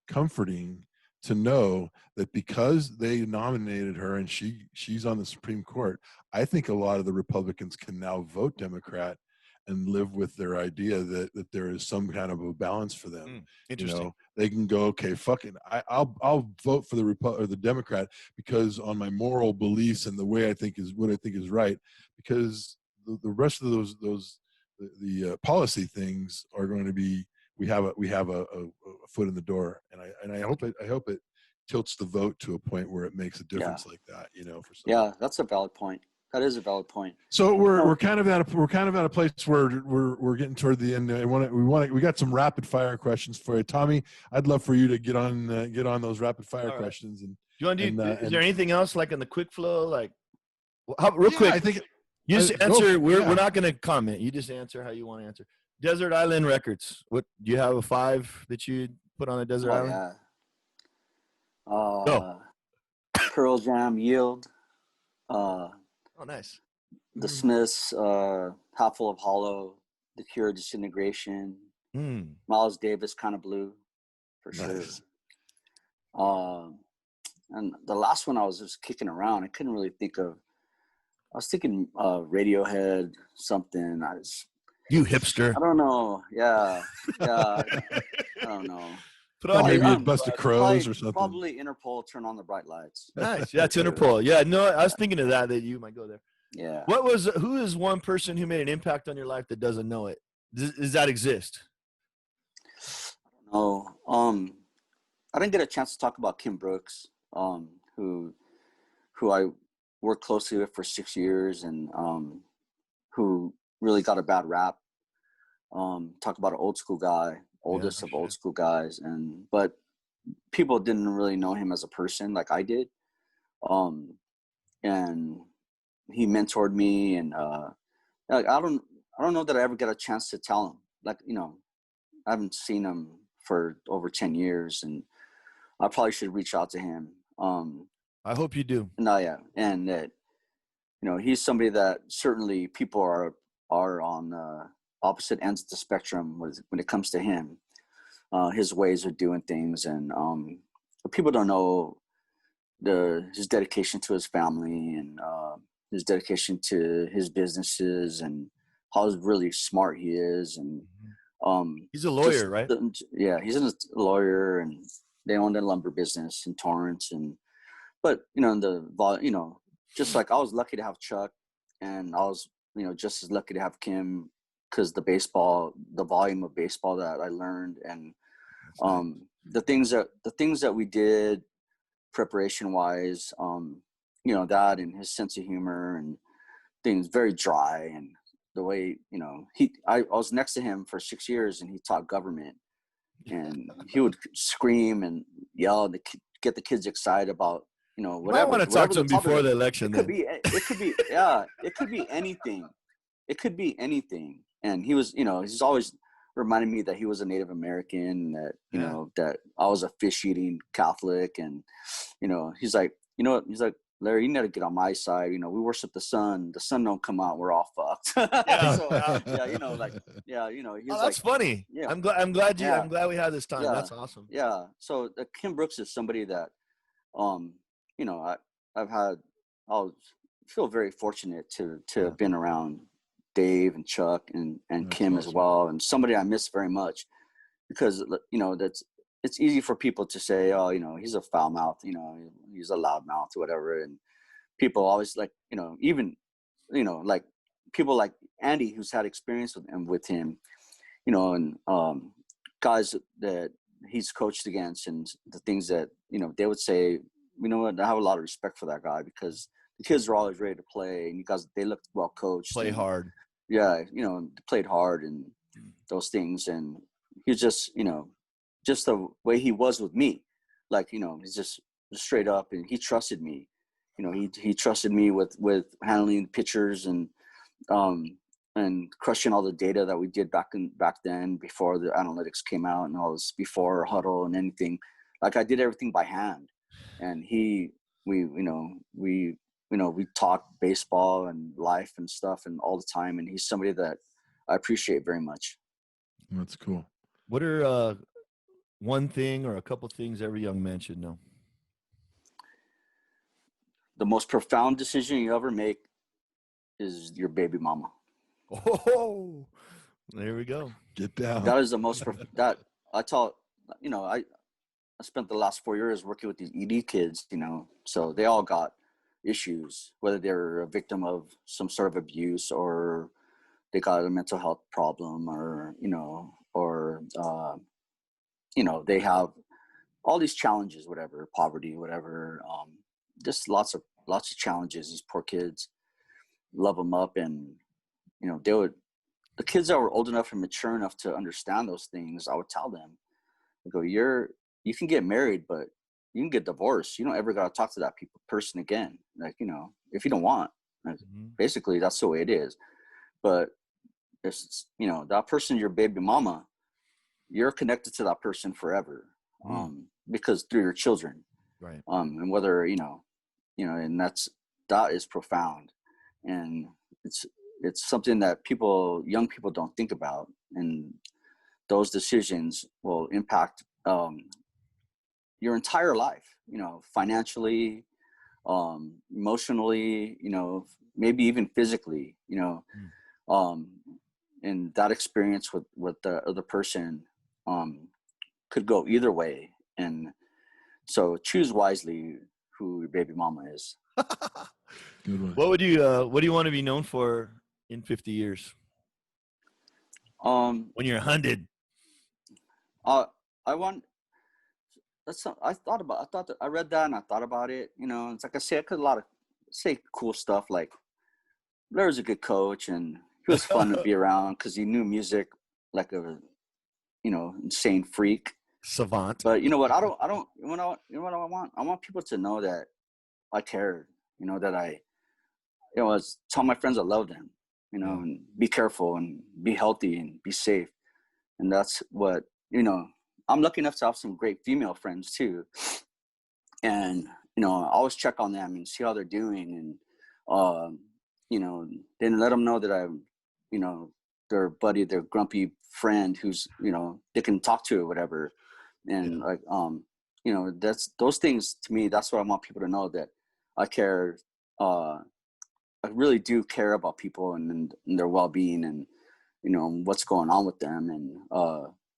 comforting to know that because they nominated her and she's on the Supreme Court, I think a lot of the Republicans can now vote Democrat and live with their idea that there is some kind of a balance for them. Interesting. You know, they can go, okay, fuck it. I'll vote for the Democrat because on my moral beliefs and the way I think is what I think is right, because the rest of those policy things are going to be, we have a foot in the door, and I hope it tilts the vote to a point where it makes a difference like that, you know. That's a valid point. That is a valid point. So we're kind of at a place where we're getting toward the end. We got some rapid fire questions for you, Tommy. I'd love for you to get on those rapid fire questions. And do you want to do? Is there anything else like in the quick flow, like real quick? I think you just answer. We're not going to comment. You just answer how you want to answer. Desert Island Records. What do you have? A 5 that you put on a Desert Island? Yeah. Pearl Jam, Yield. Oh, nice. The Smiths, Half Full of Hollow, The Cure, Disintegration, Miles Davis, Kind of Blue, for sure. Nice. And the last one I was just kicking around. I couldn't really think of. I was thinking Radiohead, something. You hipster. I don't know. Yeah. I don't know. Put on maybe Busta Crows or something. Probably Interpol, Turn on the Bright Lights. Nice. Yeah, it's Interpol. Yeah, no, I was thinking of that you might go there. Yeah. Who is one person who made an impact on your life that doesn't know it? Does that exist? No. I didn't get a chance to talk about Kim Brooks, who I worked closely with for 6 years, and who really got a bad rap. Talk about an old school guy. Oldest of old school guys, but people didn't really know him as a person like I did, and he mentored me, and like I don't know that I ever got a chance to tell him, like, you know, I haven't seen him for over 10 years, and I probably should reach out to him. I hope you do. And that, you know, he's somebody that certainly people are on opposite ends of the spectrum when it comes to him, his ways of doing things, and people don't know his dedication to his family, and his dedication to his businesses, and how really smart he is. And he's a lawyer, right? He's a lawyer, and they own a lumber business in Torrance. But you know, just like I was lucky to have Chuck, and I was, you know, just as lucky to have Kim, because the volume of baseball that I learned, and the things that we did preparation wise, you know, that, and his sense of humor and things, very dry, and the way, you know, I was next to him for 6 years, and he taught government, and he would scream and yell to get the kids excited about, you know, whatever. I want to talk to him before the election. It could be anything. It could be anything. And he was, you know, he's always reminded me that he was a Native American, that, you know, that I was a fish eating Catholic. And, you know, he's like, Larry, you need to get on my side. You know, we worship the sun. The sun don't come out, we're all fucked. Yeah, So, yeah. yeah, you know, like, yeah, you know, he's Oh, that's like, funny. yeah, I'm glad yeah, I'm glad we had this time. yeah, That's awesome. yeah. So Kim Brooks is somebody that, you know, I'll feel very fortunate to have been around Dave and Chuck and That's Kim as awesome. well, and somebody I miss very much, because you know it's easy for people to say, oh, you know, he's a foul mouth, you know, he's a loud mouth, whatever, and people always like, you know, even, you know, like people like Andy, who's had experience with him, you know, and guys that he's coached against, and the things that, you know, they would say, you know what, I have a lot of respect for that guy, because the kids are always ready to play, and you guys, they looked well coached, Play and, hard. yeah, you know, played hard and those things. And he's just, you know, just the way he was with me, like, you know, he's just straight up, and he trusted me, you know, he trusted me with handling pictures and crushing all the data that we did back then, before the analytics came out and all this, before huddle and anything. Like, I did everything by hand, and we talk baseball and life and stuff and all the time, and he's somebody that I appreciate very much. That's cool. What are one thing or a couple things every young man should know? The most profound decision you ever make is your baby mama. Oh, there we go. Get down. That is the most that I taught. You know, I spent the last 4 years working with these ED kids, you know, so they all got issues, whether they're a victim of some sort of abuse, or they got a mental health problem, or, you know, or, you know, they have all these challenges, whatever, poverty, whatever, just lots of challenges. These poor kids, love them up. And, you know, the kids that were old enough and mature enough to understand those things, I would tell them, I go, you can get married, but you can get divorced. You don't ever got to talk to that person again. Like, you know, if you don't want, like, basically that's the way it is. But it's, you know, that person, your baby mama, you're connected to that person forever, because through your children, right? And whether, you know, and that is profound, and it's something that young people don't think about, and those decisions will impact your entire life, you know, financially, emotionally, you know, maybe even physically, you know, and that experience with the other person could go either way. And so choose wisely who your baby mama is. Good one. What do you want to be known for in 50 years? When you're 100? I read that and I thought about it, you know. It's like I say, I could say cool stuff, like Larry's a good coach and he was fun to be around because he knew music like a, you know, insane freak. Savant. But you know what, I want people to know that I cared, you know, that I, you know, tell my friends I love them, you know, and be careful and be healthy and be safe. And that's what, you know, I'm lucky enough to have some great female friends too. And, you know, I always check on them and see how they're doing. And, you know, then let them know that I'm, you know, their buddy, their grumpy friend who's, you know, they can talk to or whatever. And like, you know, those things to me, that's what I want people to know, that I care. I really do care about people and their well-being, and, you know, what's going on with them. And,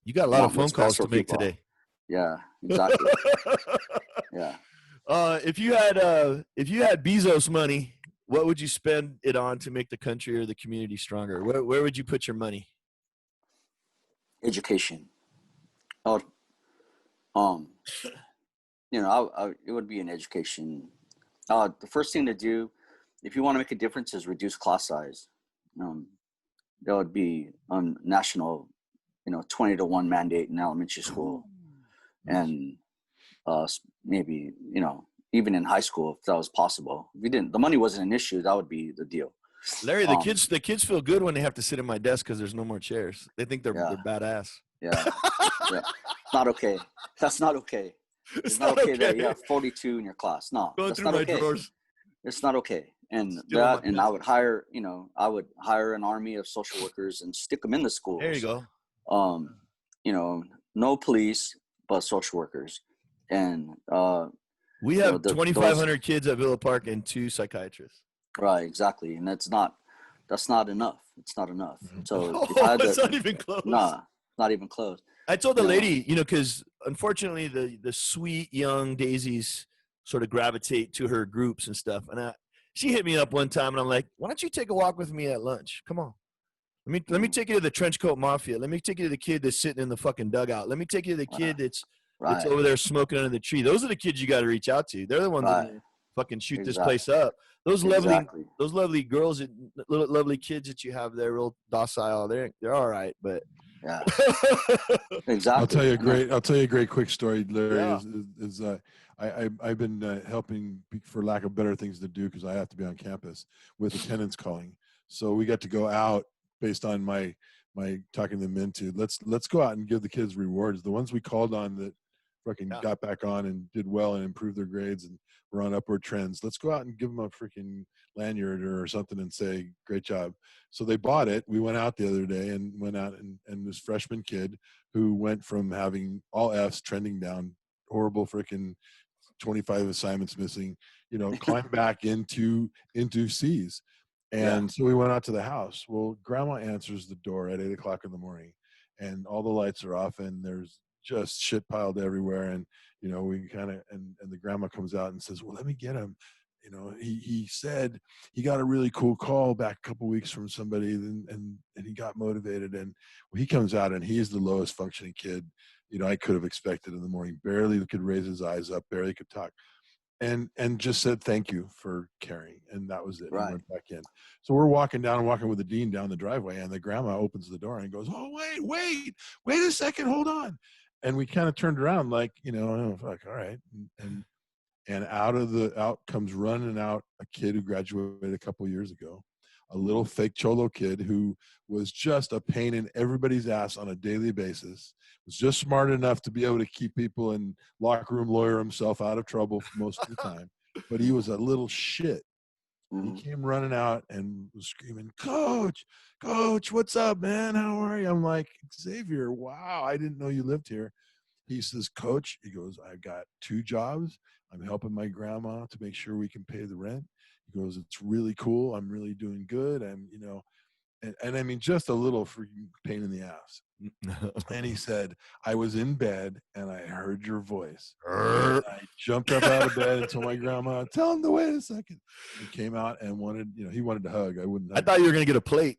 you got a lot of phone calls to make today. Yeah, exactly. Yeah. If you had Bezos money, what would you spend it on to make the country or the community stronger? Where would you put your money? Education. You know, it would be in education. The first thing to do, if you want to make a difference, is reduce class size. That would be national, you know, 20-1 mandate in elementary school. And maybe, you know, even in high school, if that was possible. If the money wasn't an issue, that would be the deal. Larry, the kids feel good when they have to sit at my desk because there's no more chairs. They think they're badass. Yeah. Yeah. Not okay. That's not okay. It's not okay that you have 42 in your class. No, Going that's through not my okay. drawers. It's not okay. And I would hire, an army of social workers and stick them in the schools. There you go. No police, but social workers. And we have 2,500 kids at Villa Park and 2 psychiatrists. Right, exactly. And that's not enough. It's not enough. So it's not even close. Nah, not even close. I told the lady, because unfortunately the sweet young daisies sort of gravitate to her groups and stuff. And she hit me up one time, and I'm like, why don't you take a walk with me at lunch? Come on. Let me take you to the trench coat mafia. Let me take you to the kid that's sitting in the fucking dugout. Let me take you to the kid that's over there smoking under the tree. Those are the kids you got to reach out to. They're the ones that fucking shoot this place up. Those lovely girls, lovely kids that you have there, real docile. They're all right, but yeah, exactly. I'll tell you a great quick story, Larry. Yeah. I've been helping, for lack of better things to do, because I have to be on campus with attendance calling. So we got to go out based on my talking them into let's go out and give the kids rewards. The ones we called on that fucking got back on and did well and improved their grades and were on upward trends. Let's go out and give them a freaking lanyard or something and say, great job. So they bought it. We went out the other day and went out and this freshman kid who went from having all F's trending down, horrible freaking 25 assignments missing, climbed back into C's. And so we went out to the house. Well, grandma answers the door at 8:00 in the morning and all the lights are off and there's just shit piled everywhere. And, we kind of, and the grandma comes out and says, well, let me get him. He said he got a really cool call back a couple weeks from somebody and he got motivated. And he comes out and he's the lowest functioning kid, I could have expected in the morning. Barely could raise his eyes up, barely could talk. And just said thank you for caring, and that was it. Right. He went back in. So we're walking with the dean down the driveway, and the grandma opens the door and goes, "Oh wait a second, hold on." And we kind of turned around like, oh, fuck, all right. And out comes running out a kid who graduated a couple years ago, a little fake cholo kid who was just a pain in everybody's ass on a daily basis. Was just smart enough to be able to keep people in locker room, lawyer himself out of trouble most of the time. But he was a little shit. Mm-hmm. He came running out and was screaming, Coach, what's up, man? How are you? I'm like, Xavier, wow, I didn't know you lived here. He says, Coach, he goes, I've got 2 jobs. I'm helping my grandma to make sure we can pay the rent. He goes, it's really cool. I'm really doing good. I'm, and I mean, just a little freaking pain in the ass. And he said, I was in bed and I heard your voice. And I jumped up out of bed and told my grandma, tell him to wait a second. He came out and he wanted to hug. I wouldn't hug. I thought you were going to get a plate.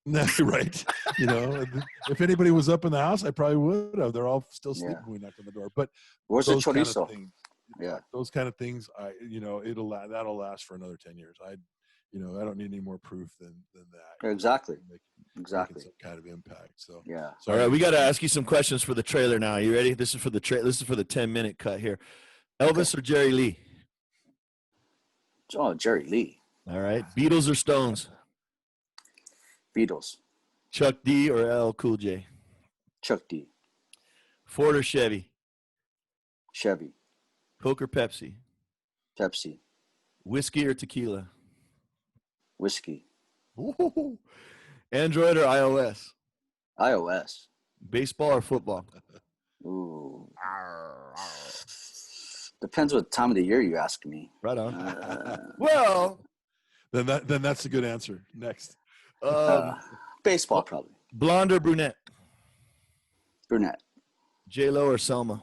Right. If anybody was up in the house, I probably would have. They're all still sleeping when we knocked on the door. But where's the chorizo? Those kind of things, that'll last for another 10 years. I don't need any more proof than that. Exactly. Making some kind of impact. So all right, we got to ask you some questions for the trailer now. You ready? This is for the 10-minute cut here. Elvis or Jerry Lee? Oh, Jerry Lee. All right. Beatles or Stones? Beatles. Chuck D or LL Cool J? Chuck D. Ford or Chevy? Chevy. Coke or Pepsi? Pepsi. Whiskey or tequila? Whiskey. Ooh. Android or iOS? iOS. Baseball or football? Ooh. Depends what time of the year you ask me. Right on. Well, then that's a good answer. Next. Baseball probably. Blonde or brunette? Brunette. J-Lo or Selma?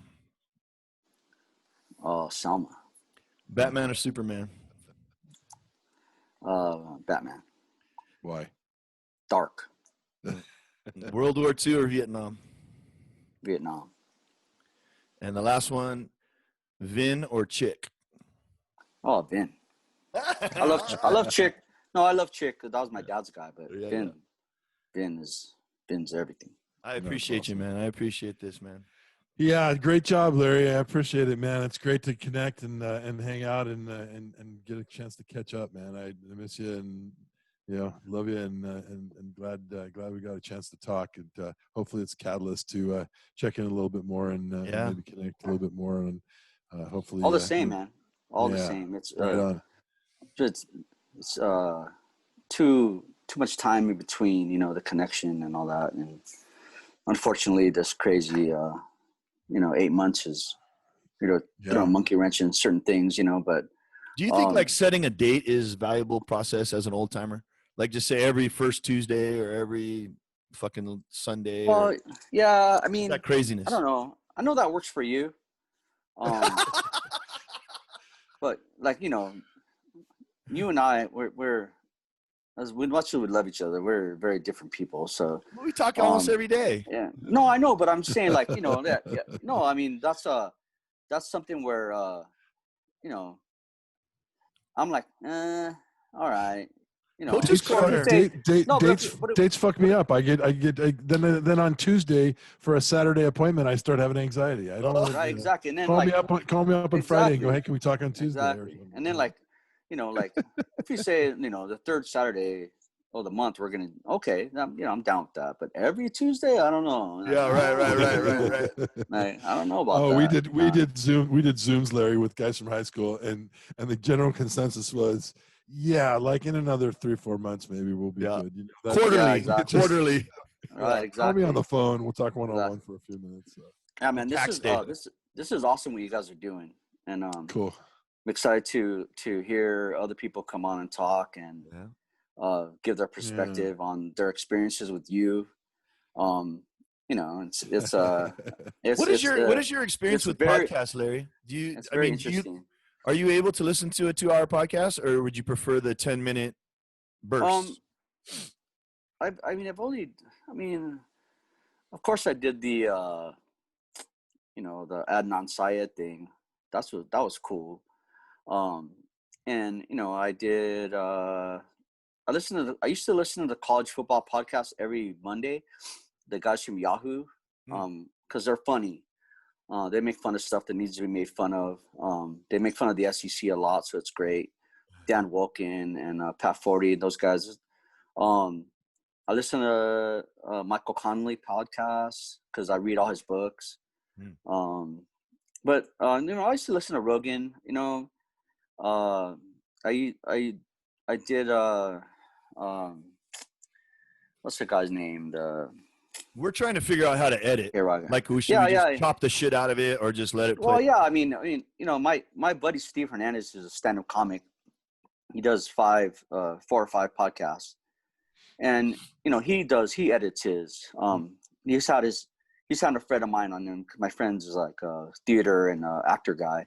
Oh, Selma. Batman or Superman? Batman. Why? Dark. World War II or Vietnam? Vietnam. And the last one, Vin or Chick? Oh, Vin. I love Chick. No, I love Chick. That was my dad's guy, but Vin's everything. I appreciate you, man. I appreciate this, man. Yeah, great job, Larry. I appreciate it, man. It's great to connect and hang out and get a chance to catch up, man. I miss you and love you and glad we got a chance to talk. And hopefully it's a catalyst to check in a little bit more and maybe connect a little bit more and hopefully all the same, man. All the same. It's right on. just too much time in between, the connection and all that. And unfortunately, this crazy, 8 months is, put a monkey wrench in certain things, but. Do you think like setting a date is valuable process as an old timer? Like just say every first Tuesday or every fucking Sunday? Well, yeah, I mean, that craziness. I don't know. I know that works for you. But like, you and I, we're as much as we love each other, we're very different people. So we talk almost every day. Yeah. No, I know, but I'm saying like, no, I mean, that's something where, I'm like, all right. Coach's corner. Dates fuck me up. I get then on Tuesday for a Saturday appointment, I start having anxiety. I don't know. Right, exactly. And then call me up on Friday and go, hey, can we talk on Tuesday? Exactly. And then like, like if you say, the third Saturday of the month, we're gonna I'm down with that. But every Tuesday, I don't know. Yeah, right. I don't know about that. We did Zooms, Larry, with guys from high school, and the general consensus was, yeah, like in another 3-4 months, maybe we'll be good. Quarterly. Quarterly. Right, exactly. Call me on the phone. We'll talk one-on-one for a few minutes. So. Yeah, man, this is awesome what you guys are doing, and cool. I'm excited to hear other people come on and talk and give their perspective on their experiences with you. It's what is your experience with podcasts, Larry? Interesting. Are you able to listen to a 2-hour podcast, or would you prefer the 10-minute bursts? Of course I did the the Adnan Syed thing. That was cool. And I did I used to listen to the college football podcast every Monday, the guys from Yahoo, because they're funny. They make fun of stuff that needs to be made fun of. They make fun of the SEC a lot, so it's great. Dan Wolkin and Pat Forty, those guys. I listen to Michael Connelly podcasts because I read all his books. But I used to listen to Rogan. I did what's the guy's name? We're trying to figure out how to edit. Like, should we just chop the shit out of it or just let it play? Well, yeah, I mean, my buddy Steve Hernandez is a stand-up comic. He does 4 or 5 podcasts, and he edits his. He's had a friend of mine on him. My friend is like a theater and actor guy,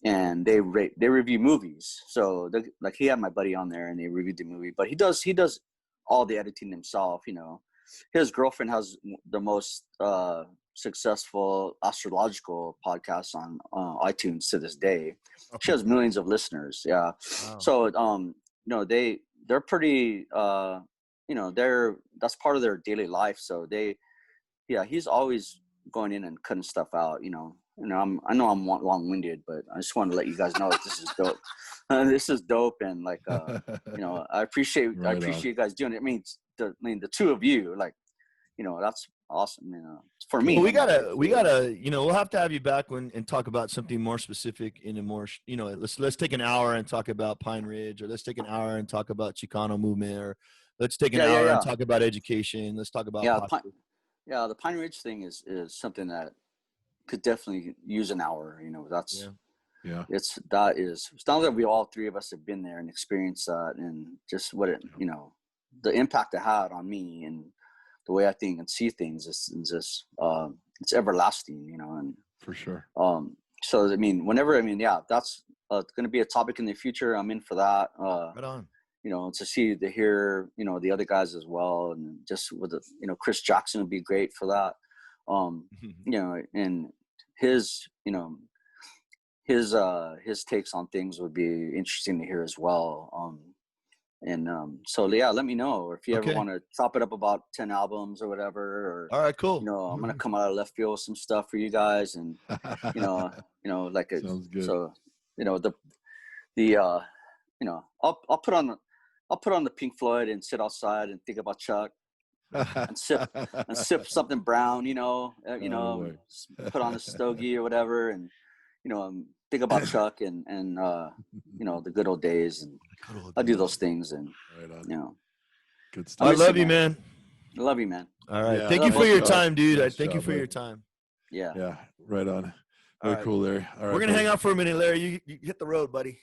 and they review movies. So like he had my buddy on there, and they reviewed the movie. But he does all the editing himself. His girlfriend has the most successful astrological podcast on iTunes to this day. Okay. She has millions of listeners. Yeah. Wow. So they're pretty that's part of their daily life. So he's always going in and cutting stuff out. I know I'm long-winded, but I just want to let you guys know that this is dope. This is dope, and like I appreciate you guys doing it. The two of you, like, that's awesome. For me. Well, we gotta we'll have to have you back and talk about something more specific in a more let's take an hour and talk about Pine Ridge, or let's take an hour and talk about Chicano movement, or let's take an hour and talk about education. Let's talk about the Pine Ridge thing is something that could definitely use an hour. That's it's not that we all 3 of us have been there and experienced that, and just what it the impact it had on me and the way I think and see things is just it's everlasting, and for sure. So that's going to be a topic in the future. I'm in for that. Right on. To hear the other guys as well, and just with Chris Jackson would be great for that. And his takes on things would be interesting to hear as well. Let me know if you ever want to chop it up about 10 albums or whatever. Or, all right, cool. I'm gonna come out of left field with some stuff for you guys, and like it. Sounds good. So I'll put on the Pink Floyd and sit outside and think about Chuck. and sip something brown, put on a stogie or whatever, and think about Chuck and you know, the good old days, and I do those things, and Right on. you know, Good stuff. I love you, man. I love you, man. All right. Yeah, Thank you nice for your job. time, dude. Nice Thank you job, for bud. your time. Yeah. Yeah, right on. All Very right. cool, Larry. All right, We're gonna buddy. hang out for a minute, Larry. You hit the road, buddy.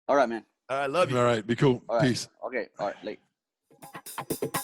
All right, man. All right. Love you. All right, be cool. All right. Peace. Okay. All right. Late.